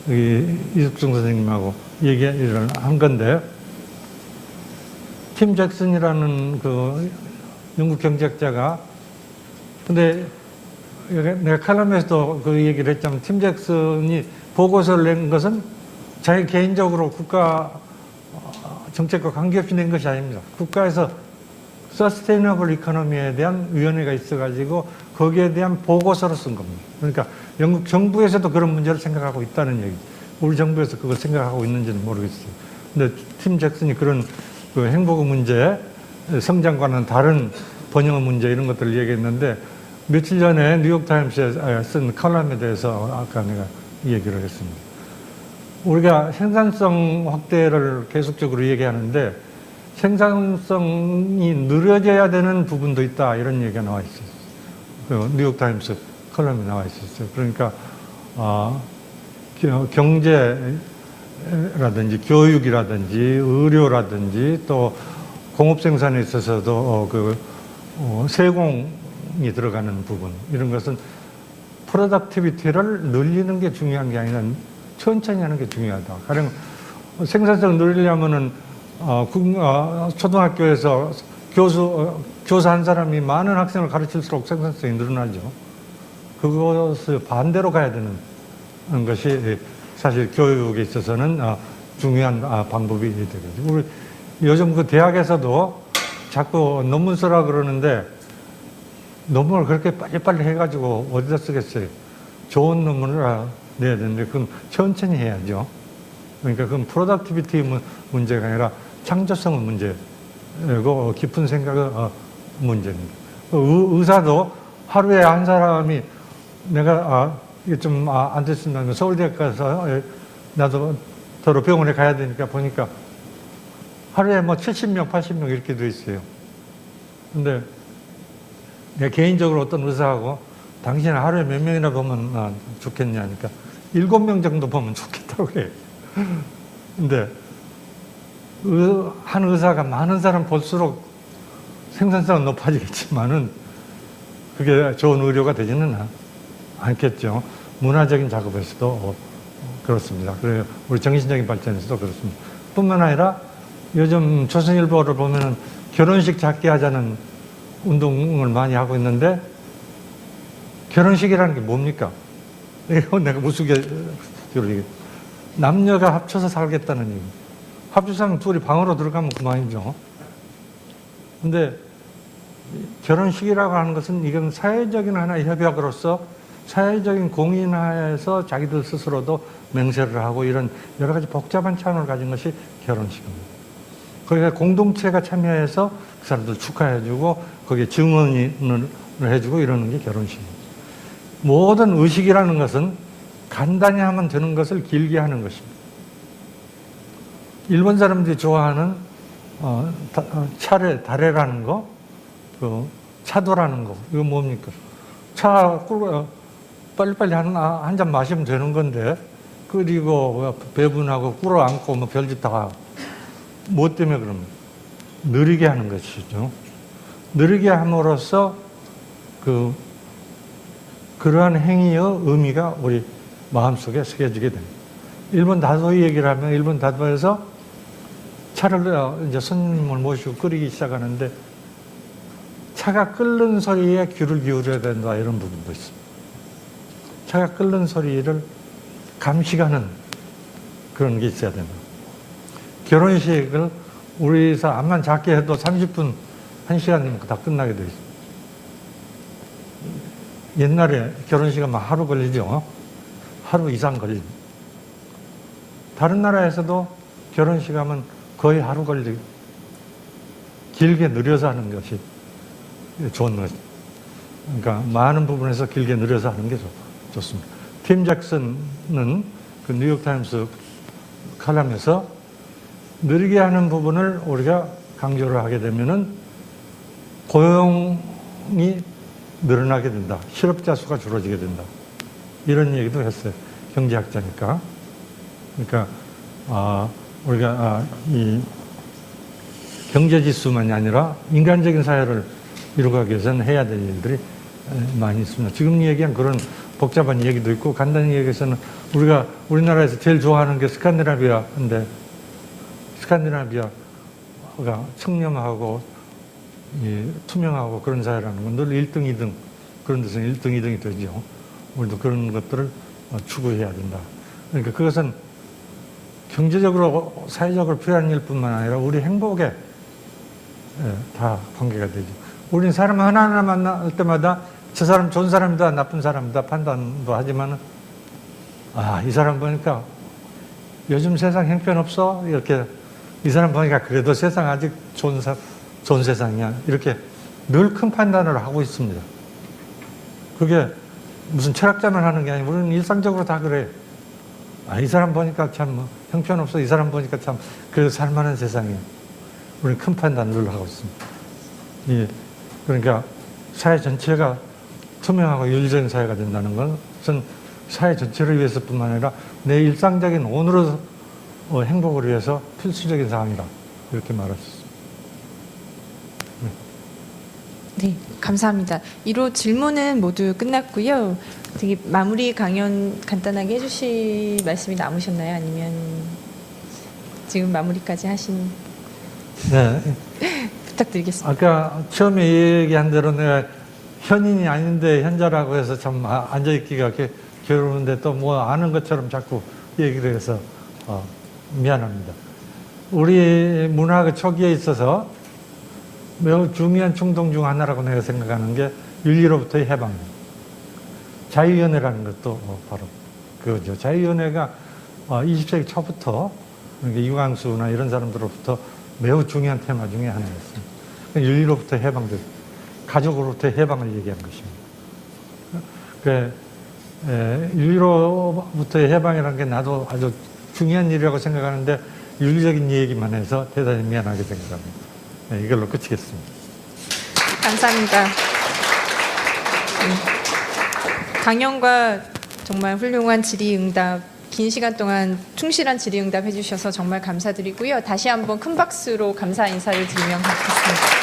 이숙중 선생님하고 얘기를 한 건데, 팀 잭슨이라는 그 영국 경제학자가, 근데 내가 칼럼에서도 그 얘기를 했지만, 팀 잭슨이 보고서를 낸 것은 자기 개인적으로 국가 정책과 관계없이 낸 것이 아닙니다. 국가에서 서스테이너블 이코노미에 대한 위원회가 있어가지고 거기에 대한 보고서를 쓴 겁니다. 그러니까 영국 정부에서도 그런 문제를 생각하고 있다는 얘기죠. 우리 정부에서 그걸 생각하고 있는지는 모르겠어요. 근데 팀 잭슨이 그런 그 행복의 문제, 성장과는 다른 번영의 문제 이런 것들을 얘기했는데, 며칠 전에 뉴욕타임스에 쓴 칼럼에 대해서 아까 내가 얘기를 했습니다. 우리가 생산성 확대를 계속적으로 얘기하는데 생산성이 느려져야 되는 부분도 있다, 이런 얘기가 나와 있었어요. 그 뉴욕타임스 칼럼에 나와 있었어요. 그러니까 경제라든지 교육이라든지 의료라든지 또 공업생산에 있어서도 세공이 들어가는 부분, 이런 것은 프로덕티비티를 늘리는 게 중요한 게 아니라 천천히 하는 게 중요하다. 가령 생산성을 늘리려면은 초등학교에서 교사 한 사람이 많은 학생을 가르칠수록 생산성이 늘어나죠. 그것을 반대로 가야 되는 것이 사실 교육에 있어서는 중요한 방법이 되거든요. 우리 요즘 그 대학에서도 자꾸 논문 쓰라 그러는데, 논문을 그렇게 빨리빨리 해가지고 어디다 쓰겠어요? 좋은 논문을 내야 되는데 그건 천천히 해야죠. 그러니까 그건 프로덕티비티 문제가 아니라 창조성의 문제고 깊은 생각의 문제입니다. 의사도 하루에 한 사람이 내가 이게 좀 안 됐으면 서울대학 가서 나도 더러 병원에 가야 되니까 보니까 하루에 뭐 70명, 80명 이렇게 돼 있어요. 근데 내가 개인적으로 어떤 의사하고 당신은 하루에 몇 명이나 보면 좋겠냐니까 7명 정도 보면 좋겠다고 그래요. 근데 한 의사가 많은 사람 볼수록 생산성은 높아지겠지만은 그게 좋은 의료가 되지는 않겠죠. 문화적인 작업에서도 그렇습니다. 그래요. 우리 정신적인 발전에서도 그렇습니다. 뿐만 아니라 요즘 조선일보를 보면은 결혼식 작게 하자는 운동을 많이 하고 있는데 결혼식이라는 게 뭡니까? 이거 내가 우스갯소리 남녀가 합쳐서 살겠다는 얘기. 합쳐서 둘이 방으로 들어가면 그만이죠. 근데 결혼식이라고 하는 것은 이건 사회적인 하나의 협약으로서 사회적인 공인하에서 자기들 스스로도 맹세를 하고 이런 여러 가지 복잡한 차원을 가진 것이 결혼식입니다. 거기에 공동체가 참여해서 그 사람들 축하해주고 거기에 증언을 해주고 이러는 게 결혼식입니다. 모든 의식이라는 것은 간단히 하면 되는 것을 길게 하는 것입니다. 일본 사람들이 좋아하는 다레라는 거, 차도라는 거, 이거 뭡니까? 차 빨리빨리 한 잔 마시면 되는 건데, 그리고 배분하고 꿇어 안고 뭐 별짓 다 하고. 뭐 때문에 그럽니까? 느리게 하는 것이죠. 느리게 함으로써 그러한 행위의 의미가 우리 마음속에 새겨지게 됩니다. 일본 다도의 얘기를 하면 일본 다도에서 차를 이제 손님을 모시고 끓이기 시작하는데 차가 끓는 소리에 귀를 기울여야 된다 이런 부분도 있습니다. 차가 끓는 소리를 감식하는 그런 게 있어야 된다. 결혼식을 우리에서 암만 작게 해도 30분, 1시간이면 다 끝나게 돼 있습니다. 옛날에 결혼식은 막 하루 걸리죠. 하루 이상 걸립니다. 다른 나라에서도 결혼식 하면 거의 하루 걸리고 길게 느려서 하는 것이 좋은 것입니다. 그러니까 많은 부분에서 길게 느려서 하는 게 좋습니다. 팀 잭슨은 그 뉴욕타임스 칼럼에서 느리게 하는 부분을 우리가 강조를 하게 되면은 고용이 늘어나게 된다. 실업자 수가 줄어지게 된다. 이런 얘기도 했어요. 경제학자니까. 그러니까 우리가 이 경제지수만이 아니라 인간적인 사회를 이루기 위해서는 해야 될 일들이 많이 있습니다. 지금 얘기한 그런 복잡한 얘기도 있고 간단히 얘기해서는 우리나라에서 제일 좋아하는 게 스칸디나비아인데 스칸디나비아가 청렴하고 투명하고 그런 사회라는 건 늘 1등, 2등 그런 데서는 1등, 2등이 되죠. 우리도 그런 것들을 추구해야 된다. 그러니까 그것은 경제적으로 사회적으로 필요한 일뿐만 아니라 우리 행복에 다 관계가 되죠. 우리는 사람 하나하나 만날 때마다 저 사람 좋은 사람이다 나쁜 사람이다 판단도 하지만 이 사람 보니까 요즘 세상 형편없어 이렇게 이 사람 보니까 그래도 세상 아직 좋은 세상이야 이렇게 늘 큰 판단을 하고 있습니다. 그게 무슨 철학자만 하는 게 아니고 우리는 일상적으로 다 그래요. 이 사람 보니까 참 형편없어 이 사람 보니까 참 그래도 살만한 세상이야. 우리는 큰 판단을 늘 하고 있습니다. 그러니까 사회 전체가 투명하고 윤리적인 사회가 된다는 것은 사회 전체를 위해서뿐만 아니라 내 일상적인 오늘의 행복을 위해서 필수적인 사항이다. 이렇게 말할 수 있습니다. 네, 감사합니다. 이로 질문은 모두 끝났고요. 되게 마무리 강연 간단하게 해주실 말씀이 남으셨나요? 아니면 지금 마무리까지 하신? 네. 부탁드리겠습니다. 아까 처음에 얘기한 대로 내가 현인이 아닌데 현자라고 해서 참 앉아있기가 괴로운데 또 뭐 아는 것처럼 자꾸 얘기를 해서 미안합니다. 우리 문학의 초기에 있어서 매우 중요한 충동 중 하나라고 내가 생각하는 게 윤리로부터의 해방입니다. 자유연애라는 것도 바로 그거죠. 자유연애가 20세기 초부터 이광수나 이런 사람들로부터 매우 중요한 테마 중에 하나였습니다. 윤리로부터의 해방들, 가족으로부터의 해방을 얘기한 것입니다. 윤리로부터의 해방이라는 게 나도 아주 중요한 일이라고 생각하는데 윤리적인 얘기만 해서 대단히 미안하게 생각합니다. 네, 이걸로 끝이겠습니다. 감사합니다. 강연과 정말 훌륭한 질의응답, 긴 시간 동안 충실한 질의응답 해주셔서 정말 감사드리고요. 다시 한번 큰 박수로 감사 인사를 드리면 감사합니다.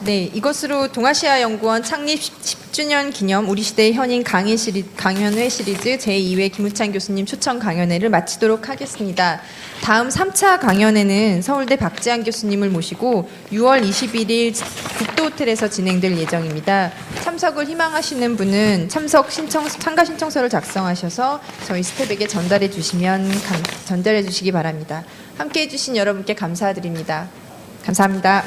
네, 이것으로 동아시아연구원 창립 10주년 기념 우리 시대의 현인 강연회 시리즈 제2회 김우찬 교수님 초청 강연회를 마치도록 하겠습니다. 다음 3차 강연회는 서울대 박지한 교수님을 모시고 6월 21일 국도호텔에서 진행될 예정입니다. 참석을 희망하시는 분은 참가 신청서를 작성하셔서 저희 스텝에게 전달해 주시기 바랍니다. 함께해 주신 여러분께 감사드립니다. 감사합니다.